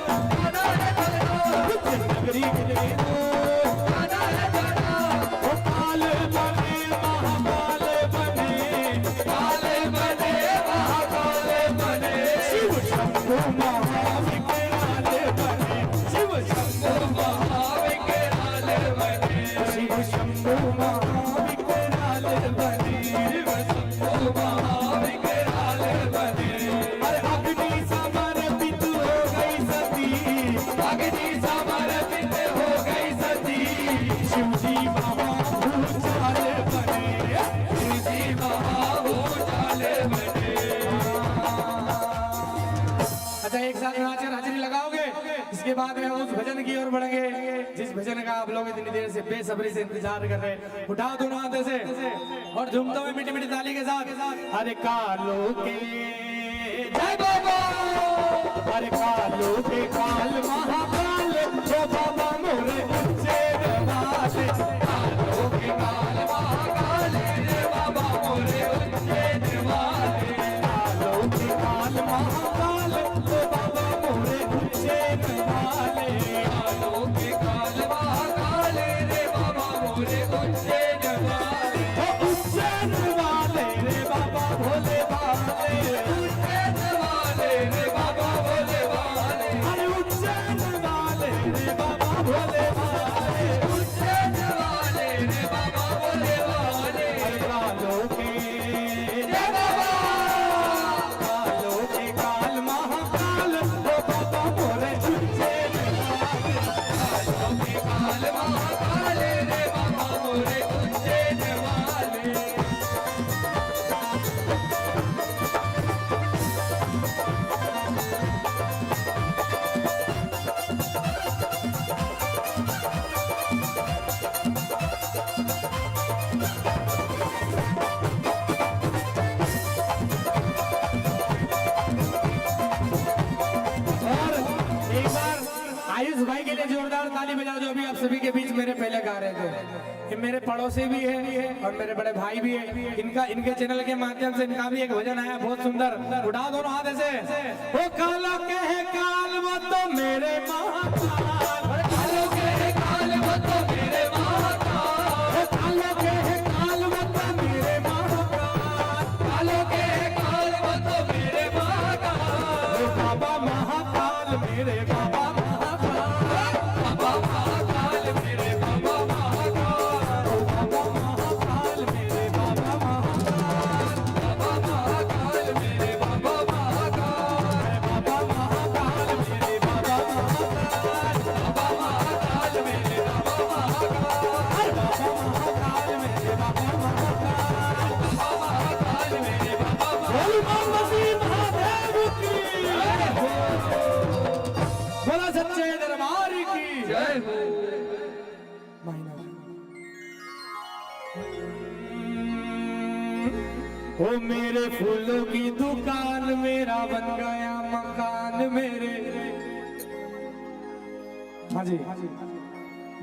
लगाओगे, इसके बाद में हम उस भजन की ओर बढ़ेंगे जिस भजन का आप लोग इतनी देर से बेसब्री से इंतजार कर रहे हैं। उठाओ दोनों हाथों से और झूमते हुए मीठी मीठी ताली के साथ हरे कालो के जय बाबा, हरे कालो के काल महाकाल ओ बाबा मोरे उज्जैन वाले, कालो के काल महाकाल रे बाबा मोरे उज्जैन वाले, कालो के काल महाकाल ओ बाबा मोरे उज्जैन वाले, कालो के काल महाकाल रे बाबा मोरे उज्जैन वाले, ओ उज्जैन वाले रे बाबा भोले वाले, उज्जैन वाले रे बाबा भोले वाले, अरे उज्जैन वाले रे बाबा भोले वाले, उज्जैन वाले रे बाबा भोले वाले, अरे कालो के जय बाबा, कालो के काल महाकाल ओ बाबा मोरे उज्जैन वाले, कालो के काल महाकाल रे बाबा मोरे उज्जैन वाले। और एक बार आयुष भाई के लिए जोरदार ताली बजाओ जो अभी आप सभी के बीच मेरे पहले गा रहे थे। ये मेरे पड़ोसी भी है और मेरे बड़े भाई भी है। इनके चैनल के माध्यम से इनका भी एक भजन आया बहुत सुंदर। उठाओ दोनों हाथ ऐसे, ओ काला कहे काल वो तो मेरे महाकाल, कालो कहे काल वो तो मेरे महाकाल, कालो कहे काल वो तो मेरे महाकाल, कालो कहे काल वो तो मेरे महाकाल, बाबा महाकाल मेरे बाबा महाकाल, बाबा महाकाल मेरे बाबा महाकाल, बाबा महाकाल मेरे बाबा महाकाल, बाबा महाकाल मेरे बाबा महाकाल, बाबा महाकाल मेरे बाबा महाकाल, बाबा महाकाल मेरे बाबा महाकाल, बाबा महाकाल मेरे बाबा महाकाल, बाबा महाकाल मेरे बाबा महादेव की बोला सच्चे दरबार की जय हो। ओ मेरे फूलों की दुकान मेरा बन गया मकान मेरे। हाँ जी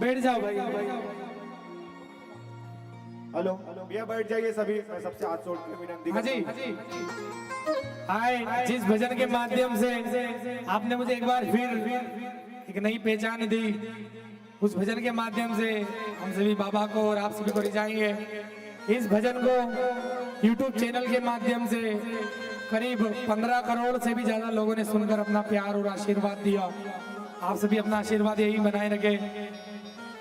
बैठ जाओ भाई। हेलो भैया बैठ जाइए सभी, मैं सबसे हाथ जोड़ के विनती हाँ करता जी हूं। हाय, जिस भजन के माध्यम से आपने मुझे एक बार फिर एक नई पहचान दी, उस भजन के माध्यम से हम सभी बाबा को और आप सभी को रिझाएंगे। इस भजन को YouTube चैनल के माध्यम से करीब 15 करोड़ से भी ज्यादा लोगों ने सुनकर अपना प्यार और आशीर्वाद दिया। आप सभी अपना आशीर्वाद यही बनाए रखे।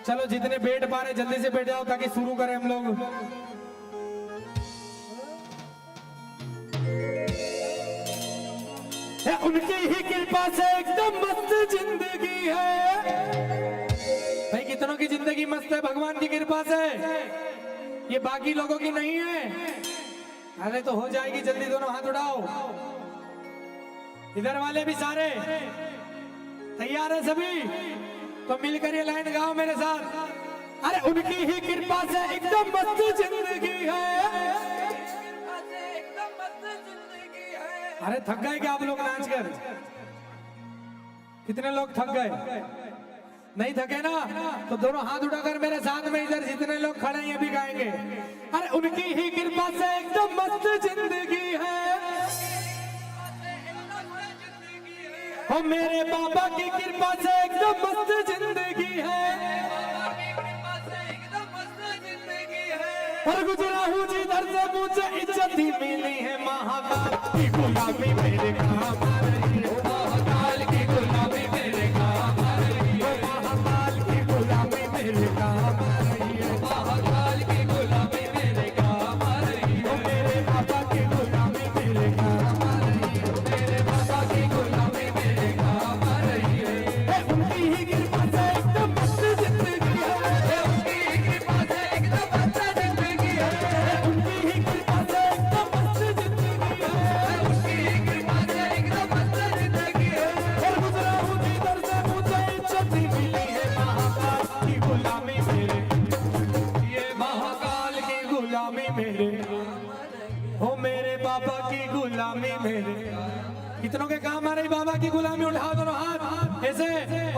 चलो जितने बैठ पा रहे जल्दी से बैठ जाओ ताकि शुरू करें हम लोग। उनकी ही कृपा से एकदम मस्त जिंदगी है भाई। कितनों की जिंदगी मस्त है भगवान की कृपा से, ये बाकी लोगों की नहीं है। अरे तो हो जाएगी जल्दी, दोनों हाथ उठाओ। इधर वाले भी सारे तैयार है सभी, तो मिलकर ये लाइन गाओ मेरे साथ। अरे उनकी ही कृपा से एकदम मस्त जिंदगी है। अरे थक गए क्या आप लोग नाच कर? कितने लोग थक गए? नहीं थके ना? तो दोनों हाथ उठाकर मेरे साथ में इधर जितने लोग खड़े हैं ये भी गाएंगे। अरे उनकी ही कृपा से एकदम मस्त जिंदगी है। और मेरे बाबा की कृपा से एकदम मस्त जिंदगी है। और गुजरा हूँ जिधर से मुझे इज्जत ही मिली है। महाकाल की गुलामी मेरे काम आ रही है। महाकाल की गुलामी मेरे काम आ रही है। महाकाल की गुलामी मेरे काम आ रही है। महाकाल की गुलामी मेरे काम आ रही है। मेरे बाबा की गुलामी मेरे काम आ रही है। मेरे बाबा की गुलामी मेरे काम आ रही है। उनकी ही कृपा से एकदम मस्त जिंदगी है। उनकी ही कृपा से एकदम मस्त जिंदगी है। उनकी ही कृपा से एकदम मस्त जिंदगी है। उनकी ही कृपा से एकदम से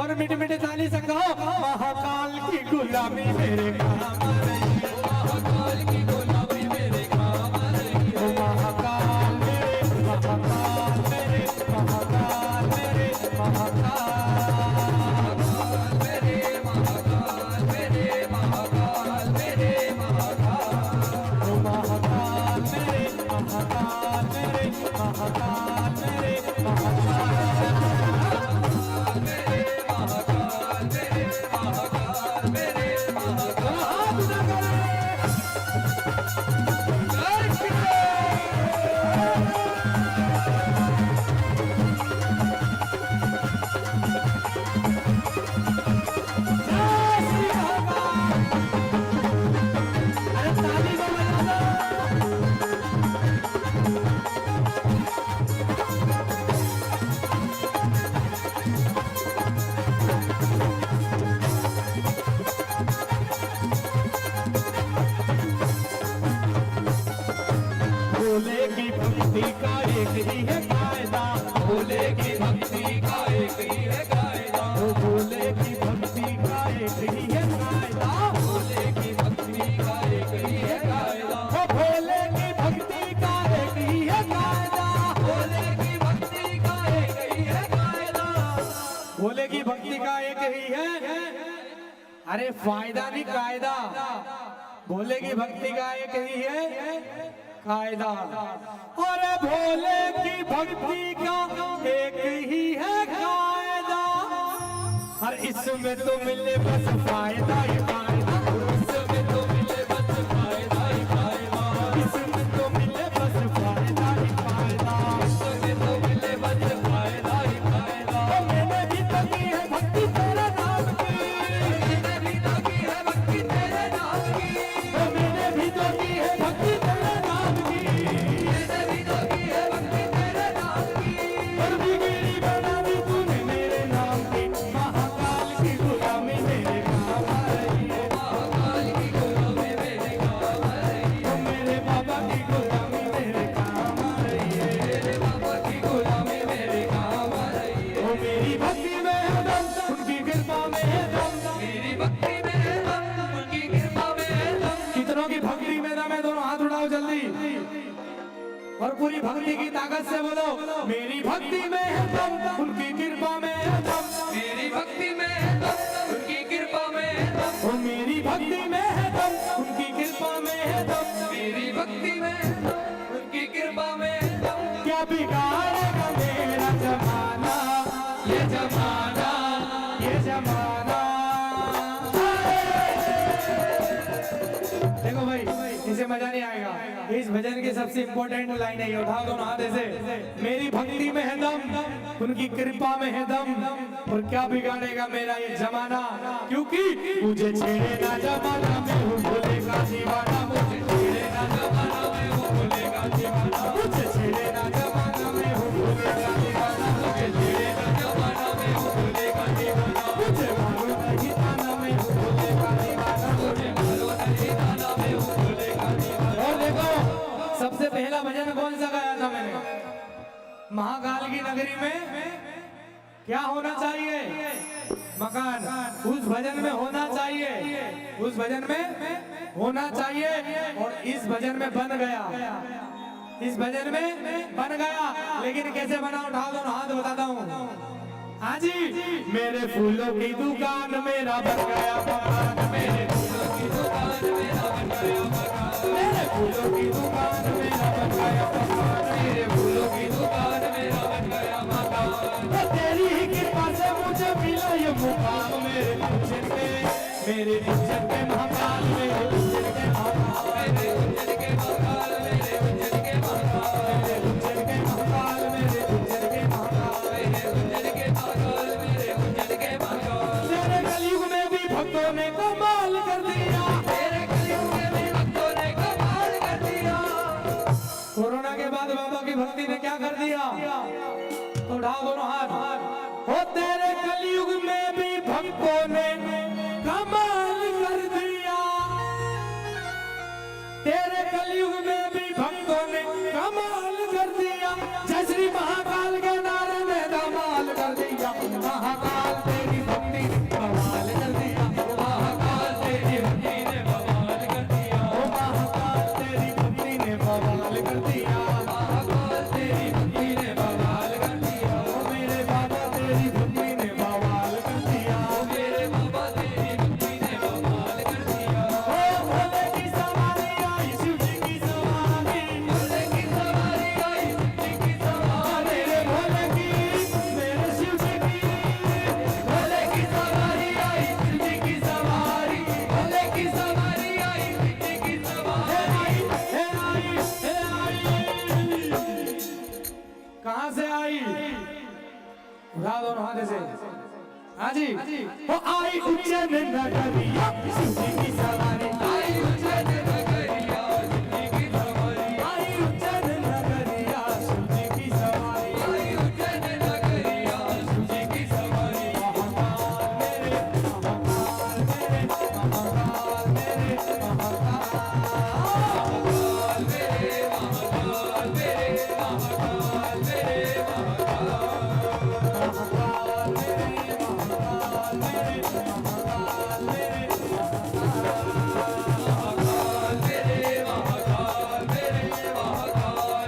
और मीठी मीठी ताली से कहो महाकाल की गुलामी मेरे काम आ रही है। महाकाल की गुलामी मेरे काम आ रही है। महाकाल मेरे महाकाल मेरे महाकाल मेरे महाकाल मेरे महाकाल मेरे महाकाल मेरे महाकाल ओ महाकाल मेरे महाकाल मेरे महाकाल मेरे महाकाल भोले की भक्ति का एक ही है कायदा। भोले की भक्ति का एक ही है कायदा। भोले की भक्ति का एक ही है कायदा। भोले की भक्ति का एक ही है कायदा। भोले की भक्ति का एक ही है कायदा। भोले की भक्ति का एक ही है कायदा। भोले की भक्ति का एक ही है, अरे फायदा नहीं कायदा। भोले की भक्ति का एक ही है कायदा। और भोले की भक्ति का एक ही है कायदा। और इसमें तो मिले बस फायदा ही फायदा। इसमें तो मिले बस फायदा ही फायदा। इसमें तो मिले बस फायदा ही फायदा। इसमें तो मिले बस फायदा ही फायदा। मैंने भी तो की है भक्ति तेरे नाम की। मैंने भी तो की है भक्ति तेरे नाम की। मैंने भी तो की है भक्ति तेरे नाम की। मैंने भी तो की है भक्ति तेरे नाम की। और बिगड़ी बना दी तूने मेरे नाम की। महाकाल की गुलामी मेरे काम आ रही है। महाकाल की गुलामी मेरे काम आ रही है। मेरे बाबा की गुलामी मेरे काम आ रही है। मेरे बाबा की गुलामी मेरे काम आ रही है। ओ मेरी भक्ति में है दम, उनकी कृपा में है दम। मेरी भक्ति में है दम, उनकी कृपा में है दम। कितनों की भक्ति में दम है? दोनों हाथ उठाओ जल्दी और पूरी भक्ति की ताकत से बोलो मेरी भक्ति में है दम, उनकी कृपा में है दम। मेरी भक्ति में है दम, उनकी कृपा में है दम। ओ मेरी भक्ति में है दम, उनकी कृपा में है दम। मेरी भक्ति में है दम, उनकी कृपा में है दम। क्या बिगाड़ेगा मेरा जमाना, ये जमाना, ये जमाना। देखो भाई, इसे मजा नहीं आएगा। इस भजन की सबसे इंपॉर्टेंट लाइन है, उठाओ दोनों हाथ ऐसे। मेरी भक्ति में है दम, उनकी कृपा में है दम। और क्या बिगाड़ेगा मेरा ये जमाना, क्योंकि मुझे छेड़े ना जमाना, मैं हूँ भोले का दीवाना। मुझे छेड़े ना जमाना, मैं हूँ भोले का दीवाना। मुझे छेड़े ना जमाना, मैं हूँ भोले का दीवाना। मुझे छेड़े ना जमाना, मैं हूँ भोले का दीवाना। मुझे मालूम नहीं थाना, मैं हूँ भोले का दीवाना। मुझे मालूम नहीं थाना, मैं हूँ भोले का दीवाना। और देखो, सबसे पहला भजन कौन सा गाया था मैंने? महाकाल की नगरी में क्या होना चाहिए? मकान। उस भजन में होना चाहिए, उस भजन में होना चाहिए। और इस भजन में बन गया, इस भजन में बन गया। लेकिन कैसे बना? उठा दो हाथ, बताता हूँ। हाँ जी, मेरे फूलों की दुकान मेरा बन गया मकान। मेरे फूलों की दुकान मेरा बन गया मकान। मेरे फूलों की दुकान मेरा बन गया मकान। मेरे फूलों की दुकान मेरा बन गया मकान। तेरी ही कृपा से मुझे मिला ये मुकाम। मेरे उज्जैन के, मेरे उज्जैन के महाकाल, मेरे उज्जैन के महाकाल, मेरे उज्जैन के महाकाल, मेरे उज्जैन के महाकाल, मेरे उज्जैन के महाकाल, मेरे उज्जैन के महाकाल, मेरे उज्जैन के महाकाल, मेरे उज्जैन के महाकाल। तेरे कलयुग में भी भक्तों ने कमाल कर दिया। तेरे कलयुग में भी भक्तों ने कमाल कर दिया। कोरोना के बाद बाबा की भक्ति ने क्या कर दिया? तो उठाओ दोनों हाथ। हो तेरे कलयुग में भी भक्तों ने कमाल कर दिया। तेरे कलयुग में भी भक्तों ने कमाल कर दिया। जय श्री महाकाल के नारे ने धमाल कर दिया। महाकाल हाँ जी वो आई उज्जैन नगरिया शिवजी की सवारी आई उज्जैन नगरिया शिवजी की सवारी आई उज्जैन नगरिया शिवजी की सवारी आई उज्जैन नगरिया शिवजी की सवारी महाकाल मेरे महाकाल मेरे महाकाल मेरे महाकाल मेरे महाकाल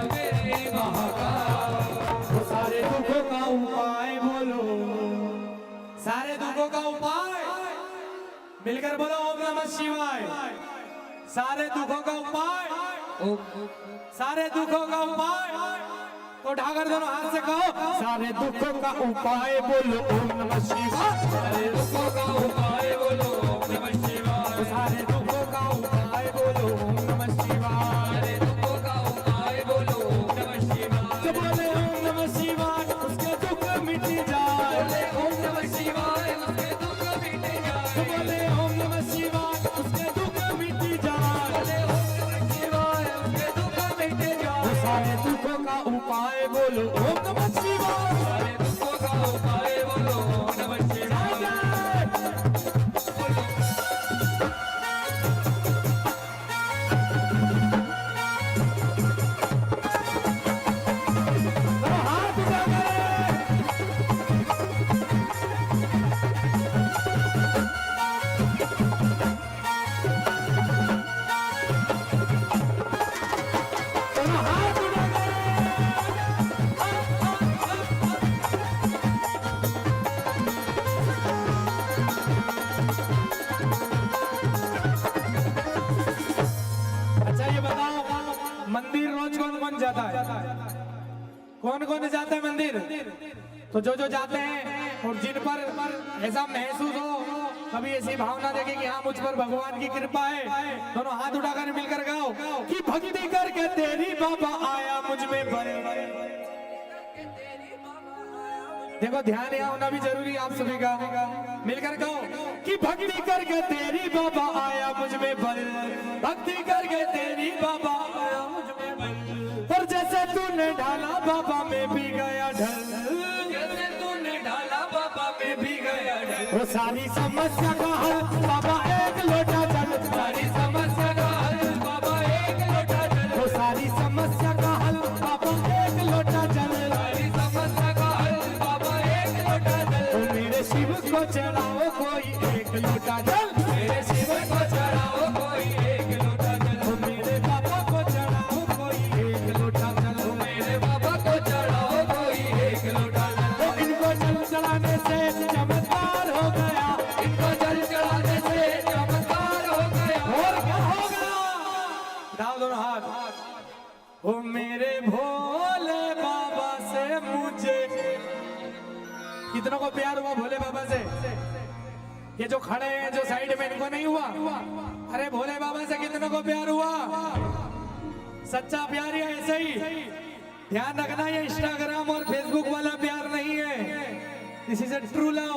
मेरे महाकाल मेरे सारे दुखों का उपाय बोलो सारे दुखों का उपाय मिलकर बोलो ओम नमः शिवाय सारे दुखों का उपाय सारे दुखों का उपाय तो उठाकर दोनों हाथ से कहो सारे दुखों का उपाय बोलो ओम नमः शिवाय सारे दुखों का उपाय बोलो ओम नमः शिवाय सारे दुखों का उपाय बोलो ओम नमः शिवाय सारे दुखों का उपाय बोलो ओम नमः शिवाय जो बोले ओम नमः शिवाय उसके दुख मिट जाए बोले ओम नमः शिवाय उसके दुख मिट जाए जो बोले ओम नमः शिवाय उसके दुख मिट जाए बोले ओम नमः शिवाय उसके दुख मिट जाए सारे दुखों का उपाय बोलो ओम नमः शिवाय सारे दुखों का उपाय बोलो ओम नमः शिवाय हाथ उठाकर हाथ अच्छा ये बताओ मंदिर रोज कौन कौन जाता है कौन कौन जाता है मंदिर तो जो जाते हैं और जिन पर ऐसा महसूस हो कभी ऐसी भावना देखे कि हाँ मुझ पर भगवान की कृपा है दोनों हाथ उठाकर मिलकर गाओ कि भक्ति करके तेरी बाबा आया मुझ में भरे देखो ध्यान यहाँ होना भी जरूरी आप सभी का मिलकर कहो कि भक्ति करके तेरी बाबा आया मुझ में भरे भक्ति करके तेरी बाबा आया मुझ में भरे और जैसे तूने ढाला बाबा में भी गया ढल जैसे तूने ढाला बाबा में भी गया ढल वो सारी समस्या का हल बाबा एक लोटा जल सारी समस्या का हल बाबा एक लोटा जल वो सारी समस्या का हल बाबा एक लोटा जल सारी समस्या का हल बाबा एक लोटा जल ओ मेरे शिव को चढ़ाओ कोई एक लोटा जल मेरे शिव को चढ़ाओ कोई एक लोटा जल ओ मेरे बाबा को चढ़ाओ कोई एक लोटा जल ओ मेरे बाबा को चढ़ाओ कोई एक लोटा जल ओ इनको जल चढ़ाने से चमत्कार हो गया इनको जल चढ़ाने से चमत्कार हो गया और क्या हो गया उठाओ दोनों हाथ ओ मेरे भोले बाबा से मुझे कितनों को प्यार हुआ भोले बाबा से ये जो खड़े हैं जो साइड में इनको नहीं हुआ अरे भोले बाबा से कितनों को प्यार हुआ सच्चा प्यार है ऐसे ही ध्यान रखना ये इंस्टाग्राम और फेसबुक वाला प्यार नहीं है this is a true love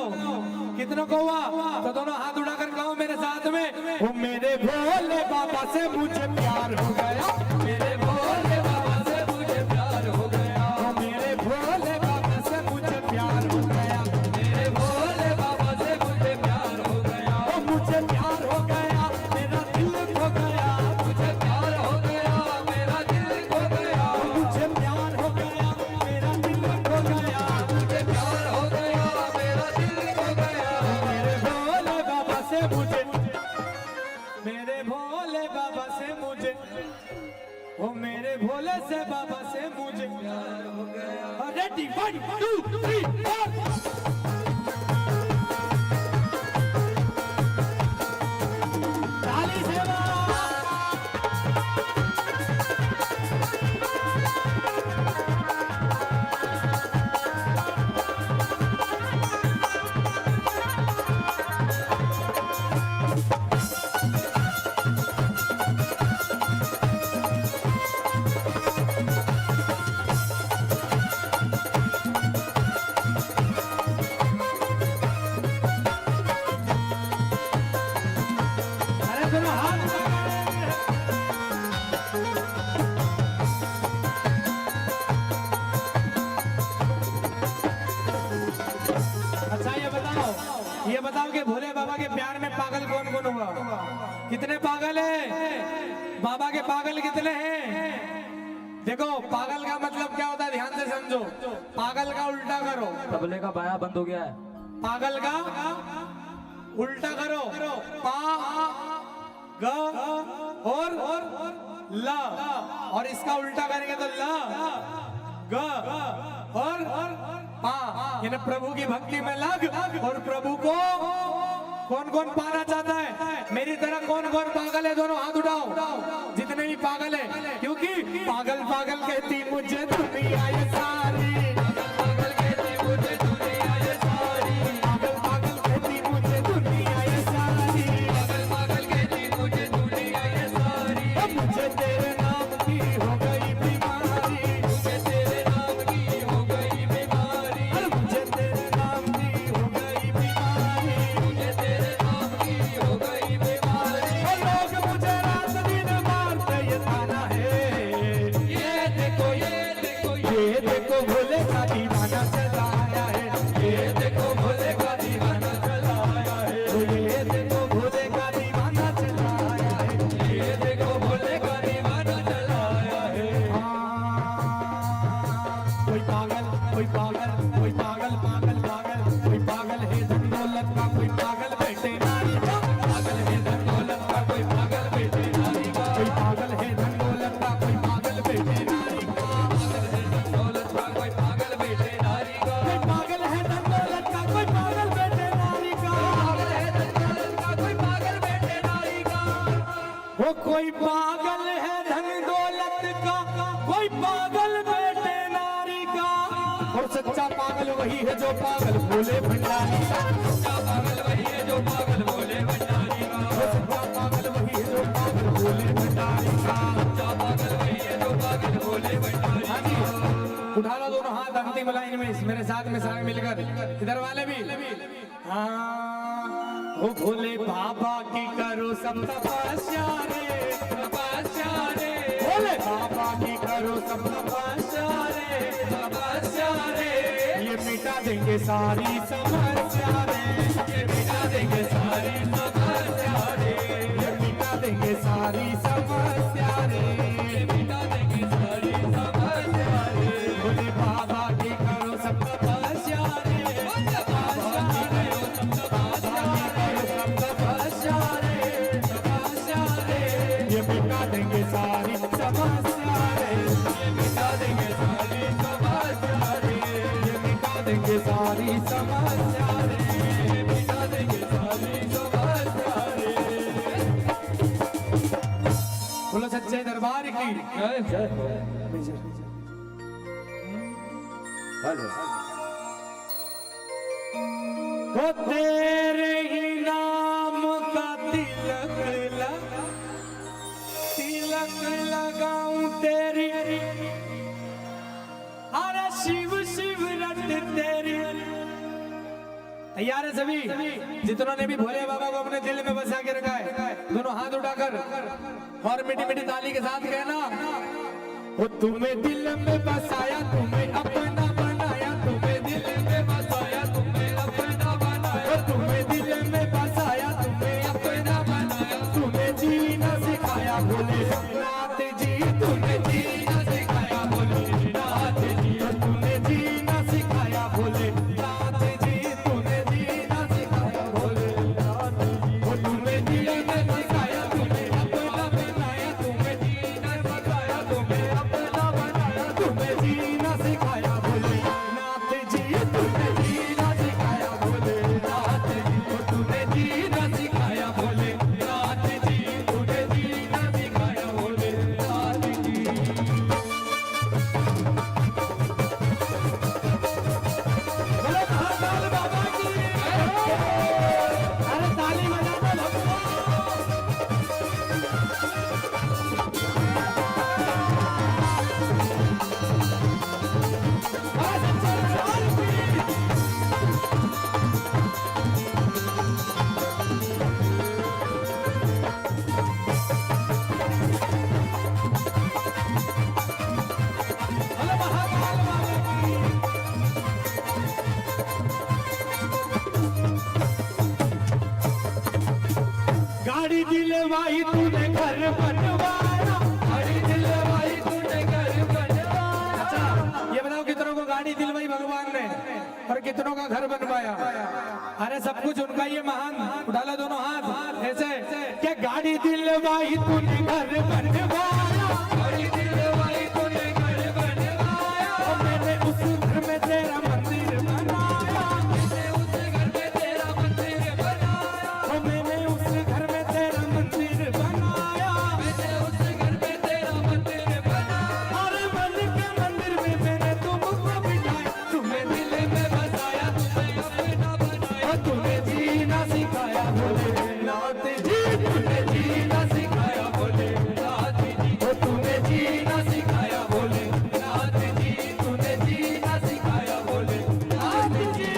कितनों को हुआ तो दोनों हाथ उठाकर कहो मेरे साथ में ओ मेरे भोले बाबा से मुझे प्यार हो गया मेरे भोले बाबा से मुझे प्यार हो गया ओ मेरे भोले बाबा से मुझे प्यार हो गया मेरे भोले बाबा से मुझे प्यार हो गया ओ मुझे प्यार हो गया मेरा दिल खो गया मुझे प्यार हो गया मेरा दिल खो गया मुझे प्यार हो गया मेरा दिल खो गया मुझे प्यार हो गया मेरा दिल खो गया मेरे भोले बाबा से मुझे मेरे भोले बाबा से मुझे ओ मेरे भोले से बाबा से मुझे प्यार हो गया रेडी 1 2 3 4 ताली सेवा ये बताओ कि भोले बाबा के प्यार में पागल कौन कौन हुआ? कितने पागल है? बाबा के पागल कितने हैं? देखो पागल का मतलब क्या होता है, ध्यान से समझो। पागल का उल्टा करो। तबले का बाया बंद हो गया है। पागल का उल्टा करो। पा ग और ला, और इसका उल्टा करेंगे तो ला ग और पा, यानी प्रभु की भक्ति में लग। और प्रभु को कौन कौन पाना चाहता है? मेरी तरह कौन कौन पागल है? दोनों हाथ उठाओ जितने भी पागल है, क्योंकि पागल पागल कहती मुझे दुनिया ये सारी, पागल कहती मुझे दुनिया ये सारी, पागल पागल कहती मुझे दुनिया ये सारी, पागल पागल कहती मुझे दुनिया ये सारी। मुझे तेरे नाम की हो गई बीमारी, मुझे तेरे नाम की हो गई बीमारी, मुझे तेरे नाम की हो गई बीमारी, मुझे तेरे नाम की हो गई बीमारी। लोग मुझे रात दिन मारते ये थाना है, ये देखो भोले का दीवाना चला आया है, ये देखो भोले का दीवाना चला आया है, ये देखो भोले का दीवाना चला आया है, ये देखो भोले का दीवाना चला आया है। कोई पागल कोई पागल कोई पागल पागल पागल, कोई पागल है धन दौलत का, कोई पागल बेटे नारी का, पागल है धन दौलत का, कोई पागल बेटे नारी का, कोई पागल है धन दौलत का, कोई पागल बेटे नारी का, पागल है धन दौलत का, कोई पागल बेटे नारी का, कोई पागल है धन दौलत का, कोई पागल बेटे नारी का, पागल है धन दौलत का, कोई पागल बेटे नारी का। वो कोई पागल है धन दौलत का, कोई पागल बेटे नारी का। और सच्चा पागल वही है जो पागल भोले भंडारी का, सच्चा पागल वही है जो पागल भोले भंडारी का, सच्चा पागल वही है जो पागल भोले भंडारी का, सच्चा पागल वही है जो पागल भोले भंडारी का। उठा लो दोनों हाथ अंतिम लाइन में मेरे साथ में सारे मिलकर, इधर वाले भी। हाँ ओ भोले बाबा की करो सब तपस्या रे, तपस्या रे, भोले बाबा की करो सब तपस्या रे, तपस्या रे। ये मिटा देंगे सारी समस्या रे, ये मिटा देंगे सारी समस्या रे, ये मिटा देंगे सारी समस्या रे, ये मिटा देंगे सारी समस्या रे। भोले बाबा की करो सब तपस्या रे, तपस्या रे, तपस्या रे, तपस्या रे, तपस्या रे। ये मिटा देंगे सारी समस्या रे, ये मिटा देंगे सारी समस्या रे, ये मिटा देंगे सारी समस्या रे, ये मिटा देंगे सारी समस्या रे। बोलो सच्चे दरबार की जय। हेलो वो तेरे ही नाम का तिलक लगाऊं तेरी, अरे शिव शिव रट तेरी। तैयार है सभी? जितनों ने भी भोले बाबा को अपने दिल में बसा के रखा है, दोनों हाथ उठाकर और मीठी मीठी ताली के साथ कहना, वो तुम्हें दिल में बसाया, तुम्हें अपना बनाया, तुम्हें दिल में बसाया, तुम्हें अपना बनाया, तुम्हें दिल में बसाया, तुम्हें अपना बनाया, तुम्हें जीना सिखाया भोले नाथ जी, तुम्हें जीना सिखाया भोले नाथ जी, तुम्हें जीना सिखाया भोले नाथ जी, तुम्हें जीना सिखाया भोले नाथ जी। वो तुम्हें दिल में बसाया, तुम्हें अपना बनाया, तुम्हें जीना सिखाया, तुम्हें अपना बनाया, तुम्हें जीना सिखाया गाड़ी दिलवाई तूने घर बनवाया, गाड़ी दिलवाई तूने घर बनवाया। अच्छा ये बताओ कितनों को गाड़ी दिलवाई भगवान ने और कितनों का घर बनवाया? अरे सब कुछ उनका ये महान। उठा लो दोनों हाथ ऐसे क्या गाड़ी दिलवाई तूने घर बनवाया, गाड़ी दिलवाई तूने घर बनवाया। और मैंने उस घर में तेरा मंदिर बनाया, मैंने उस घर में तेरा मंदिर बनाया। और मैंने उस घर में तेरा मंदिर बनाया, मैंने उस घर में तेरा मंदिर बनाया। अरे मन के मंदिर में मैंने तुमको बिठाया, तुम्हें दिल में बसाया, तुम्हें अपना बनाया। और तुम्हें जीना सिखाया भोलेनाथ जी, तुम्हें जीना सिखाया भोलेनाथ जी। और तुम्हें जीना सिखाया भोलेनाथ जी, तुम्हें जीना सिखाया भोलेनाथ जी।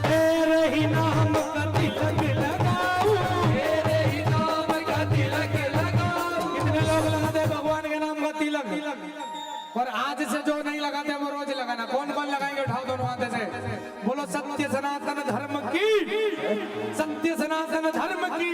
तेरे ही नाम का तिलक लगाऊं, तेरे ही नाम का तिलक लगाऊं। कितने लोग लगाते हैं भगवान के नाम का तिलक? और आज से जो नहीं लगाते वो रोज लगाना। कौन कौन लगाएंगे? उठाओ दोनों हाथ से। बोलो सत्य सनातन धर्म की, सत्य सनातन धर्म की।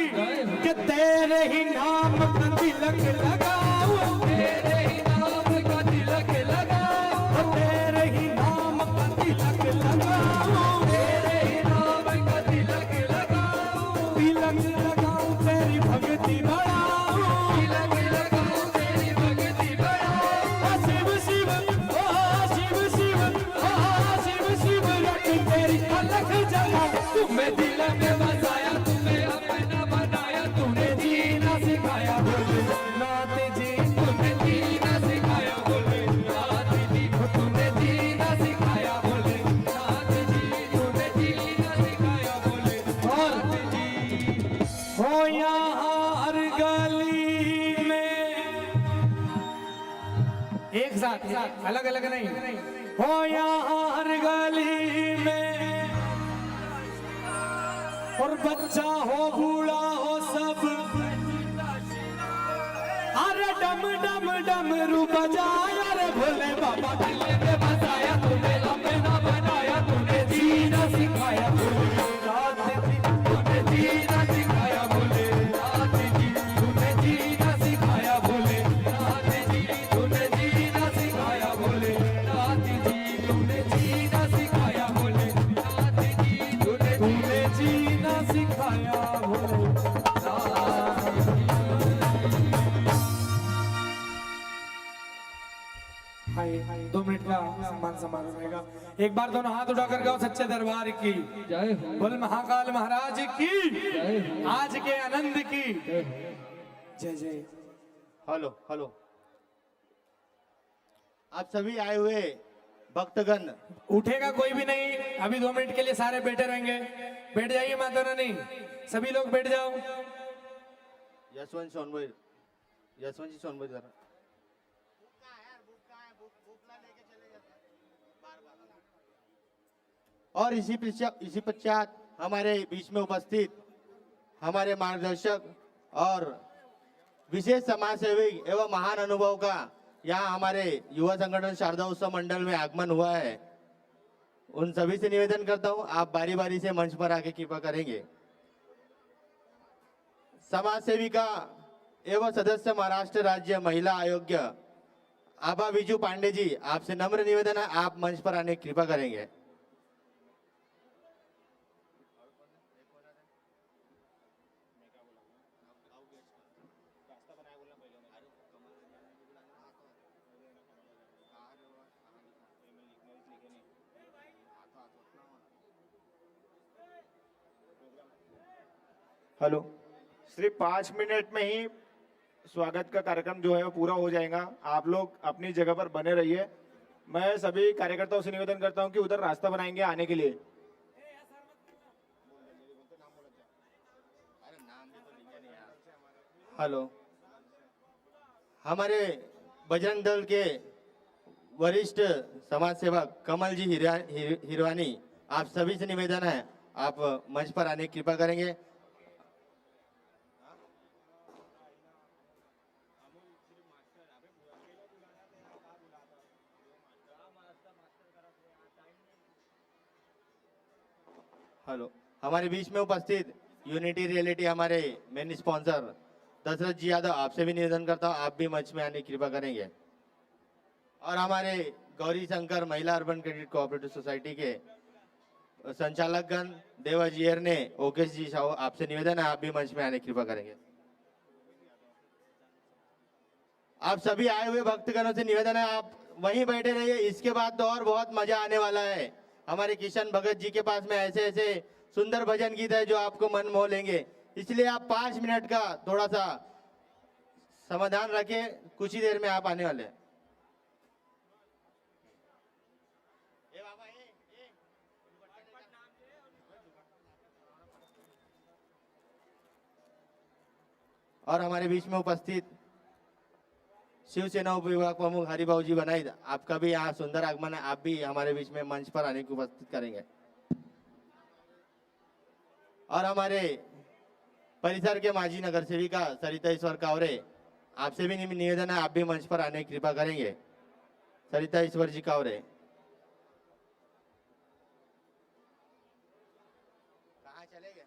कि तेरे ही नाम का तिलक लगाऊं, तेरे ही नाम का तिलक लगाऊं। तेरे ही नाम का तिलक लगाऊं, तेरे ही नाम का तिलक लगाऊं। तिलक लगाऊं तेरी भक्ति बढ़ाऊं, तिलक लगाऊं तेरी भक्ति बढ़ाऊं। शिव शिव ओ शिव शिव ओ शिव शिव रख तेरी अलख जगाऊं। तुम्हें दिल में बसाया, तुम्हें अपना बनाया, तूने जीना सिखाया भोलेनाथ जी, तुम्हें जीना सिखाया भोलेनाथ जी। तुम्हें जीना सिखाया भोलेनाथ जी, तुम्हें जीना सिखाया भोलेनाथ जी। हो यहाँ हर गली में एक साथ अलग अलग नहीं, हो यहाँ हर गली में। और बच्चा हो बूढ़ा हो सब, अरे डम डम डमरू बजाया। अरे भोले बाबा दिल में बसाया, तुम्हें अपना बनाया, तूने जीना सिखाया भोलेनाथ जी, तूने जीना सिखाया भोलेनाथ जी, तूने जीना सिखाया भोलेनाथ जी, तूने जीना सिखाया भोलेनाथ जी, तूने जीना सिखाया भोलेनाथ जी, तूने जीना सिखाया भोलेनाथ जी। हाय 2 मिनट का सम्मान समारोह रहेगा। एक बार दोनों हाथ उठाकर गाओ सच्चे दरबार की जय हो, बोल महाकाल महाराज की, आज के आनंद की जय जय। हेलो हेलो, आप सभी आए हुए भक्तगण, उठेगा कोई भी नहीं। अभी 2 मिनट के लिए सारे बैठे रहेंगे। बैठ जाइए माता रानी, सभी लोग बैठ जाओ। यशवंत सोनभोई, यशवंत जी सोनभोई जरा। और इसी पश्चात हमारे बीच में उपस्थित हमारे मार्गदर्शक और विशेष समाज सेवी एवं महान अनुभव का यहाँ हमारे युवा संगठन शारदा उत्सव मंडल में आगमन हुआ है। उन सभी से निवेदन करता हूँ आप बारी बारी से मंच पर आके कृपा करेंगे। समाज सेविका एवं सदस्य महाराष्ट्र राज्य महिला आयोग आभा विजू पांडे जी, आपसे नम्र निवेदन है आप मंच पर आने की कृपा करेंगे। हेलो, सिर्फ 5 मिनट में ही स्वागत का कार्यक्रम जो है वो पूरा हो जाएगा। आप लोग अपनी जगह पर बने रहिए। मैं सभी कार्यकर्ताओं से निवेदन करता हूं कि उधर रास्ता बनाएंगे आने के लिए। हेलो। हमारे बजरंग दल के वरिष्ठ समाज सेवक कमल जी हिरवानी, आप सभी से निवेदन है, आप मंच पर आने की कृपा करेंगे। हेलो। हमारे बीच में उपस्थित यूनिटी रियलिटी हमारे मेन स्पॉन्सर दशरथ जी यादव, आपसे भी निवेदन करता हूँ आप भी मंच में आने की कृपा करेंगे। और हमारे गौरी शंकर महिला अर्बन क्रेडिट कोऑपरेटिव सोसाइटी के संचालकगण देवाजीयर ने ओकेश जी साहू, आपसे निवेदन है आप भी मंच में आने की कृपा करेंगे। आप सभी आए हुए भक्तगणों से निवेदन है आप वहीं बैठे रहिए, इसके बाद तो और बहुत मजा आने वाला है। हमारे किशन भगत जी के पास में ऐसे ऐसे सुंदर भजन गीत है जो आपको मन मोह लेंगे, इसलिए आप 5 मिनट का थोड़ा सा समाधान रखें, कुछ ही देर में आप आने वाले हैं। और हमारे बीच में उपस्थित शिवसेना उप विभाग प्रमुख हरिभाऊ जी बनाई, आपका भी यहाँ सुंदर आगमन है, आप भी हमारे बीच में मंच पर आने की उपस्थित करेंगे। और हमारे परिसर के माजी नगर सेविका सरिता ईश्वर कावरे, आपसे भी निवेदन है आप भी मंच पर आने की कृपा करेंगे। सरिता ईश्वर जी कावरे, कहाँ चले गए?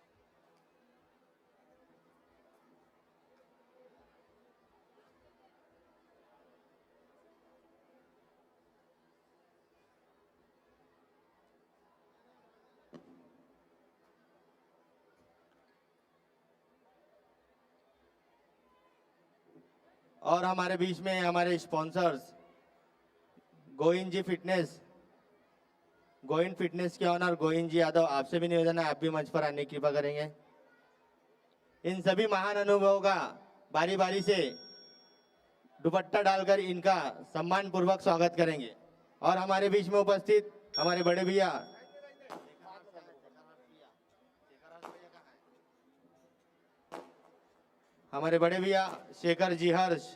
और हमारे बीच में हमारे स्पॉन्सर्स गोविंद फिटनेस के ऑनर गोविंद जी यादव, आपसे भी निवेदन है आप भी मंच पर आने की कृपा करेंगे। इन सभी महान अनुभवों का बारी बारी से दुपट्टा डालकर इनका सम्मान पूर्वक स्वागत करेंगे। और हमारे बीच में उपस्थित हमारे बड़े भैया शेखर जी हर्ष,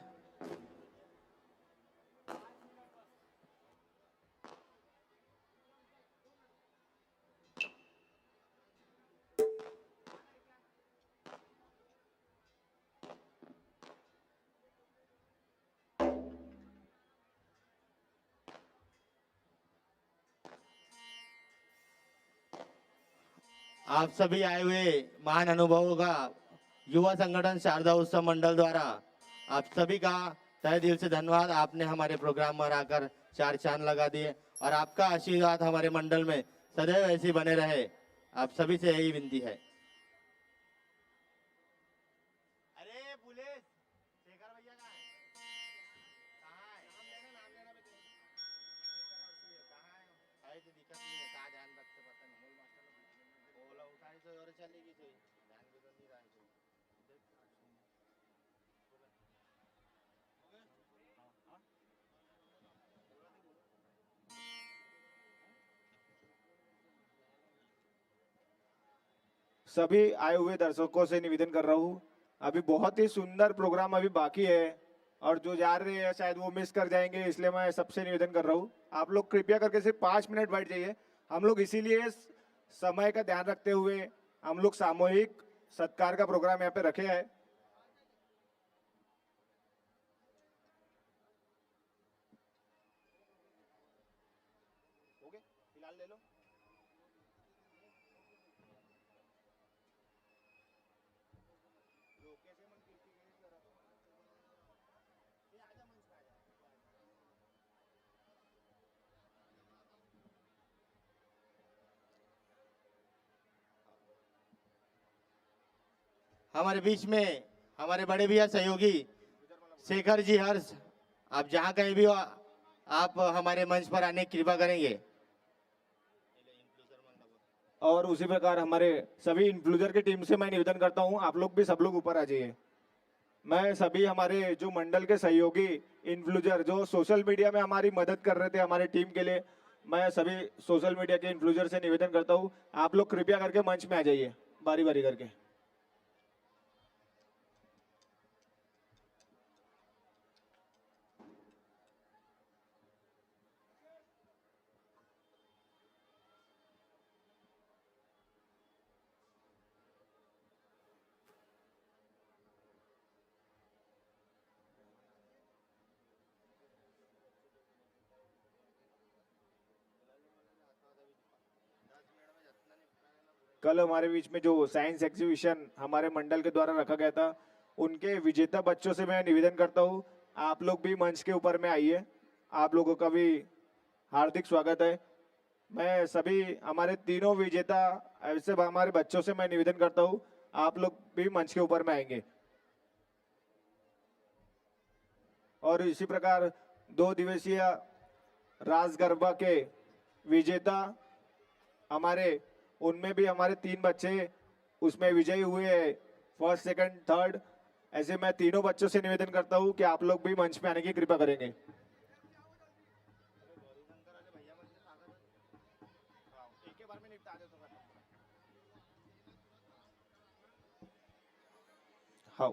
आप सभी आए हुए महान अनुभवों का युवा संगठन शारदा उत्सव मंडल द्वारा आप सभी का तहे दिल से धन्यवाद। आपने हमारे प्रोग्राम में आकर 4 चांद लगा दिए और आपका आशीर्वाद हमारे मंडल में सदैव ऐसे बने रहे, आप सभी से यही विनती है। अरे पुलिस, शेखर भैया कहाँ है? कहाँ है? नाम लेना बेटे। कहाँ है? आई तो दिक्कत नहीं है, कहाँ ध्यान रखते पता नहीं। बोला उठाई तो और चलेगी तो ध्यान भी तो नहीं रहा है। सभी आए हुए दर्शकों से निवेदन कर रहा हूँ, अभी बहुत ही सुंदर प्रोग्राम अभी बाकी है और जो जा रहे हैं शायद वो मिस कर जाएंगे, इसलिए मैं सबसे निवेदन कर रहा हूँ आप लोग कृपया करके सिर्फ 5 मिनट बैठ जाइए। हम लोग इसीलिए समय का ध्यान रखते हुए हम लोग सामूहिक सत्कार का प्रोग्राम यहाँ पे रखे हैं। फिलहाल ले लो। हमारे बीच में हमारे बड़े भैया सहयोगी शेखर जी हर्ष, आप जहाँ कहीं भी हो आप हमारे मंच पर आने की कृपा करेंगे। और उसी प्रकार हमारे सभी इन्फ्लुएंसर की टीम से मैं निवेदन करता हूं आप लोग भी सब लोग ऊपर आ जाइए। मैं सभी हमारे जो मंडल के सहयोगी इन्फ्लुएंसर जो सोशल मीडिया में हमारी मदद कर रहे थे हमारी टीम के लिए, मैं सभी सोशल मीडिया के इन्फ्लुएंसर से निवेदन करता हूं आप लोग कृपया करके मंच में आ जाइए बारी बारी करके। कल हमारे बीच में जो साइंस एग्जीबिशन हमारे मंडल के द्वारा रखा गया था, उनके विजेता बच्चों से मैं निवेदन करता हूँ, आप लोग भी मंच के ऊपर में आइए। आप लोगों का भी हार्दिक स्वागत है। मैं सभी हमारे तीनों विजेता ऐसे हमारे बच्चों से मैं निवेदन करता हूँ, आप लोग भी मंच के ऊपर में आएंगे। और इसी प्रकार 2 दिवसीय रास गरबा के विजेता हमारे, उनमें भी हमारे 3 बच्चे उसमें विजयी हुए हैं, फर्स्ट सेकंड थर्ड। ऐसे मैं तीनों बच्चों से निवेदन करता हूँ कि आप लोग भी मंच पे आने की कृपा करेंगे। हाँ,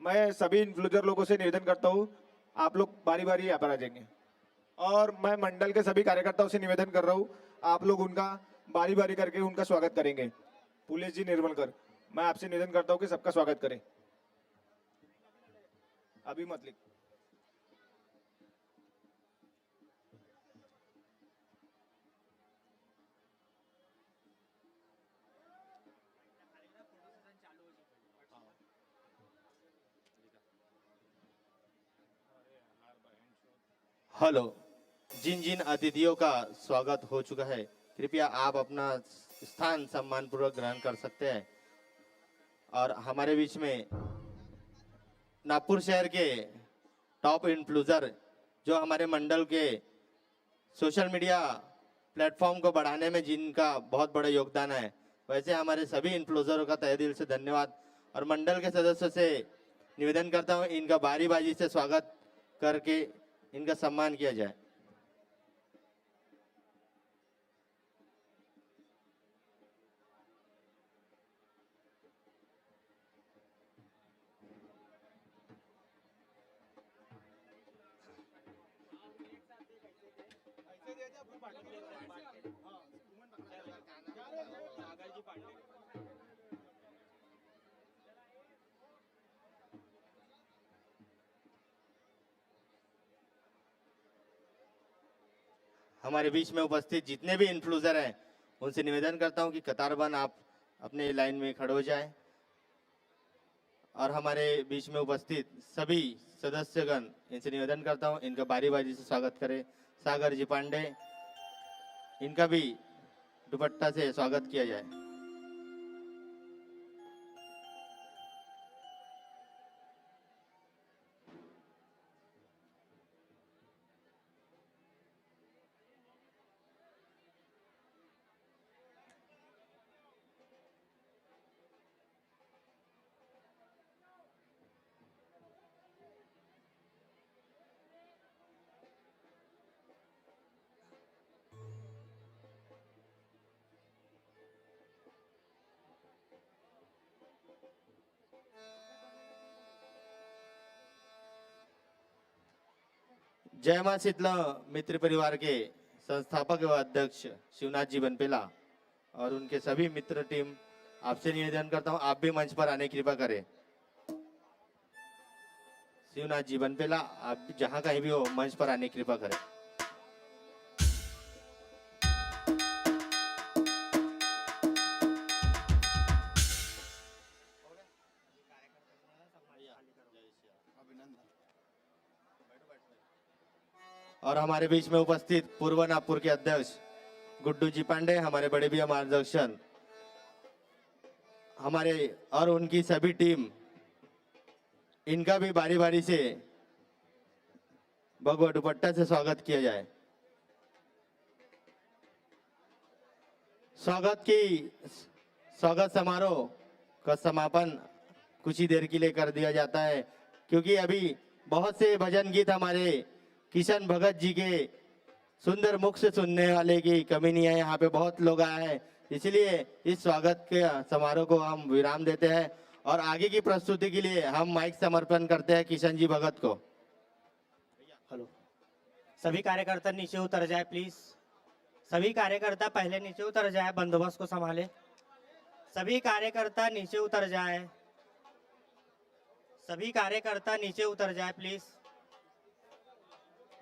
मैं सभी इन्फ्लुएंसर लोगों से निवेदन करता हूँ, आप लोग बारी बारी यहाँ पर आ जाएंगे। और मैं मंडल के सभी कार्यकर्ताओं से निवेदन कर रहा हूँ, आप लोग उनका बारी बारी करके उनका स्वागत करेंगे। पुलिस जी निर्मलकर, मैं आपसे निवेदन करता हूँ कि सबका स्वागत करें। अभी मत लिख। हेलो, जिन जिन अतिथियों का स्वागत हो चुका है, कृपया आप अपना स्थान सम्मान पूर्वक ग्रहण कर सकते हैं। और हमारे बीच में नागपुर शहर के टॉप इन्फ्लुएंसर, जो हमारे मंडल के सोशल मीडिया प्लेटफॉर्म को बढ़ाने में जिनका बहुत बड़ा योगदान है, वैसे हमारे सभी इन्फ्लुएंसरों का तहे दिल से धन्यवाद। और मंडल के सदस्यों से निवेदन करता हूँ, इनका बारी बारी से स्वागत करके इनका सम्मान किया जाए। हमारे बीच में उपस्थित जितने भी इन्फ्लुएंसर हैं, उनसे निवेदन करता हूं कि कतारबंद आप अपने लाइन में खड़े हो जाएं। और हमारे बीच में उपस्थित सभी सदस्यगण, इनसे निवेदन करता हूं, इनका बारी बारी से स्वागत करें। सागर जी पांडे, इनका भी दुपट्टा से स्वागत किया जाए। जय मां शीतला मित्र परिवार के संस्थापक एवं अध्यक्ष शिवनाथ जी बनपेला और उनके सभी मित्र टीम, आपसे निवेदन करता हूं, आप भी मंच पर आने की कृपा करें। शिवनाथ जी बनपेला, आप जहां कहीं भी हो, मंच पर आने की कृपा करें। और हमारे बीच में उपस्थित पूर्व नागपुर के अध्यक्ष गुड्डू जी पांडे, हमारे बड़े भैया मार्गदर्शन, हमारे और उनकी सभी टीम, इनका भी बारी बारी से भगवा दुपट्टा से स्वागत किया जाए। स्वागत समारोह का समापन कुछ ही देर के लिए कर दिया जाता है, क्योंकि अभी बहुत से भजन गीत हमारे किशन भगत जी के सुंदर मुख से सुनने वाले की कमी नहीं है। यहाँ पे बहुत लोग आए हैं, इसलिए इस स्वागत के समारोह को हम विराम देते हैं और आगे की प्रस्तुति के लिए हम माइक समर्पण करते हैं किशन जी भगत को। हेलो, सभी कार्यकर्ता नीचे उतर जाए प्लीज। सभी कार्यकर्ता पहले नीचे उतर जाए, बंदोबस्त को संभाले। सभी कार्यकर्ता नीचे उतर जाए, सभी कार्यकर्ता नीचे उतर जाए प्लीज।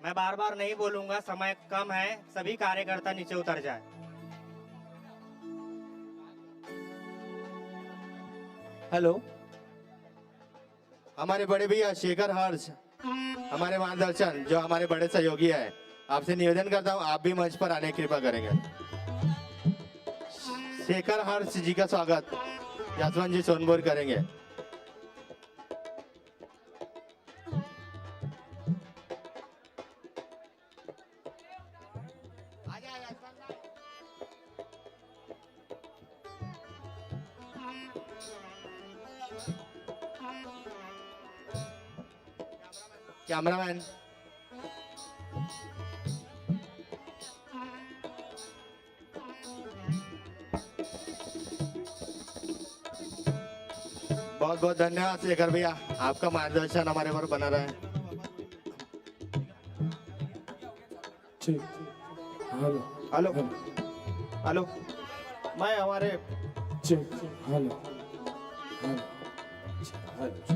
मैं बार बार नहीं बोलूंगा, समय कम है। सभी कार्यकर्ता नीचे उतर जाए। हेलो हमारे बड़े भैया शेखर हर्ष हमारे मार्गदर्शन जो हमारे बड़े सहयोगी है, आपसे निवेदन करता हूँ आप भी मंच पर आने की कृपा करेंगे। शेखर हर्ष जी का स्वागत जसवंत जी सोनपुर करेंगे। कैमरामैन बहुत बहुत धन्यवाद शेखर भैया, आपका मार्गदर्शन हमारे पर बना रहा है। ठीक हेलो हेलो हेलो मैं हमारे ठीक हेलो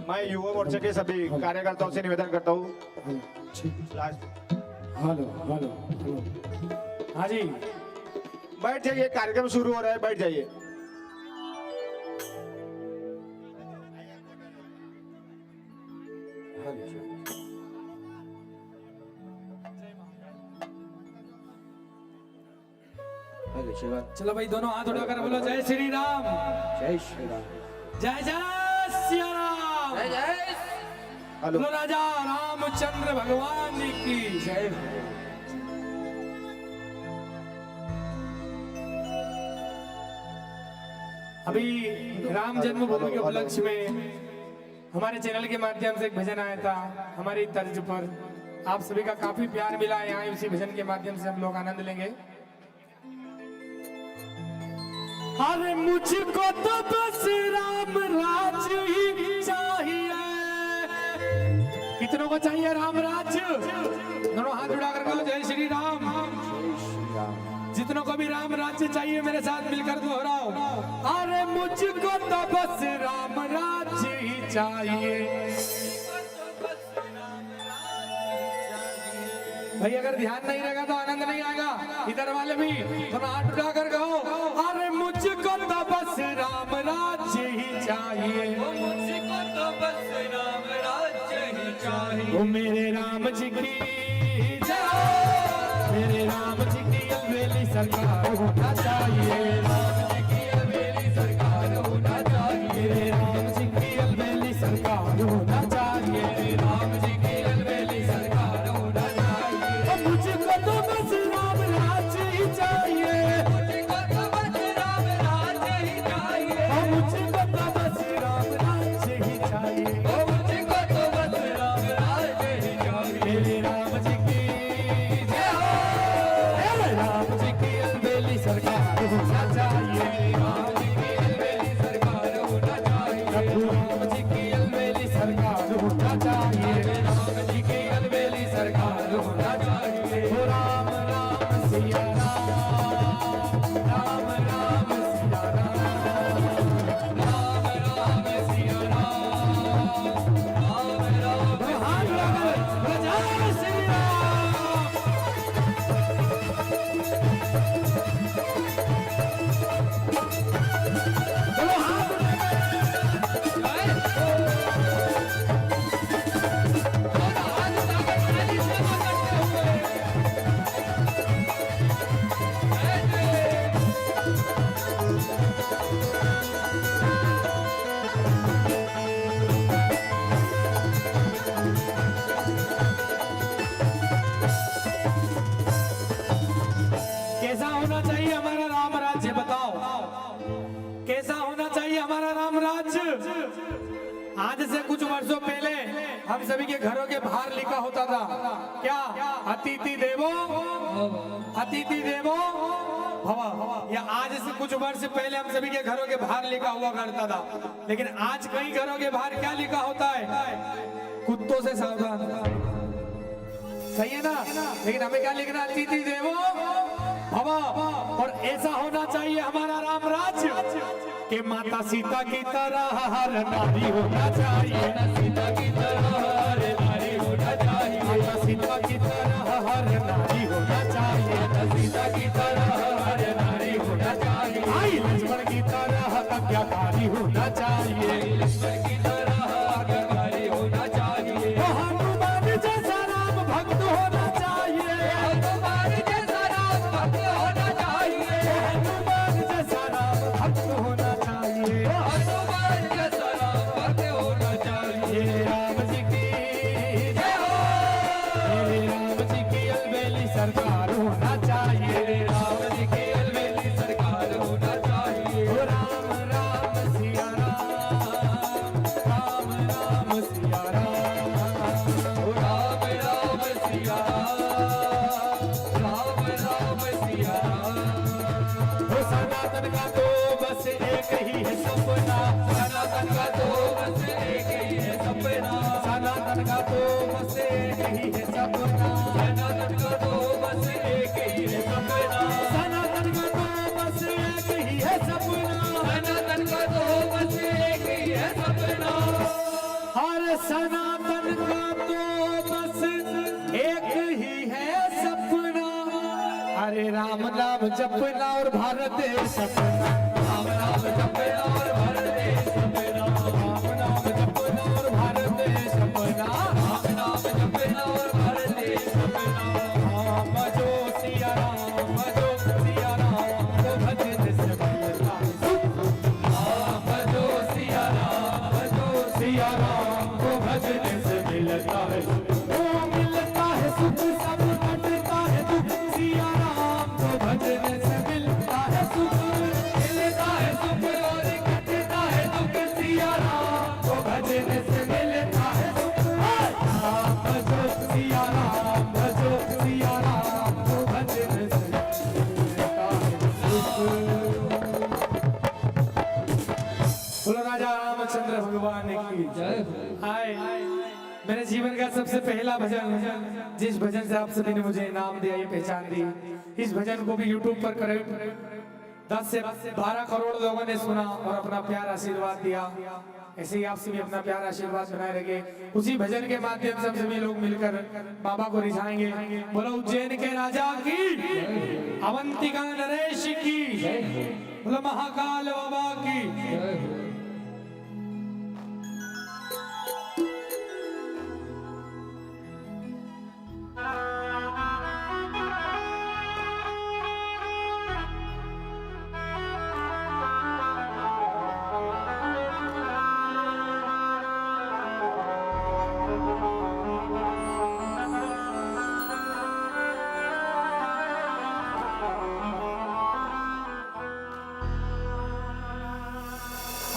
मैं युवा मोर्चा के सभी कार्यकर्ताओं से निवेदन करता हूँ हेलो ठीक लास्ट हेलो हेलो हेलो हाँ जी, बैठ जाइए, कार्यक्रम शुरू हो रहा है, बैठ जाइए। हेलो शिवा, चलो भाई दोनों हाथ उठाकर बोलो जय श्री राम, जय श्री राम। जय जय सिया राम, जय जय। हेलो बोलो राजा रामचंद्र भगवान की जय। अभी राम जन्मभूमि के उपलक्ष्य में हमारे चैनल के माध्यम से एक भजन आया था हमारी तर्ज पर। आप सभी का काफी प्यार मिला है, यहाँ उसी भजन के माध्यम से हम लोग आनंद लेंगे। अरे मुझको तो बस राम राज ही चाहिए। कितनों को चाहिए राम राज? दोनों हाथ उठाकर कहो जय श्री राम। जितनों को भी राम राज्य चाहिए मेरे साथ मिलकर दोहराओ, अरे मुझको तो बस राम राज्य ही चाहिए। भाई अगर ध्यान नहीं रहेगा तो आनंद नहीं आएगा। इधर वाले भी तो हाथ उठाकर कहो, अरे मुझको तो बस राम राज्य ही चाहिए। मुझको तो बस राम राज्य ही चाहिए। ओ मेरे राम जी की जय, मेरे राम जी की अलबेली सरकार होना चाहिए। राम जी की अलबेली सरकार होना चाहिए। मेरे राम जी की अलबेली सरकार होना चाहिए। राम जी की अलबेली सरकार होना चाहिए। मुझको तो बस राम राज्य ही चाहिए। मुझको तो बस राम राज्य ही चाहिए। मुझको तो बस राम राज्य ही चाहिए। मुझको तो बस राम राज्य ही चाहिए। मेरे राम जी की जय हो। राम जी की अलबेली सरकार होना चाहिए। राम जी की अलबेली सरकार होना चाहिए। राम जी की अलबेली सरकार होना चाहिए। राम जी की अलबेली सरकार होना चाहिए। ओ राम राम सिया राम, राम राम सिया राम, राम राम सिया राम, राम राम। हाथ लगाकर जय श्री राम। बोलो हाथ कैसा होना चाहिए हमारा राम राज्य? बताओ कैसा होना चाहिए हमारा राम राज्य? आज से कुछ वर्षों पहले हम सभी के घरों के बाहर लिखा होता था क्या? अतिथि देवो भव। या आज से कुछ वर्ष पहले हम सभी के घरों के बाहर लिखा हुआ करता था, लेकिन आज कई घरों के बाहर क्या लिखा होता है? कुत्तों से सावधान। सही है ना? लेकिन हमें क्या लिखना? अतिथि देवो भव। और ऐसा होना चाहिए हमारा राम राज्य कि माता सीता की तरह हर नारी होना चाहिए। सीता की तरह हर नारी होना चाहिए। माता सीता की तरह हर नारी होना चाहिए। सीता की तरह हर नारी होना चाहिए। आई लक्ष्मण की तरह आज्ञाकारी होना चाहिए। ईश्वर की तरह आज्ञाकारी होना चाहिए। हनुमान जैसा राम भक्त होना चाहिए। हनुमान जैसा राम भक्त होना चाहिए। हनुमान जैसा राम भक्त होना चाहिए। हनुमान जैसा राम भक्त होना चाहिए। राम जी की जय हो। राम जी की अलबेली सरकार होना चाहिए। राम जी की अलबेली सरकार होना चाहिए। ओ राम राम सिया राम, राम राम सिया राम। ओ राम राम सिया राम, राम राम सिया राम। ओ सनातन का तो बस एक ही है सपना। सनातन का तो बस एक ही है सपना। सनातन का तो बस एक ही है सपना। सनातन का तो बस एक ही है सपना। सनातन का तो बस एक ही है सपना। सनातन का तो बस एक ही है सपना। हर सनातन का तो बस एक ही है सपना। हरे राम नाम जपना और भारत देश अपना। राम नाम जपना और भारत देश अपना। राम नाम जपना और भारत देश अपना। राम नाम जपना और भारत देश अपना। राम जो सिया राम, जो सिया राम, तो भजन से मिलता है सुख। राम जो सिया राम, जो सिया राम, तो भजन से मिलता है सुख। ओ मिलता है सुख सब कटता है दुख। सिया राम तो भजन से मिलता है सुख। मिलता है सुख और कटता है दुख। सिया राम तो भजन से मिलता है सुख। राम भजो सिया राम, भजो सिया राम, तो भजन से मिलता है सुख। बोलो राजा रामचंद्र भगवान की जय। हाय, मेरे जीवन का सबसे पहला भजन, जिस भजन से आप सभी ने मुझे इनाम दिया, ये पहचान दी। इस भजन को भी YouTube पर करीब 10 से 12 करोड़ लोगों ने सुना और अपना प्यार आशीर्वाद दिया। ऐसे ही आपसे भी अपना प्यार आशीर्वाद बनाए रखे। उसी भजन के माध्यम से हम सभी लोग मिलकर बाबा को रिझाएंगे। बोलो उज्जैन के राजा की, अवंतिका नरेश की, बोलो महाकाल बाबा की।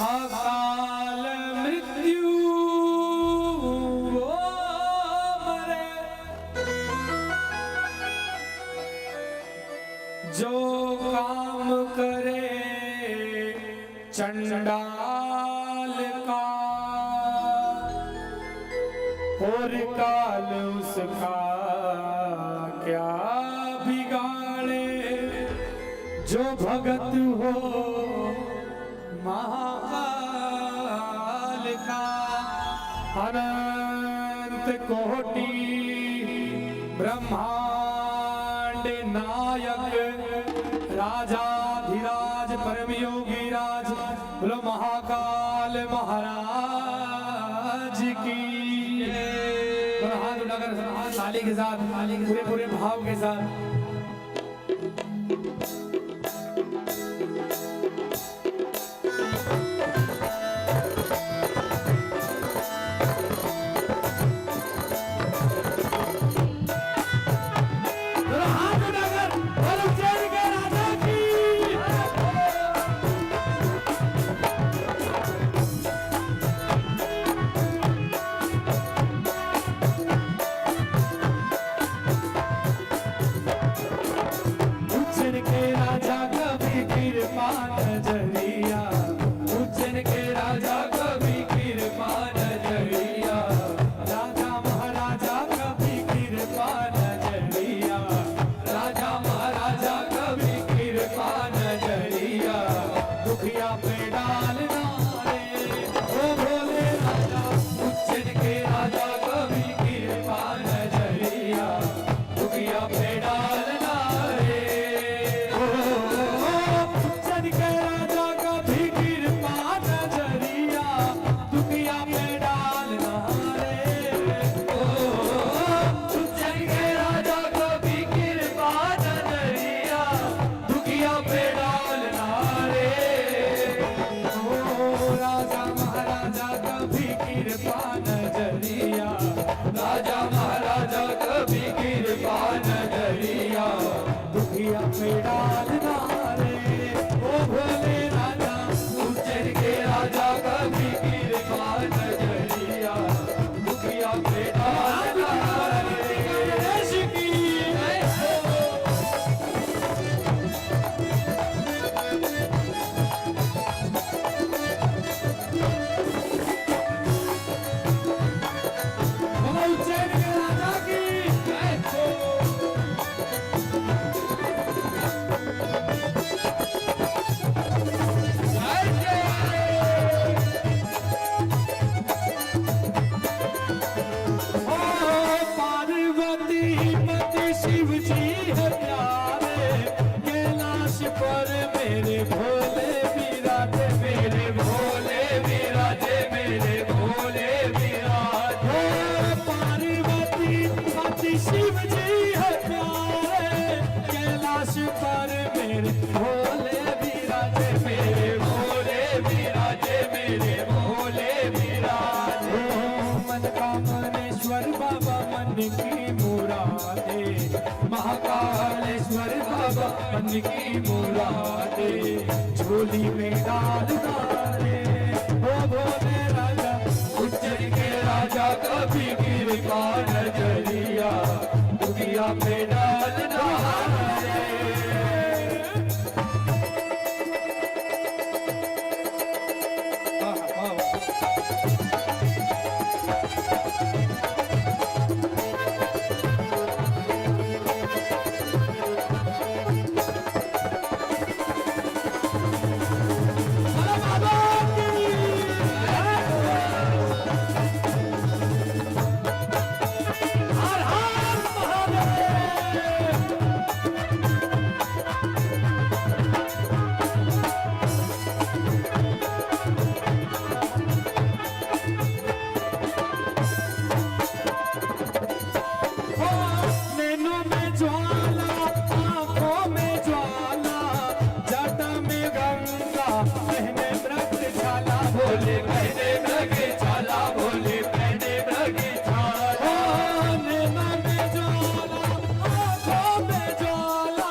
अकाल मृत्यु वो मरे, जो काम करे चंडाल का, और काल उसका क्या बिगाड़े, जो भगत हो महाकाल का। अनंत कोटि ब्रह्मांड नायक राजाधिराज परम योगी राज, बोलो महाकाल महाराज की। हाथ उठाकर ताली के साथ, पूरे पूरे भाव के साथ। राजा मेरे भोले विराजे, मेरे भोले विराजे, मेरे भोले विराजे। पार्वती पति शिव जी है प्यारे, कैलाश पर मेरे भोले विराजे, मेरे भोले विराजे, मेरे भोले विराजे। मन कामनेश्वर बाबा मन की मुरादे, महाकालेश्वर बाबा मन की मुरादे, झोली में डाल डाले ओ भोले राजा, उज्जैन के राजा कभी कृपा नजरिया, दुनिया पे डाल डाले। नैनों में ज्वाला, आंखों में ज्वाला, जटा में गंगा, पहने मृग छाला, भोले पहने मृग छाला, भोले पहने मृग छाला। नैनों में ज्वाला, आंखों में ज्वाला,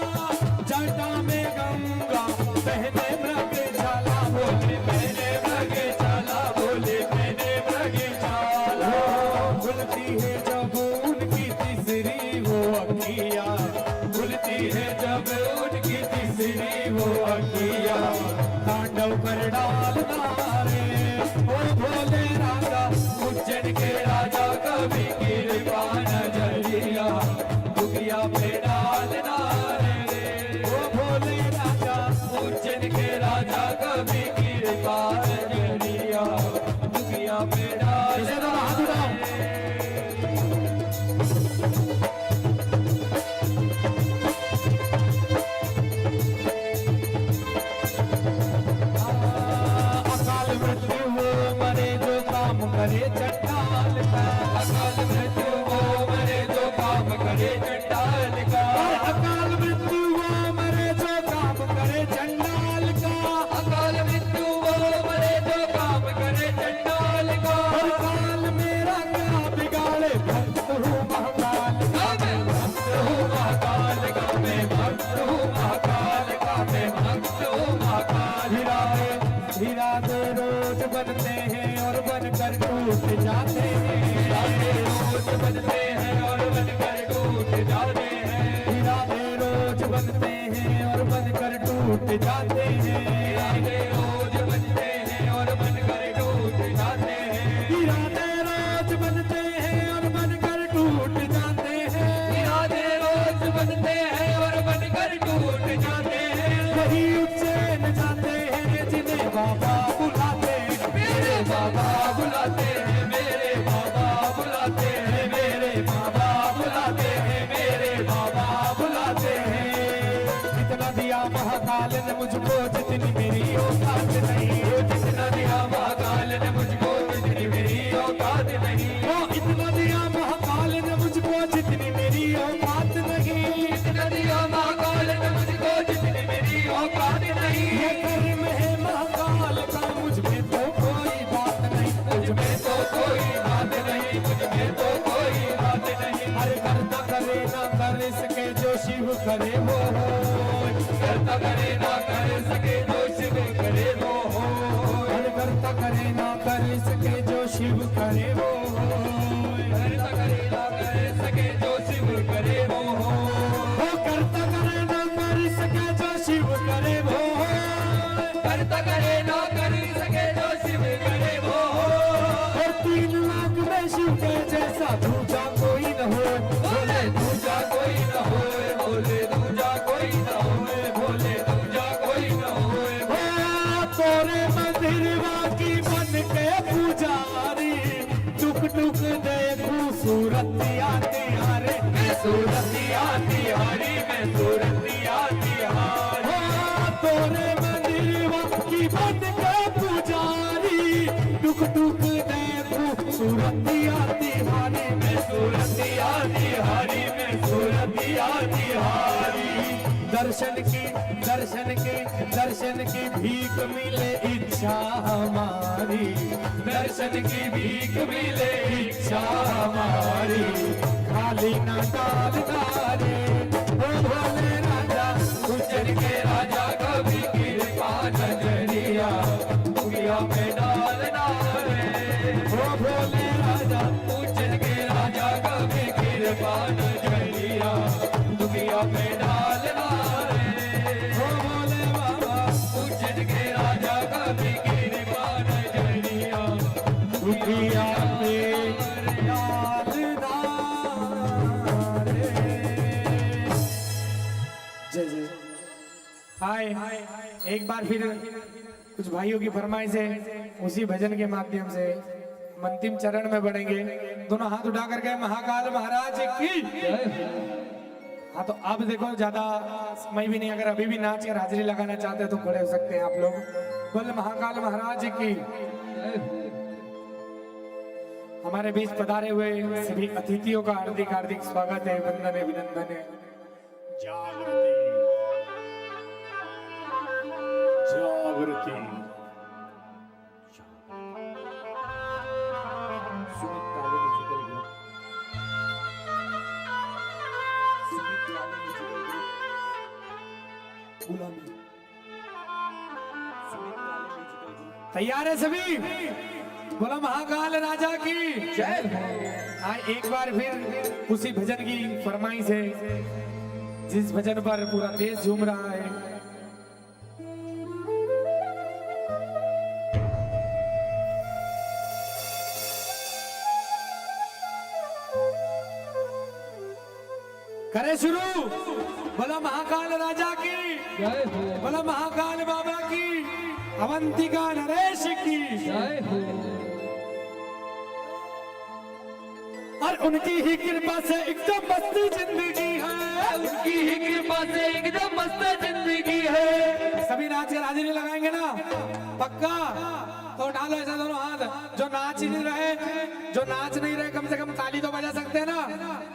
जटा में गंगा, पहने मृग छाला, भोले पहने मृग छाला, भोले पहने मृग छाला। खुलती है जब उनकी तीसरी वो अखिया, खुलती है जब उनकी तीसरी वो अखिया, तांडव कर डालता रे ओ भोले राजा, उज्जैन के राजा कभी कृपा नजरिया, दुनिया पे डालना रे ओ भोले राजा, उज्जैन के राजा कभी कृपा नजरिया, दुनिया पे डालना रे। अकाल मृत्यु वो मरे जो काम करे चंडाल का, अकाल मृत्यु वो मरे जो काम करे चंडाल का, अकाल मृत्यु वो मरे जो काम करे चंडाल का, अकाल मृत्यु वो मरे जो काम करे चंडाल का। हर काल मेरा क्या बिगाड़े, भक्त हूँ महाकाल का, मैं भक्त हूँ महाकाल का, मैं भक्त हूँ महाकाल का, मैं भक्त हूँ महाकाल। हीराते रोज बनते हैं और बनकर टूट जाते हैं, हीराते रोज बनते हैं और बनकर टूट जाते हैं, हीराते रोज बनते हैं और बनकर टूट जाते हैं, हीराते रोज बनते हैं और बनकर टूट जाते हैं, हीराते रोज बनते हैं और बनकर टूट जाते हैं, हीराते रोज बनते हैं और बनकर टूट जाते हैं। वही उज्जैन जाते हैं जिन्हें बाबा बुलाते हैं, मेरे बाबा बुलाते हैं, मेरे बाबा बुलाते हैं, मेरे बाबा बुलाते हैं, मेरे बाबा बुलाते हैं। कितना दिया महाकाल ने मुझको जितनी मेरी औकात नहीं, जितना दिया महाकाल ने मुझको जितनी मेरी औकात नहीं, वो इतना दिया महाकाल ने मुझको जितनी मेरी औकात नहीं, इतना दिया महाकाल ने मुझको जितनी मेरी औकात नहीं। ये कर्म है महाकाल का, मुझ में तो कोई बात नहीं, मुझ में तो कोई बात नहीं, मुझ में तो कोई बात नहीं। हर करता करे ना कर सके जो शिव करे वो हो, करता करे ना कर सके जो शिव करे वो हो, हर करता करे ना कर सके जो शिव करे वो हो, करता करे ना कर सके जो शिव करे वो हो, करता करे ना कर सके जो शिव करे वो हो, करता करे ना कर सके जो शिव करे वो हो। और 3 लाख में शिव के जैसा दूजा कोई न हो, भोले दूजा कोई न हो, भोले दूजा कोई न हो, भोले दूजा कोई न हो। तोरे मंदिर की बन के पुजारी, टुक टुक देखूं सूरतिया तिहारे, मैं सूरतिया तिहारी, मैं सूरतिया तिहारी। तोरे बन के पुजारी टुक टुक देखो सूरतिया तिहारी में सूरतिया तिहारी में सूरतिया तिहारी दर्शन की भीख मिले इच्छा हमारी दर्शन की भीख मिले इच्छा हमारी खाली ना डालना रे ओ भोले राजा उज्जैन के राजा कभी कृपा नजरिया दुनिया में डालना रे ओ भोले राजा उज्जैन के राजा कभी कृपा नजरिया दुनिया में डालना रे ओ भोले बाबा उज्जैन के राजा कभी कृपा नजरिया दुनिया में डालना रे। जय जय। हाय एक बार फिर कुछ भाइयों की फरमाइश है, उसी भजन के माध्यम से अंतिम चरण में बढ़ेंगे। दोनों हाथ उठा करके महाकाल महाराज की। हाँ तो अब देखो ज्यादा समय भी नहीं, अगर अभी भी नाच कर हाजिरी लगाना चाहते हैं तो खड़े हो सकते हैं आप लोग। बोले महाकाल महाराज की। हमारे बीच पधारे हुए सभी अतिथियों का हार्दिक हार्दिक स्वागत है, वंदन है, अभिनंदन है। जागृति जागृति सुमित काले म्यूजिकल ग्रुप सुमित काले म्यूजिकल ग्रुप गुलामी सुमित काले म्यूजिकल ग्रुप तैयार है सभी? बोलो महाकाल राजा की जय। हाँ एक बार फिर उसी भजन की फरमाइश है, जिस भजन पर पूरा देश झूम रहा है। करे शुरू। बोला महाकाल राजा की, बोला महाकाल बाबा की, अवंतिका नरेश की। और उनकी ही कृपा से एकदम मस्त जिंदगी है, उनकी ही कृपा से एकदम मस्त जिंदगी है। सभी नाच कर हाजिरी लगाएंगे ना पक्का? तो उठा लो ऐसा दोनों हाथ। जो नाच नहीं रहे, जो नाच नहीं रहे कम से कम ताली तो बजा सकते हैं ना,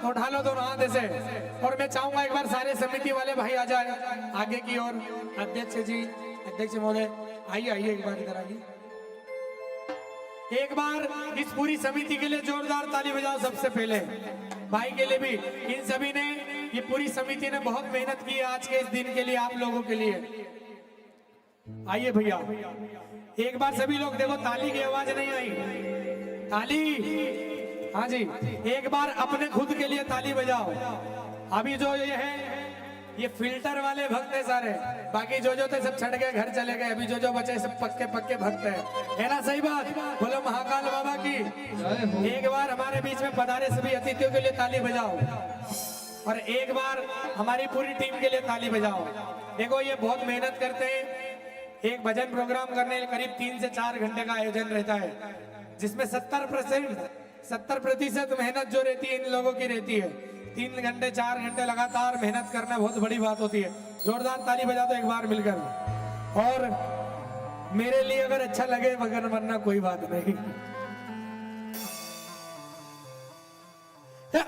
तो उठा लो दोनों हाथ ऐसे। और मैं चाहूंगा एक बार सारे समिति वाले भाई आ जाए आगे की ओर। अध्यक्ष जी, अध्यक्ष महोदय आइए आइए एक बार इधर आइए। एक बार इस पूरी समिति के लिए जोरदार ताली बजाओ। सबसे पहले भाई के लिए भी, इन सभी ने, ये पूरी समिति ने बहुत मेहनत की है आज के इस दिन के लिए, आप लोगों के लिए। आइए भैया एक बार सभी लोग देखो, ताली की आवाज नहीं आई, ताली। हाँ जी एक बार अपने खुद के लिए ताली बजाओ। अभी जो ये है ये फिल्टर वाले भक्त है सारे, बाकी जो थे सब छट गए, घर चले गए। अभी जो बचे सब पक्के पक्के भक्त है ना? सही बात। बोलो महाकाल बाबा की। एक बार हमारे बीच में पधारे सभी अतिथियों के लिए ताली बजाओ, और एक बार हमारी पूरी टीम के लिए ताली बजाओ। देखो ये बहुत मेहनत करते हैं। एक भजन प्रोग्राम करने के करीब 3 से 4 घंटे का आयोजन रहता है, जिसमें 70% मेहनत जो रहती है इन लोगों की रहती है। 3 घंटे 4 घंटे लगातार मेहनत करना बहुत बड़ी बात होती है। जोरदार ताली बजा दो एक बार मिलकर। और मेरे लिए अगर अच्छा लगे मगर वरना कोई बात नहीं।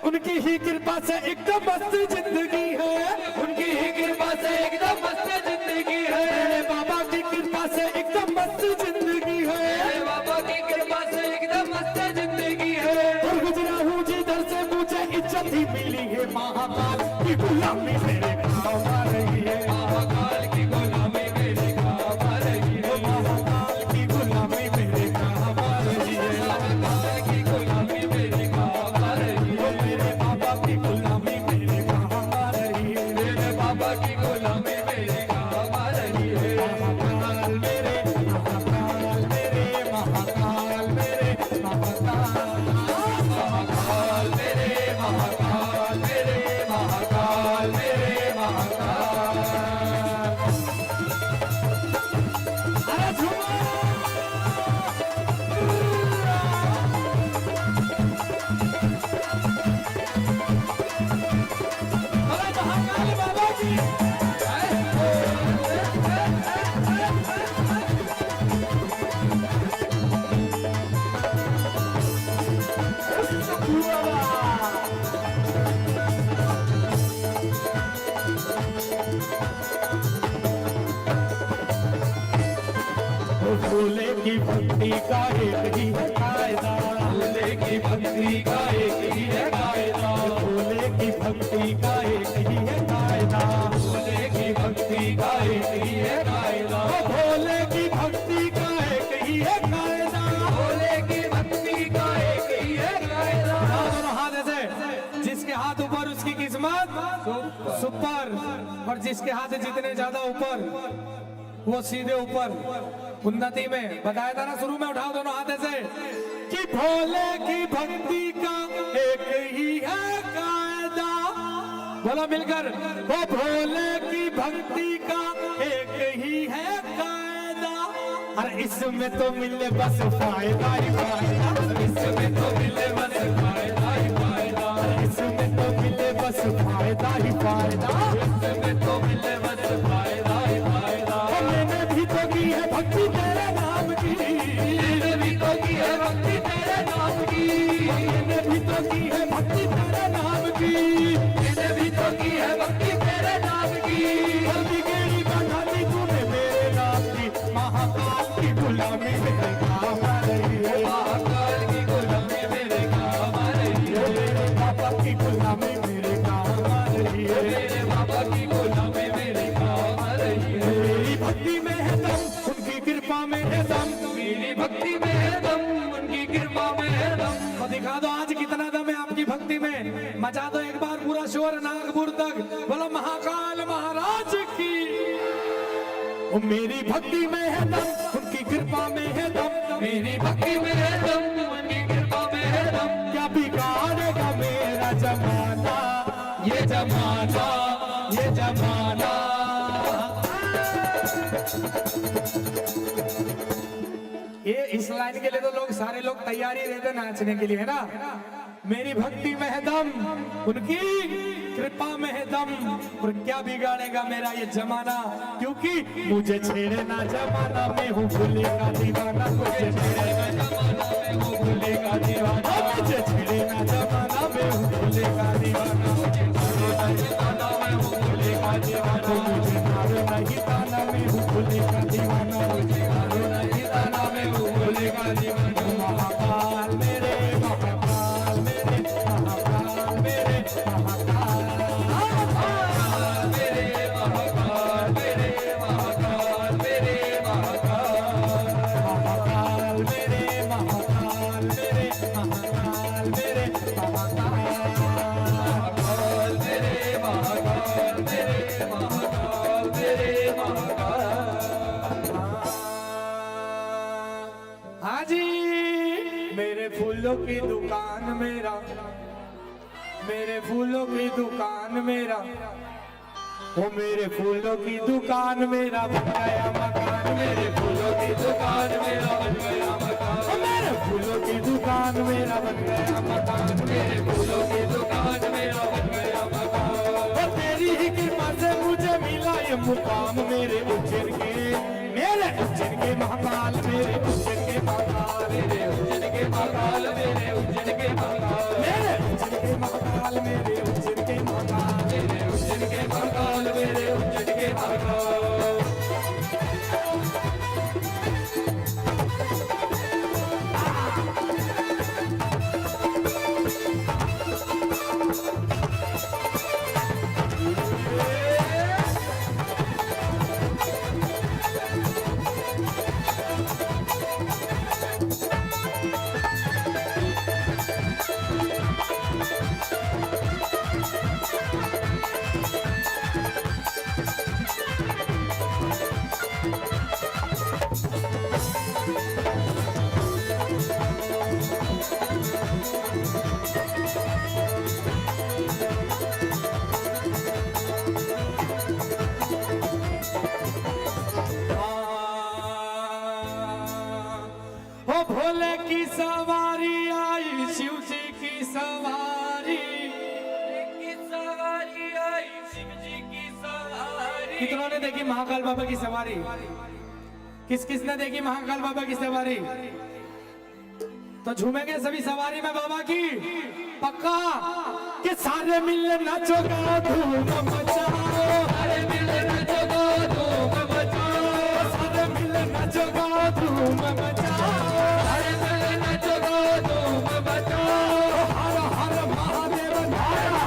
उनकी ही कृपा से एकदम मस्त जिंदगी है, उनकी ही कृपा से एकदम मस्त जिंदगी है। बाबा की कृपा से एकदम मस्त जिंदगी है, बाबा की कृपा से एकदम मस्त जिंदगी है। और गुजरा हूँ जिधर से मुझे इज्जत ही मिली है, महाकाल की गुलामी मेरे काम आ रही है, महाकाल की गुलामी मेरे काम आ रही है, महाकाल की गुलामी मेरे काम आ रही है, महाकाल की गुलामी मेरे काम आ रही है। मेरे बाबा की गुलामी मेरे काम आ रही है, मेरे बाबा की गुलामी मेरे काम आ रही है। महाकाल मेरे, महाकाल मेरे, महाकाल मेरे, महाकाल, महाकाल मेरे, महाकाल मेरे, महाकाल मेरे, भोले की भक्ति का एक ही है कायदा, भोले की भक्ति का एक ही है कायदा, भोले की भक्ति का एक ही है कायदा, भोले की भक्ति का एक ही है कायदा, भोले की भक्ति का एक ही है कायदा, भोले की भक्ति का एक ही है कायदा। दोनों हाथ ऐसे, जिसके हाथ ऊपर उसकी किस्मत सुपर, और जिसके हाथ जितने ज्यादा ऊपर वो सीधे ऊपर उन्नति में। बताया था ना शुरू में, उठाओ दोनों हाथ ऐसे कि भोले की भक्ति का एक ही है कायदा। बोलो मिलकर, वो भोले की भक्ति का एक ही है कायदा। अरे इसमें तो मिले बस फायदा ही फायदा, इसमें तो मिले बस फायदा ही फायदा, इसमें तो मिले बस फायदा ही फायदा, इसमें तो मिले बस फायदा ही फायदा। मैंने भी तो की है भक्ति तेरे नाम की, मैंने भी तो की है भक्ति तेरे नाम की, मैंने भी तो की है भक्ति तेरे नाम की, मैंने भी तो की है भक्ति तेरे नाम की। बल्कि गेड़ी बना दी तूने मेरे नाम की, महाकाल की गुलामी मेरे काम आ रही है, महाकाल की गुलामी मेरे काम आ रही है, मेरे बाबा की गुलामी मेरे काम आ रही है, मेरे बाबा की गुलामी मेरे काम आ रही है। मेरी भक्ति में है दम, उनकी कृपा में है दम, मेरी भक्ति में है दम, उनकी कृपा में है दम। तो दिखा दो आज कितना दम है आपकी भक्ति में, मचा दो एक बार पूरा शोर नागपुर तक। बोलो महाकाल महाराज की। ओ मेरी भक्ति में है दम, उनकी कृपा में है दम, मेरी भक्ति में है दम, उनकी कृपा में है दम। क्या बिगाड़ेगा मेरा जमाना, ये जमाना, ये जमाना। ये इस लाइन के लिए तो लोग सारे लोग तैयारी रहते नाचने के लिए, है ना। मेरी भक्ति में है दम, उनकी कृपा में है दम, और क्या बिगाड़ेगा मेरा ये जमाना, क्योंकि मुझे छेड़े ना जमाना में हूँ भूले का दीवाना, मुझे छेड़े ना जमाना में हूँ भूले का दीवाना, मुझे छेड़े ना जमाना में हूँ भूले का दीवाना, मुझे छेड़े ना जमाना में हूँ भूले का दीवाना, मुझे मारो नहीं ताना में हूँ भूले का दीवाना, मुझे मारो नहीं ताना में हूँ भूले का दीवाना। महाकाल मेरे, महाकाल मेरे, महाकाल मेरे, महाकाल मेरे, महाकाल मेरे, महाकाल मेरे, महाकाल, महाकाल मेरे, महाकाल मेरे, महाकाल मेरे, महाकाल, महाकाल मेरे, महाकाल मेरे, महाकाल मेरे, महाकाल। हाँ जी, मेरे फूलों की दुकान मेरा, मेरे फूलों की दुकान मेरा, वो मेरे फूलों की दुकान मेरा बन गया मकान, मेरे फूलों की दुकान मेरा बन गया मकान, वो मेरे फूलों की दुकान मेरा बन गया मकान, मेरे फूलों की दुकान मेरा बन गया मकान। और तेरी ही कृपा से मुझे मिला ये मुकाम, मेरे उज्जैन के, मेरे उज्जैन के महाकाल, मेरे उज्जैन के महाकाल, मेरे उज्जैन के महाकाल, मेरे उज्जैन के महाकाल, मेरे उज्जैन के महाकाल, मेरे उज्जैन के महाकाल, मेरे उज्जैन के महाकाल, मेरे उज्जैन के महाकाल। भोले की सवारी आई, शिव जी की सवारी, की सवारी आई, शिव जी की सवारी। कितनों ने देखी महाकाल बाबा की सवारी? किस किस ने देखी महाकाल बाबा की सवारी? तो झूमेंगे सभी सवारी में बाबा की, पक्का कि सारे मिलने नाचो गाओ धूम मचाओ, सारे मिलने नाचो गाओ धूम मचाओ, सारे मिलने नाचो गाओ धूम मचाओ, हर दल नाचो गाओ धूम मचाओ, हर हर महादेव नारा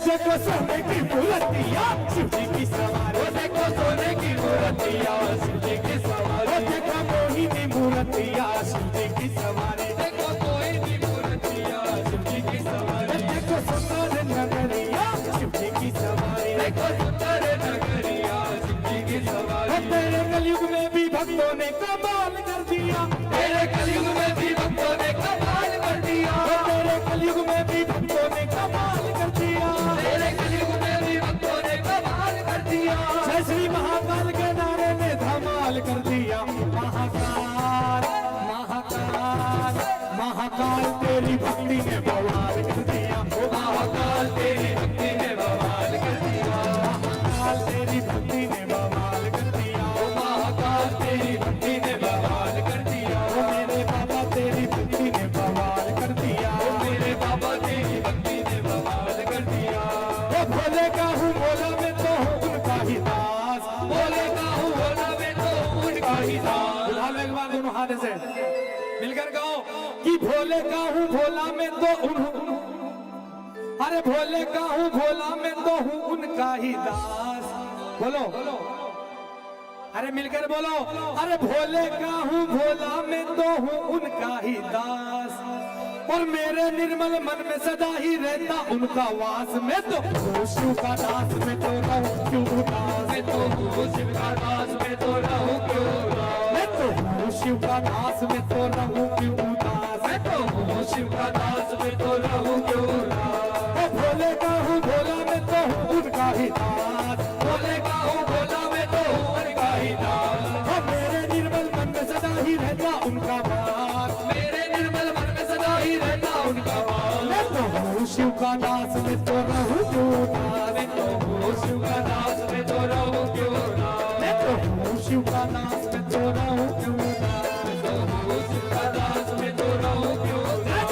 देखो सोने की मूर्तियाँ शिव जी की सवारी, देखो सोने की मूर्तियाँ शिव जी की सवारी, देखो मोहिनी मूर्तियाँ शिव जी की सवारी, देखो मोहिनी मूर्तियाँ शिव जी की सवारी, देखो सुंदर नगरिया शिव जी की सवारी, देखो सुंदर नगरिया शिव जी की सवारी। तेरे कलयुग में भी भक्तों ने कमाल कर दिया, तेरे कलयुग में भी भक्तों ने कमाल कर दिया, तेरे कलयुग में भी भक्तों ने कमाल कर दिया, तेरे कलयुग में भी भक्तों ने कमाल कर दिया। जय श्री महाकाल के नारे ने धमाल कर दिया। महाकाल महाकाल महाकाल तेरी भक्ति ने बवाल कर दिया, ओ महाकाल तेरी भक्ति ने बवाल कर दिया, महाकाल तेरी भक्ति ने बवाल कर दिया, ओ महाकाल तेरी भक्ति ने बवाल कर दिया, ओ मेरे बाबा तेरी भक्ति ने बवाल कर दिया, ओ मेरे बाबा तेरी भक्ति ने बवाल कर दिया। ओ भोले का हूँ भोला में तो हूँ उनका ही दास, भोले का हूँ भोला में तो हूँ उनका ही दास। बुला लो एक बार दोनों हाथ से मिलकर गाओ कि भोले का हूँ भोला में तो अरे भोले का हूँ भोला में तो हूँ उनका ही दास। बोलो अरे मिलकर बोलो, अरे भोले का हूँ भोला में तो हूँ उनका ही दास, और मेरे निर्मल मन में सदा ही रहता उनका वास। मैं तो शिव का दास में तो रहूं क्यों उदास, मैं तो शिव का दास में तो रहूं क्यों उदास, मैं तो शिव का दास में तो रहूं क्यों उदास, मैं तो शिव का दास में तो रहूं क्यों उदास। भोले का हूँ भोला में तो हूँ उनका ही दास, भोले का हूँ भोला में तो हूँ उनका ही दास, और मेरे निर्मल मन में सदा ही रहता उनका वास, मेरे निर्मल मन में सदा ही रहता उनका वास। मैं तो हूँ शिव का दास में तो रहूं क्यों उदास, मैं तो हूँ शिव का दास में तो रहूं क्यों उदास, मैं तो हूँ शिव का दास में तो रहूं क्यों उदास, मैं तो हूँ शिव का दास में तो रहूं क्यों उदास।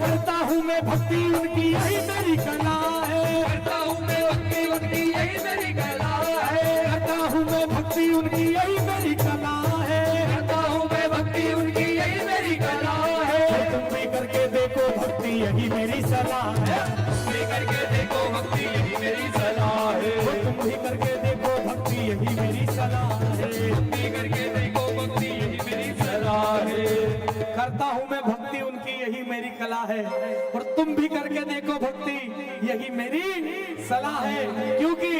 करता हूँ मैं भक्ति उनकी यही मेरी कला है, करता हूँ मैं भक्ति उनकी यही मेरी कला है, करता हूँ मैं भक्ति उनकी यही मेरी कला है, करता हूँ मैं भक्ति उनकी यही मेरी कला है। तुम भी करके देखो भक्ति यही मेरी सलाह है, तुम भी करके देखो भक्ति यही मेरी सलाह है, तुम भी करके देखो भक्ति यही मेरी सलाह है, तुम भी करके देखो भक्ति यही मेरी सलाह है। करता हूँ मैं भक्ति उनकी यही मेरी कला है, और तुम भी करके देखो भक्ति यही मेरी सलाह है। क्योंकि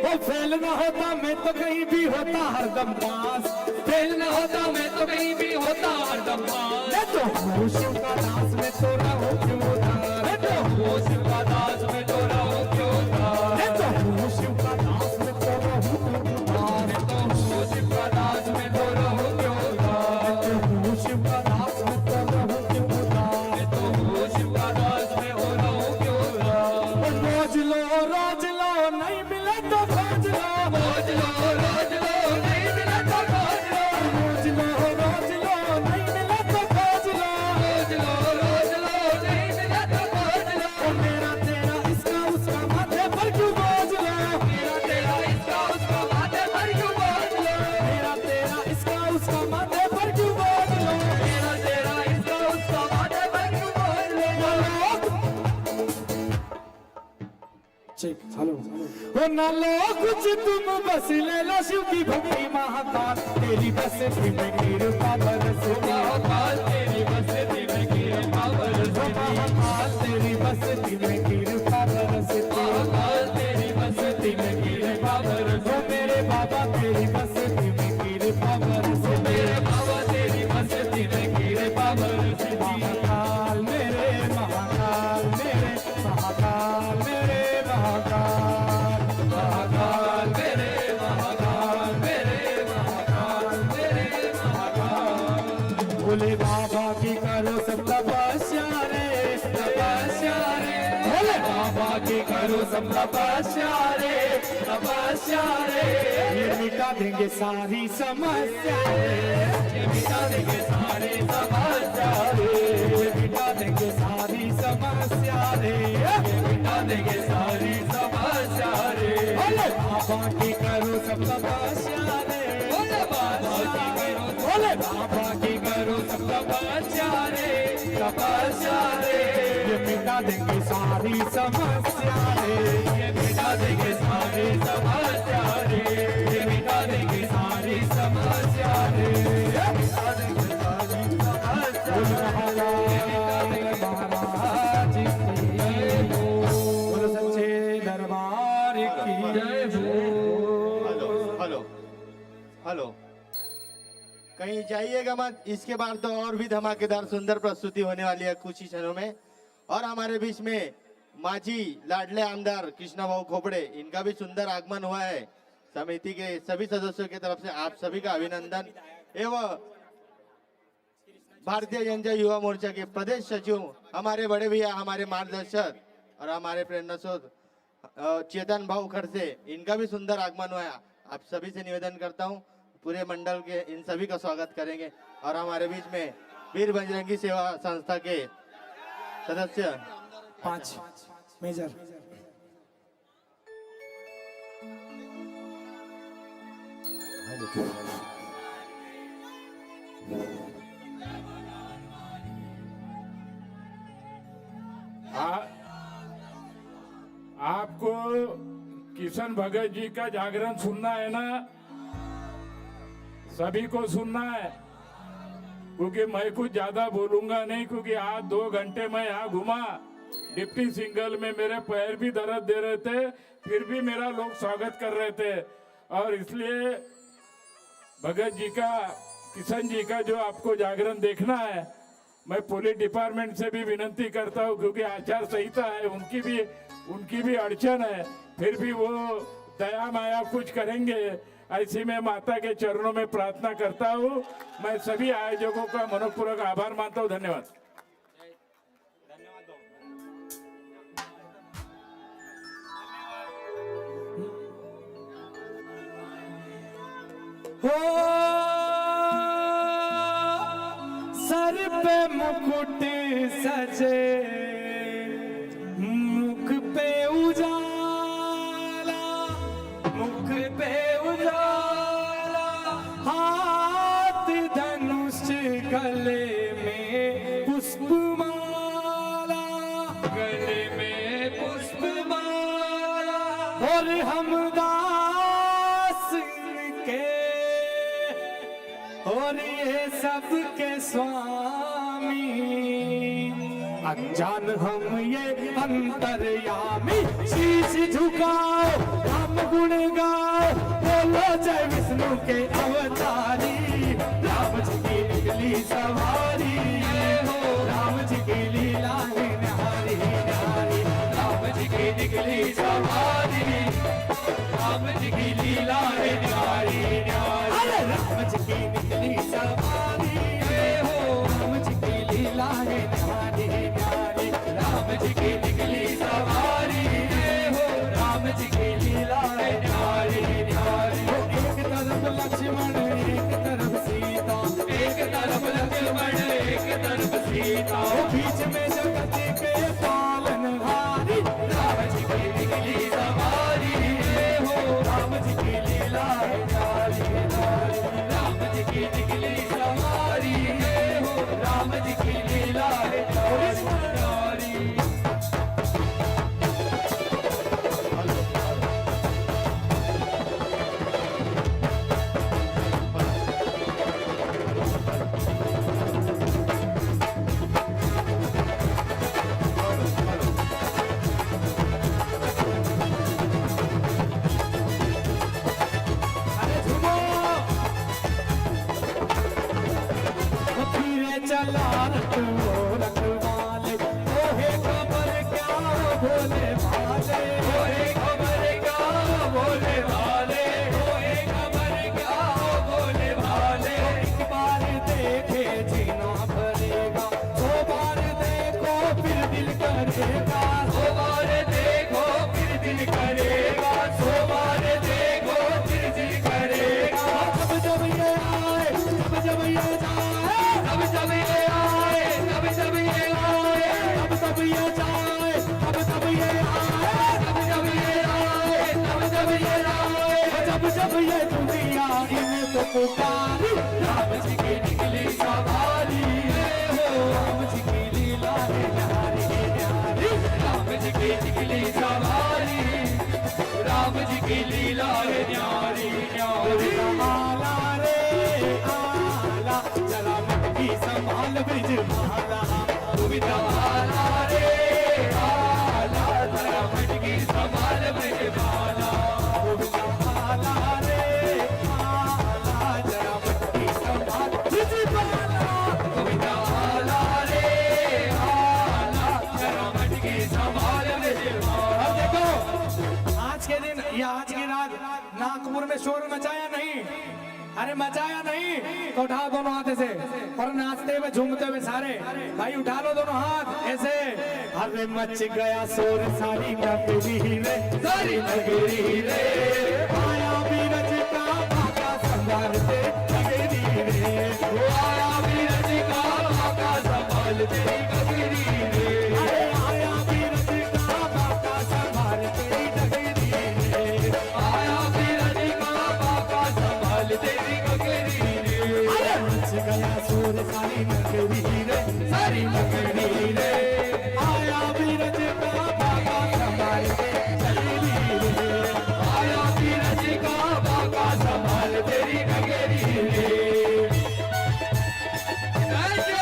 वो फेल ना होता मैं तो कहीं भी होता हरदम पास, फेल ना होता मैं तो कहीं भी होता हरदम पास। मैं तो हूँ शिव का दास में तो रहूं क्यों उदास, मैं तो हूँ शिव का दास में तो रहूं क्यों उदास, मैं तो हूँ शिव का दास में तो रहूं क्यों उदास, मैं तो हूँ शिव का दास में तो रहूं क्यों उदास, मैं तो हूँ शिव का दास में तो रहूं क्यों उदास, मैं तो हूँ शिव का दास में हो रहूं क्यों उदास। रोज लो नहीं मिले तो खोज लो, रोज लो नहीं मिले तो खोज लो, रोज लो नहीं मिले तो खोज लो, रोज लो नहीं मिले तो खोज लो। मेरा तेरा इसका उसका माथे पर क्यों बोझ लो, मेरा तेरा इसका उसका माथे पर क्यों बोझ लो, मेरा तेरा इसका उसका माथे पर क्यों बोझ लो, मेरा तेरा इसका उसका माथे पर क्यों बोझ लो। चेक हेलो हो ना लो कुछ तुम बस ले लो शिव की भक्ति महाकाल तेरी बस थी मैं कृपा बरसती, महाकाल तेरी बस थी मैं कृपा बरसती, महाकाल तेरी बस थी मैं कृपा बरसती, महाकाल तेरी बस थी मैं कृपा बरसती। मेरे बाबा तेरी बस थी मैं कृपा बरसती, मेरे बाबा तेरी बस थी मैं कृपा बरसती। महाकाल मेरे महाकाल मेरे महाकाल मेरे महाकाल, महाकाल मेरे महाकाल मेरे की करो सब तपस्या रे, तपस्या रे। भोले बाबा की करो सब तपस्या रे, तपस्या रे। ये मिटा देंगे सारी समस्या रे, ये मिटा देंगे सारी समस्या रे, ये मिटा देंगे सारी समस्या रे, ये मिटा देंगे सारी समस्या रे। भोले बाबा की करो सब तपस्या रे, भोले बाबा की करो, भोले बाबा की करो सब तपस्या रे, तपस्या रे। ये मिटा देंगे सारी समस्या रे, ये मिटा देंगे सारी समस्या रे, ये मिटा देंगे सारी समस्या रे, ये मिटा देंगे सारी समस्या रे। महाराज की जय बोल, सच्चे दरबार की जय बोल। हेलो हेलो हेलो, कहीं जाइएगा मत, इसके बाद तो और भी धमाकेदार सुंदर प्रस्तुति होने वाली है कुछ ही क्षणों में। और हमारे बीच में माजी लाडले आमदार कृष्णा भाऊ खोपड़े, इनका भी सुंदर आगमन हुआ है। समिति के सभी सदस्यों की तरफ से आप सभी का अभिनंदन। एवं भारतीय जनता युवा मोर्चा के प्रदेश सचिव हमारे बड़े भैया, हमारे मार्गदर्शक और हमारे प्रेरणा स्रोत चेतन भाऊ खड़से, इनका भी सुंदर आगमन हुआ है। आप सभी से निवेदन करता हूँ पूरे मंडल के इन सभी का स्वागत करेंगे। और हमारे बीच में वीर बजरंगी सेवा संस्था के सदस्य 5 मेजर आपको किशन भगत जी का जागरण सुनना है ना, सभी को सुनना है, क्योंकि मैं कुछ ज्यादा बोलूंगा नहीं, क्योंकि आज 2 घंटे मैं यहाँ घुमा। डिप्टी सिंगल में मेरे पैर भी दर्द दे रहे थे, फिर भी मेरा लोग स्वागत कर रहे थे। और इसलिए भगत जी का, किशन जी का जो आपको जागरण देखना है, मैं पुलिस डिपार्टमेंट से भी विनती करता हूँ, क्योंकि आचार संहिता है, उनकी भी अड़चन है, फिर भी वो दया माया कुछ करेंगे। ऐसी मैं माता के चरणों में प्रार्थना करता हूँ। मैं सभी आयोजकों का मनपूर्वक आभार मानता हूँ। धन्यवाद। हो सर पे मुकुट सजे, मुख पे उजाला, मुख पे उजाला, हाथ धनुष गले में पुष्पमाला, गले में पुष्पमाला। और हम दास के और ये सब के स्वामी, अनजान हम ये अंतर्यामी। शीश झुकाओ, हम गुण गाओ, बोलो जय विष्णु के अवतारी। राम जी की निकली सवारी, हो राम जी की लीला है न्यारी न्यारी। राम जी की निकली सवारी, राम जी की लीला है न्यारी न्यारी। राम जी की निकली सवारी, हो राम जी की लीला है न्यारी न्यारी। राम जी की निकली सवारी, हो राम जी की लीला है न्यारी न्यारी। एक तरफ लक्ष्मण, एक तरफ सीता, एक तरफ लक्ष्मण, एक तरफ सीता, बीच में जगत के पालनहारी। राम जी की निकली सवारी, हो राम जी की लीला है न्यारी न्यारी। राम जी की निकली सवारी, हो राम जी की लीला है न्यारी न्यारी। चला रखवाले, ओहे खबर क्या बोले वाले, ओहे खबर क्या बोले वाले, ओहे खबर क्या बोले वाले। एक बार देखे जीना भरेगा, करेगा, 100 बार देखो फिर दिल करेगा, 100 बार देखो फिर दिल करेगा। जब जब ये आए, जब जब ये जाए, जब जब ये आए, जब जब ये आए, जब जब ये जाए, जब जब ये आए, जब जब ये आए, जब जब ये आए, जब जब ये दुनिया इन्हें तो पुकारी, राम जी की निकली सवारी, राम जी की लीला है न्यारी न्यारी, राम जी की निकली सवारी, राम जी की लीला है न्यारी न्यारी। आला रे आला, जरा मटकी संभाल ब्रिजमाला, गोविंदा आला रे आला, जरा मटकी संभाल ब्रिजमाला, गोविंदा आला रे आला, जरा मटकी संभाल ब्रिजमाला, गोविंदा आला रे आला, जरा मटकी संभाल ब्रिजमाला। अब देखो आज के दिन या आज की रात नागपुर में शोर मचाया नहीं, अरे मचाया नहीं तो उठा दोनों हाथ ऐसे और नाचते हुए झूमते हुए सारे भाई उठा लो दोनों हाथ ऐसे। अरे मच गया शोर सारी नगरी रे, सारी नगरी रे, आया बीरज का भागा संभालते नगरी रे, आया बीरज का भागा संभालते नगरी रे, आया बीरज का भागा संभालते नगरी रे, आया बीरज का भागा संभालते नगरी रे। मच गया शोर सारी नगरी रे, सारी नगरी रे, आया बीरज का भागा संभालते नगरी रे, आया बीरज का भागा संभालते नगरी रे। Thank you.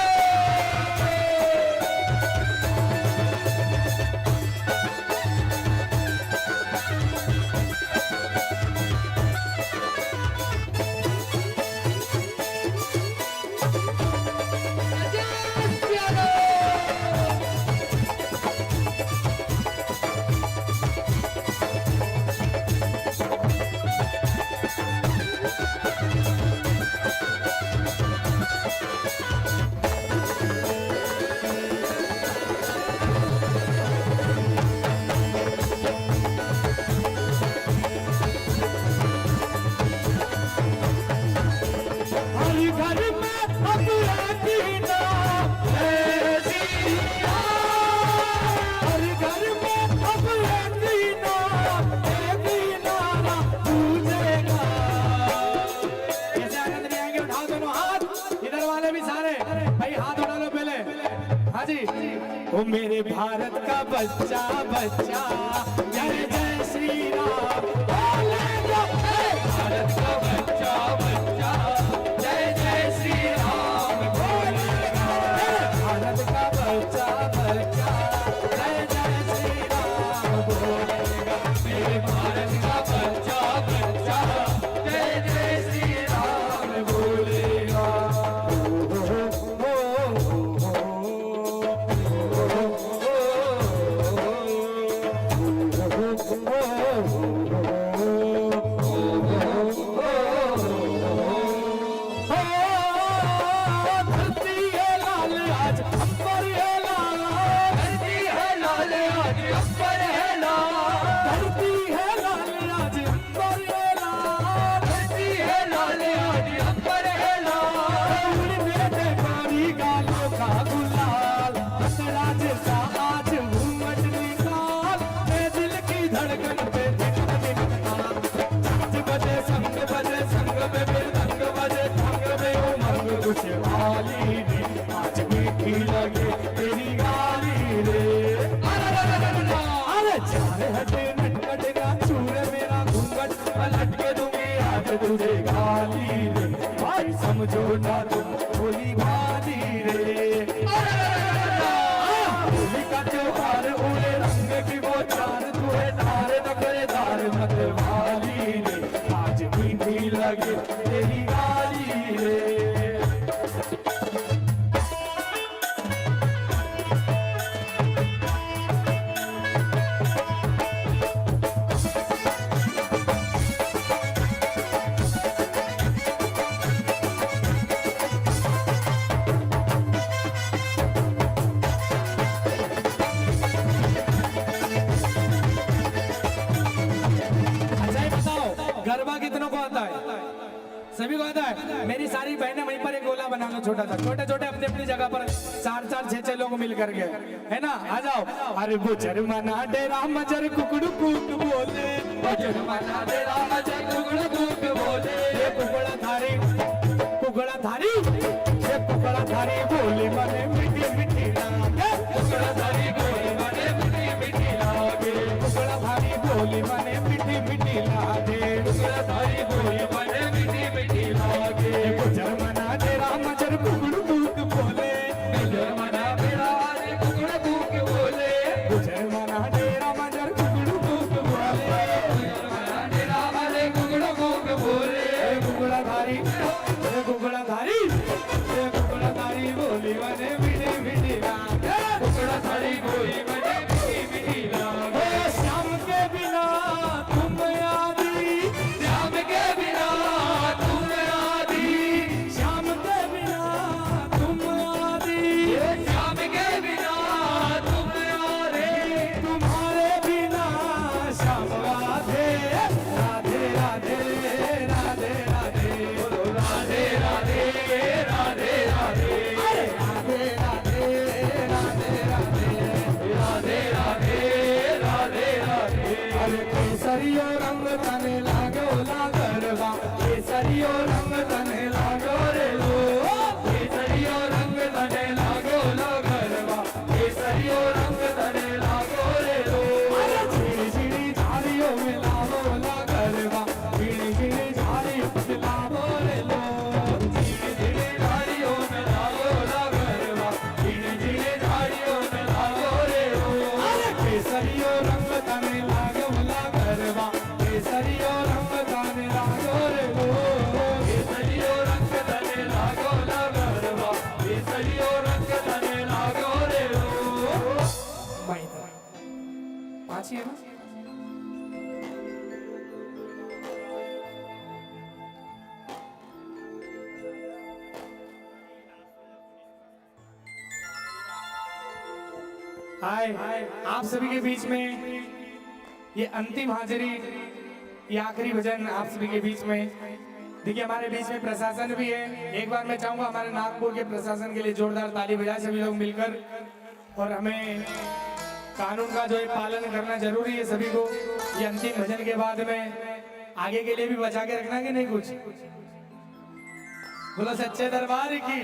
ओ मेरे भारत का बच्चा बच्चा जय जय श्री राम बोलेगा। भारत का बच्चा बच्चा जय जय श्री राम बोलेगा। भारत का बच्चा बच्चा जय जय श्री राम बोलेगा। मेरे भारत का बच्चा बच्चा जय जय श्री राम बोलेगा। आज मीठी लगे तेरी गाली रे। अरे चारे हटे नटखट का चूर मेरा घूंघट पलट के दूंगी आज तुझे गाली रे। भाई समझो ना तुम भोली भाली रे। होली का त्योहार उड़े रंग की वो चार तुहे धार नखरे धार मत वाली रे। आज मीठी लगे तेरी गाली रे। सभी को आता है? मेरी सारी बहनें वहीं पर एक गोला बना लो छोटा सा, छोटे छोटे अपनी अपनी जगह पर 4-4 6-6 लोग मिल करके, है ना? आ जाओ। अरे गुजर मना डेरा मजर कुकड़ू कुक बोले, गुजर मना डेरा मजर कुकड़ू कुक बोले, ये कुकड़ा थारी ये कुकड़ा थारी बोली मने मीठी मीठी लागे, कुकड़ा थारी बोली मने मीठी मीठी लागे, कुकड़ा थारी बोली मने मीठी मीठी लागे, कुकड़ा थारी बोली मने मीठी मीठी लागे। गुजर मना तेरा मजर कुकड़ू कुक बोले, गुजर मना तेरा मजर कुकड़ू कुक बोले, गुजर मना तेरा मजर कुकड़ू कुक बोले, गुजर मना तेरा मजर कुकड़ू कुक बोले। कुकड़ा थारी बोली मने मीठी मीठी लागे, कुकड़ा थारी बोली मने मीठी मीठी लागे। श्याम के बिना तुम आदि, श्याम के बिना तुम आदि, श्याम के बिना तुम आदि, श्याम के बिना तुम आदि, तुम्हारे बिना श्याम राधे राधे राधे राधे राधे, बोलो राधे राधे राधे राधे, राधे राधे राधे राधे राधे राधे राधे। अरे केसरियो रंग तने लागो लागरवा, केसरियो रंग तने लागो रे लो, केसरियो रंग तने लागो लागरवा, केसरियो रंग तने लागो रे लो। अरे झिड़ी झिड़ी झाड़ियों में लावो लागरवा, झिड़ी झिड़ी झाड़ियों में लावो रे लो, झिड़ी झिड़ी झाड़ियों में लावो लागरवा, झिड़ी झिड़ी झाड़ियों में लावो रे लो। अरे केसरियो रंग तने लागो लागरवा, केसरियो रंग तने लागो रे लो, केसरियो रंग तने लागो लागरवा, केसरियो रंग तने लागो रे लो। पांच ही है ना? हाय, आप सभी के बीच में ये अंतिम हाजिरी, ये आखिरी भजन आप सभी के बीच में। देखिए हमारे बीच में प्रशासन भी है, एक बार मैं चाहूंगा हमारे नागपुर के प्रशासन के लिए जोरदार ताली बजाए सभी लोग मिलकर। और हमें कानून का जो है पालन करना जरूरी है सभी को। ये अंतिम भजन के बाद में आगे के लिए भी बचा के रखना कि नहीं कुछ? बोलो सच्चे दरबार की।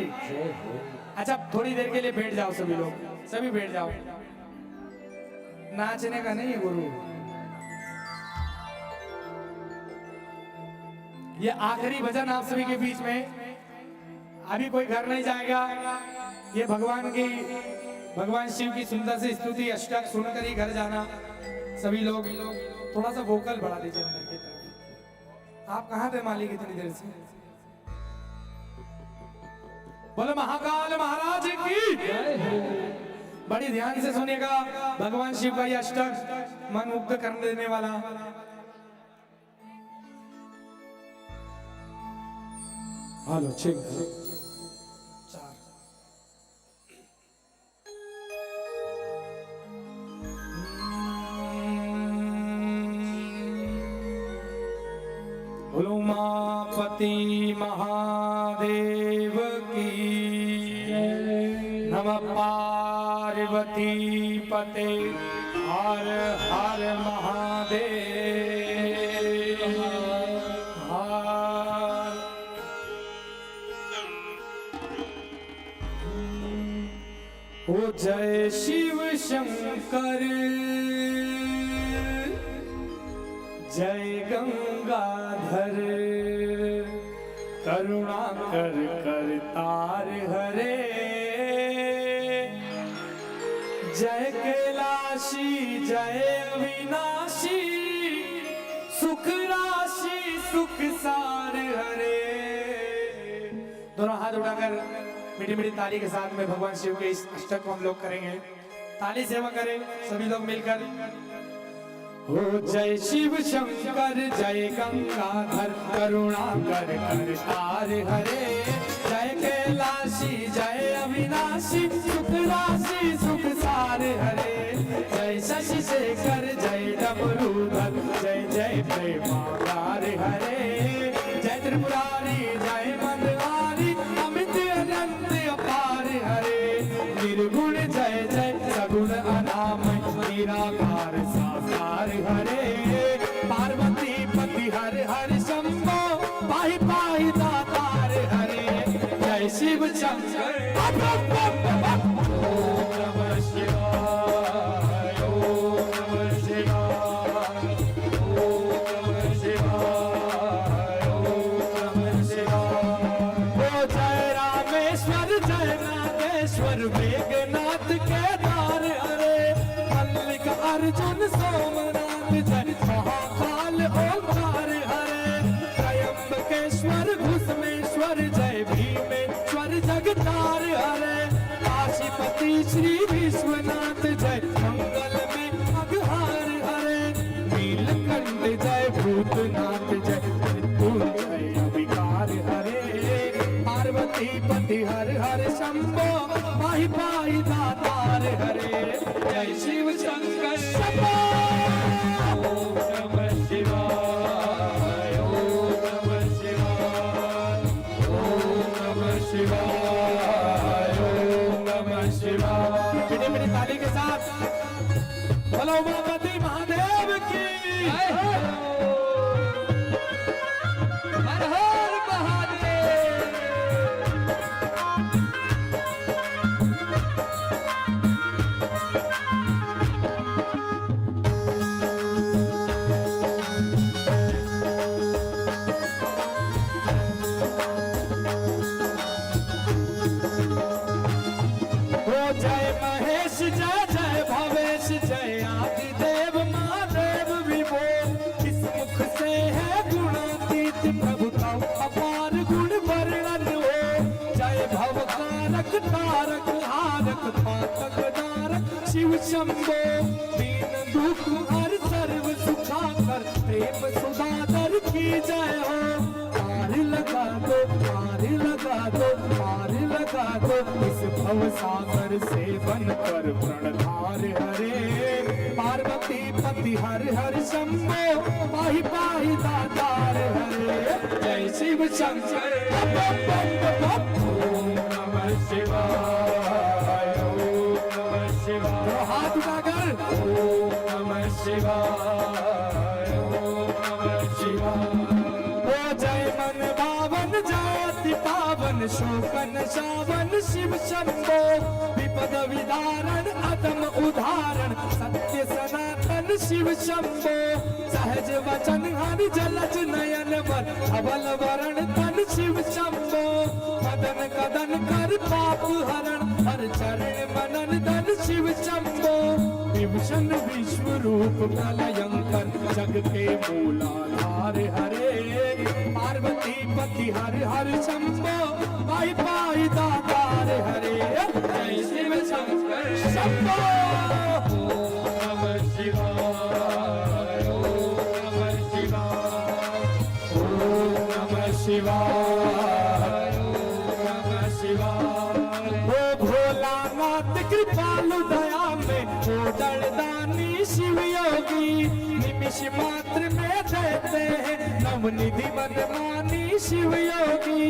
अच्छा थोड़ी देर के लिए बैठ जाओ सभी लोग, सभी बैठ जाओ। नाचने का नहीं है गुरु, ये आखिरी भजन आप सभी के बीच में। अभी कोई घर नहीं जाएगा, ये भगवान शिव की सुंदर सी स्तुति अष्टक सुनकर ही घर जाना। सभी लोग थोड़ा सा वोकल बढ़ा दीजिए अंदर की तरफ। आप कहाँ थे मालिक इतनी देर से? बोलो महाकाल महाराज की। बड़ी ध्यान से सुनिएगा, भगवान शिव का ये अष्टक मन मुग्ध कर देने वाला। हेलो ठीक चार। बोलो उमापति महादेव की, नमः पार्वती पते हर हर महादेव हर। ओ जय शिव शंकर, जय गंगाधर, करुणा कर करतार हरे, जय कैलाशी जय अविनाशी, सुख राशि सुख सार हरे। दोनों हाथ उठाकर मीठी मीठी ताली के साथ में भगवान शिव के इस अष्टक को हम लोग करेंगे। ताली सेवा करें सभी लोग मिलकर। हो जय शिव शंकर जय गंगाधर, करुणा कर करतार हरे, जय कैलाशी जय अविनाशी, सुख राशि सुख सार हरे, जय शशि शेखर जय डमरूधर, जय जय प्रेमागार हरे, जय त्रिपुरा बिहारी जय मनहारी अमित अनंत अपार हरे निर्गुण जय जय सगुण अनाम निराकार साकार हरे पार्वती पति हर हर शंभो पाहि पाहि दातार हरे जय शिव शंकर ओम नमः शिवाय ओम नमः शिवाय ओम नमः शिवाय ओम नमः शिवाय ओ जय रामेश्वर जय नागेश्वर मेघनाथ केदार हरे मल्लिक अर्जुन सोमनाथ जय महाकाल ओंकार हरे त्रयंबकेश्वर भूषमेश्वर जय भीमेश्वर जगतार हरे काशीपति श्री विश्वनाथ जय मंगल में अघहार हरे नीलकंठ जय भूतनाथ जय मृत्युंजय विकार हरे पार्वती पति हर हर शंभो पाहि पाहि दातार हरे जय शिव शंकर शंभो ओम नमः शिवाय ओम नमः शिवाय ओम नमः शिवाय ओम नमः शिवाय बिने बिने ताली के साथ बोलो उमापति महादेव की हर हर महादेव ओ जय महेश जय जय भवेश जय आदिदेव महादेव विभो किस मुख से है गुणातीत प्रभुता अपार गुण वर्णन हो जय भवकारक तारक हारक पातक दारक शिव शंभो दीन दुख हर सर्व सुखाकर प्रेम सुधाकर की जय हो पार लगा दो पार लगा दो पार लगा दो इस भव सागर से बनकर प्रणधार हरे पार्वती पति हर हर शंभो पाहि पाहि दातार हरे जय शिव शंकर ओम नमः शिवाय ओम नमः शिवाय तो हाथ उठाकर ओम नमः शिवाय ओम नमः शिवाय ओ जय मन भावन जाति पावन शोकन सावन शिव शंभो विपद विदारण अदम उदाहरण सत्य सनातन शिव शंभो सहज वचन हरि जलज नयन वर अबल वरण तन शिव शंभो मदन कदन कर पाप हरण हर चरण मनन धन शिव शंभो विभूषण विश्व रूप प्रलयंकर जग के मूलाधार हरे पार्वती पति हर हर शंभो पाहि पाहि दातार हरे जय शिव शंकर शंभो ओम नमः शिवाय ओम नमः शिवाय ओम नमः शिवाय ओम नमः शिवाय ओ भोलानाथ कृपालु दया में कोडल दानी शिव योगी निमिष मात्र में देते हैं नवनिधि मनमानी शिव योगी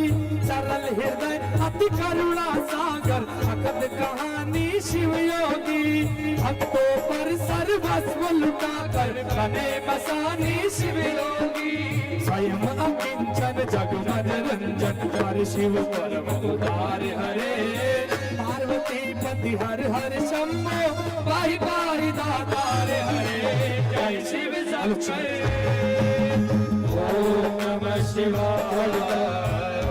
सरल हृदय अति करुणा सागर भगत कहानी शिव योगी भक्तों पर सर्वस्व लुटा कर बने बसानी शिव योगी स्वयं अकिंचन जग मनोरंजन पर शिव परम उदार हरे पार्वती पति हर हर शंभो पाहि पाहि दातार हरे जय शिव शंकर ओम नमः शिवाय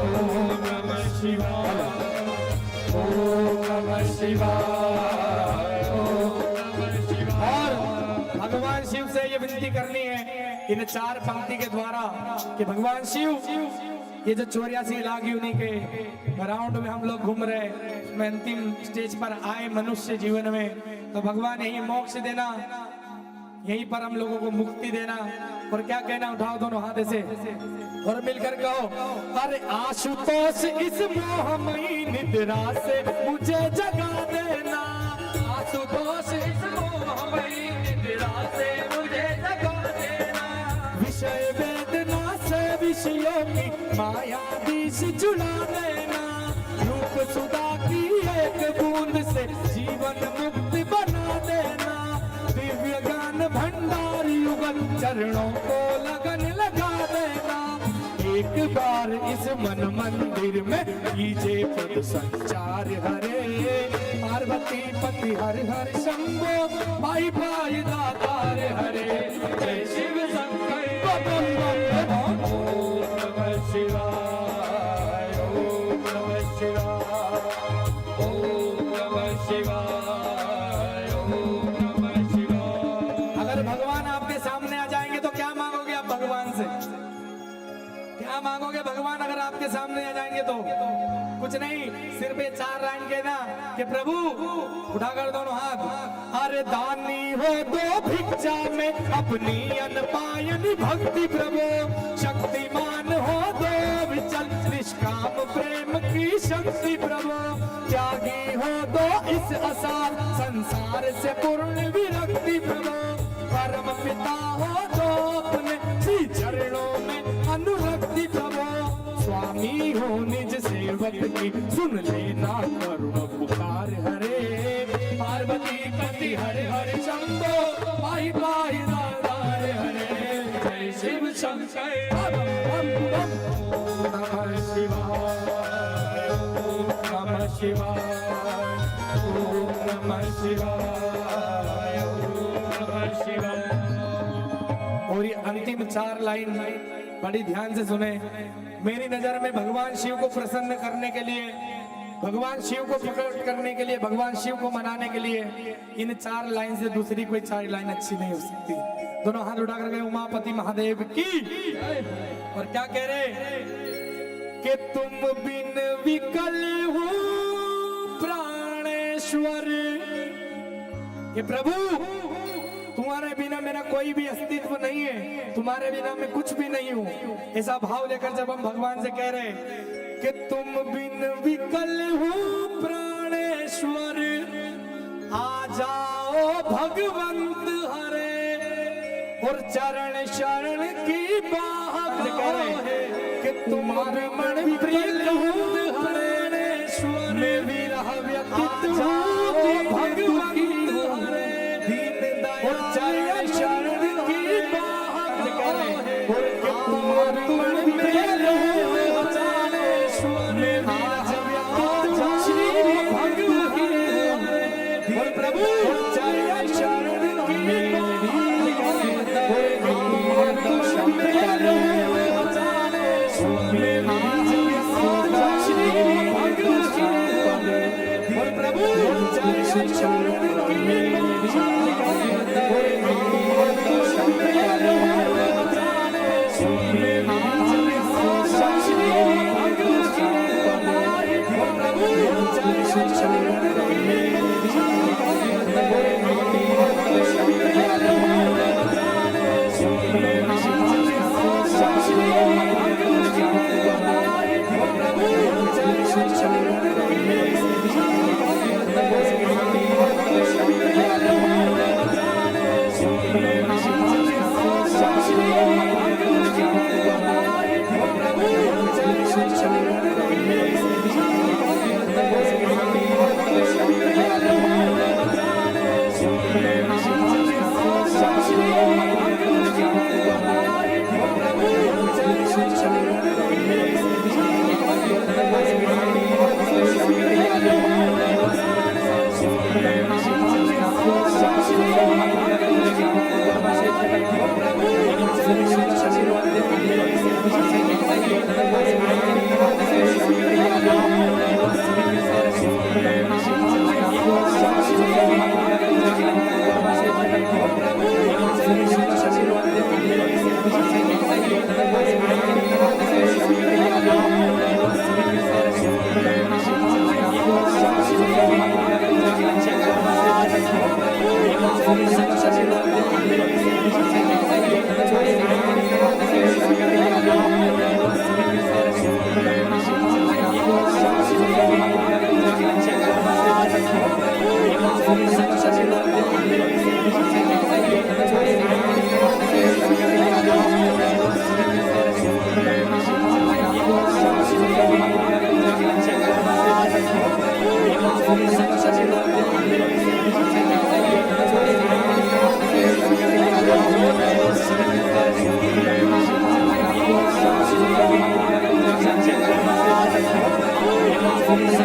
ओम नमः शिवाय ओम नमः शिवाय ओम नमः शिवाय और भगवान शिव से ये विनती करनी है इन चार पंक्ति के द्वारा कि भगवान शिव ये जो 84 लागी उन्हीं के राउंड में हम लोग घूम रहे उसमें अंतिम स्टेज पर आए मनुष्य जीवन में तो भगवान यही मोक्ष देना यहीं पर हम लोगों को मुक्ति देना और क्या कहना उठाओ दोनों हाथ से और मिलकर कहो अरे आशुतोष इस मोहमयी निद्रा से मुझे जगा देना आशुतोष इस मोहमयी निद्रा से मुझे जगा देना विषय वेदना से खुशियों की माया बीच जुड़ा देना, रूप सुधा की एक बूंद से जीवन मुक्ति बना देना, दिव्य ज्ञान भंडार युगल चरणों को लगन लगा देना, एक बार इस मन मंदिर में कीजिए पद संचार हरे, पार्वती पति हर हर शंभो, भाई भाई दातार हरे, जय शिव शंकर बम बम बम, ओम नमः शिवाय, ओम नमः शिवाय, ओम नमः शिवाय, ओम नमः शिवाय। अगर भगवान आपके सामने आ जाएंगे तो क्या मांगोगे आप भगवान से? क्या मांगोगे भगवान अगर आपके सामने आ जाएंगे तो? कुछ नहीं, सिर्फ ये 4 लाइन कहना कि प्रभु, उठाकर दोनों हाथ, अरे दानी हो दो भिक्षा में अपनी अनपायन भक्ति प्रभु, शक्तिमान हो दो विचल निष्काम प्रेम की शक्ति प्रभु, त्यागी हो दो इस असार संसार से पूर्ण विरक्ति प्रभु, परम पिता हो दो अपने श्री चरणों में अनुरक्ति प्रभु, स्वामी हो निज सेवक की सुन लेना करुण पुकार हरे, पार्वती पति हरे हरे शंभो, भाई भाई दातार हरे, जय शिव शंकर बम बम बम, ओम नमः शिवाय, ओम नमः शिवाय, ओम नमः शिवाय, ओम नमः शिवाय। और ये अंतिम 4 लाइन बड़ी ध्यान से सुने। मेरी नजर में भगवान शिव को प्रसन्न करने के लिए, भगवान शिव को प्रकट करने के लिए, भगवान शिव को मनाने के लिए इन 4 लाइन से दूसरी कोई 4 लाइन अच्छी नहीं हो सकती। दोनों हाथ उठाकर गए उमापति महादेव की। और क्या कह रहे कि तुम बिन विकल हो प्राणेश्वर, ये प्रभु तुम्हारे बिना मेरा कोई भी अस्तित्व नहीं है, तुम्हारे बिना मैं कुछ भी नहीं हूँ। ऐसा भाव लेकर जब हम भगवान से कह रहे कि तुम बिन विकल हो प्राणेश्वर, आ जाओ भगवंत हरे, और चरण शरण की बाह कह रहे कि तुम मन प्रिय प्राणेश्वर, मैं विरह व्यतीत हूँ भगवंत हरे, और चरण शरण की बाह कह रहे और तुम मन प्रिय प्राणेश्वर, मैं विरह व्यतीत हूँ श्री भगवंत हरे, और प्रभु चरण शरण की Thank you. Thank you.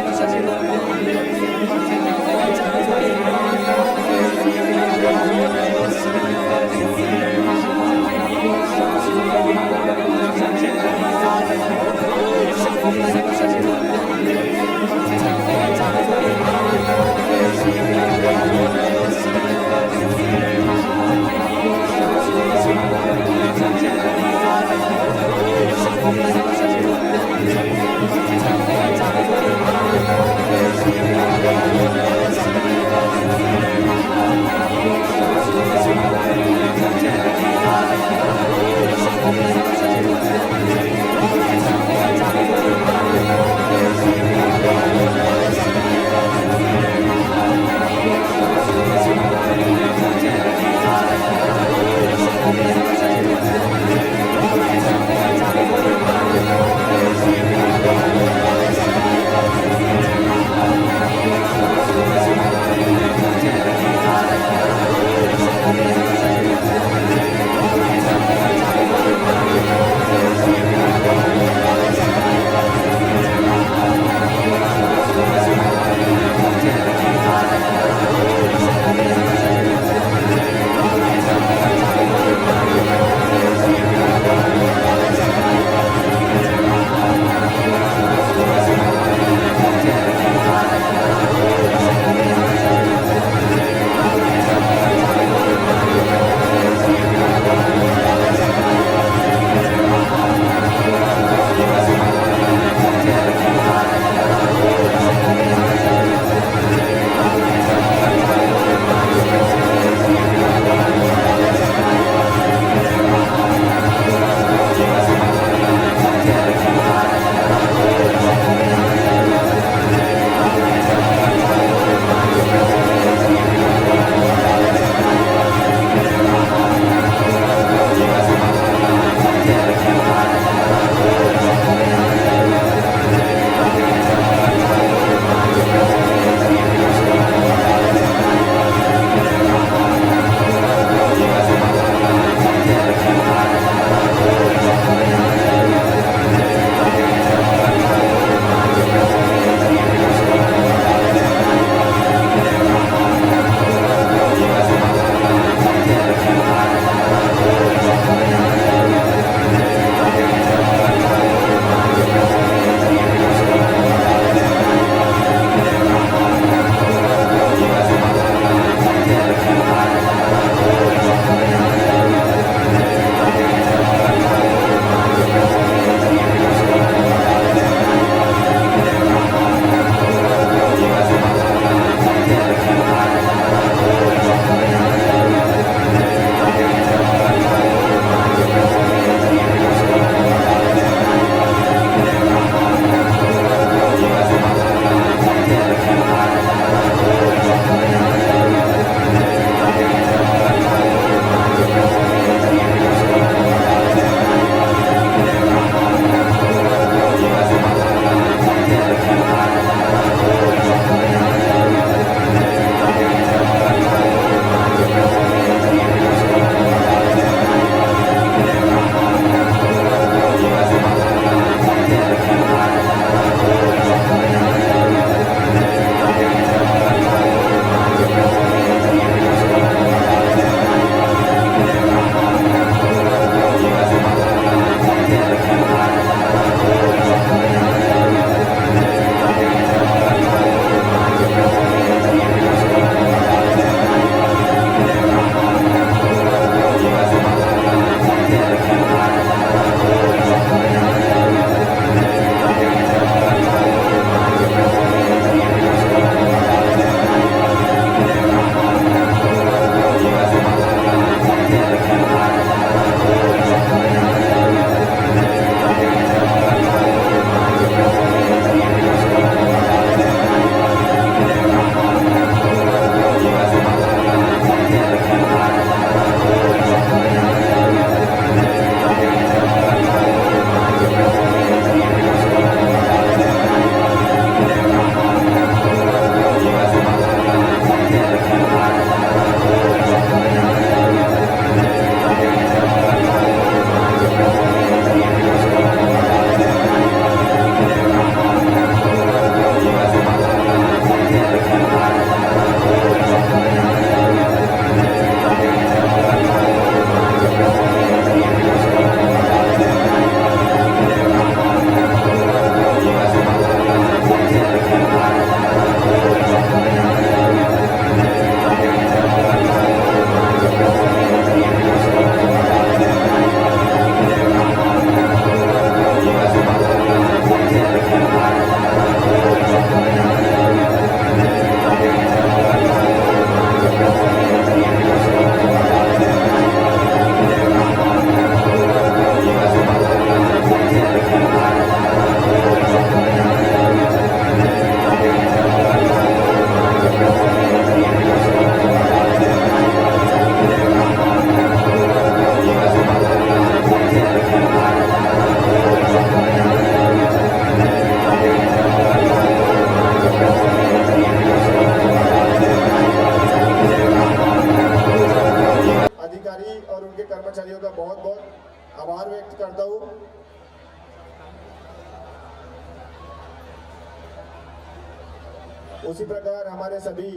उसी प्रकार हमारे सभी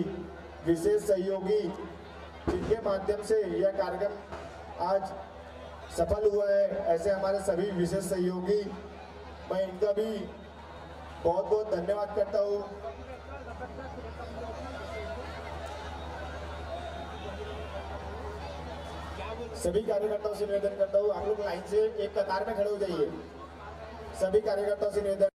विशेष सहयोगी जिनके माध्यम से यह कार्यक्रम आज सफल हुआ है, ऐसे हमारे सभी विशेष सहयोगी, मैं इनका भी बहुत बहुत धन्यवाद करता हूँ। सभी कार्यकर्ताओं से निवेदन करता हूँ, आप लोग लाइन से एक कतार में खड़े हो जाइए। सभी कार्यकर्ताओं से निवेदन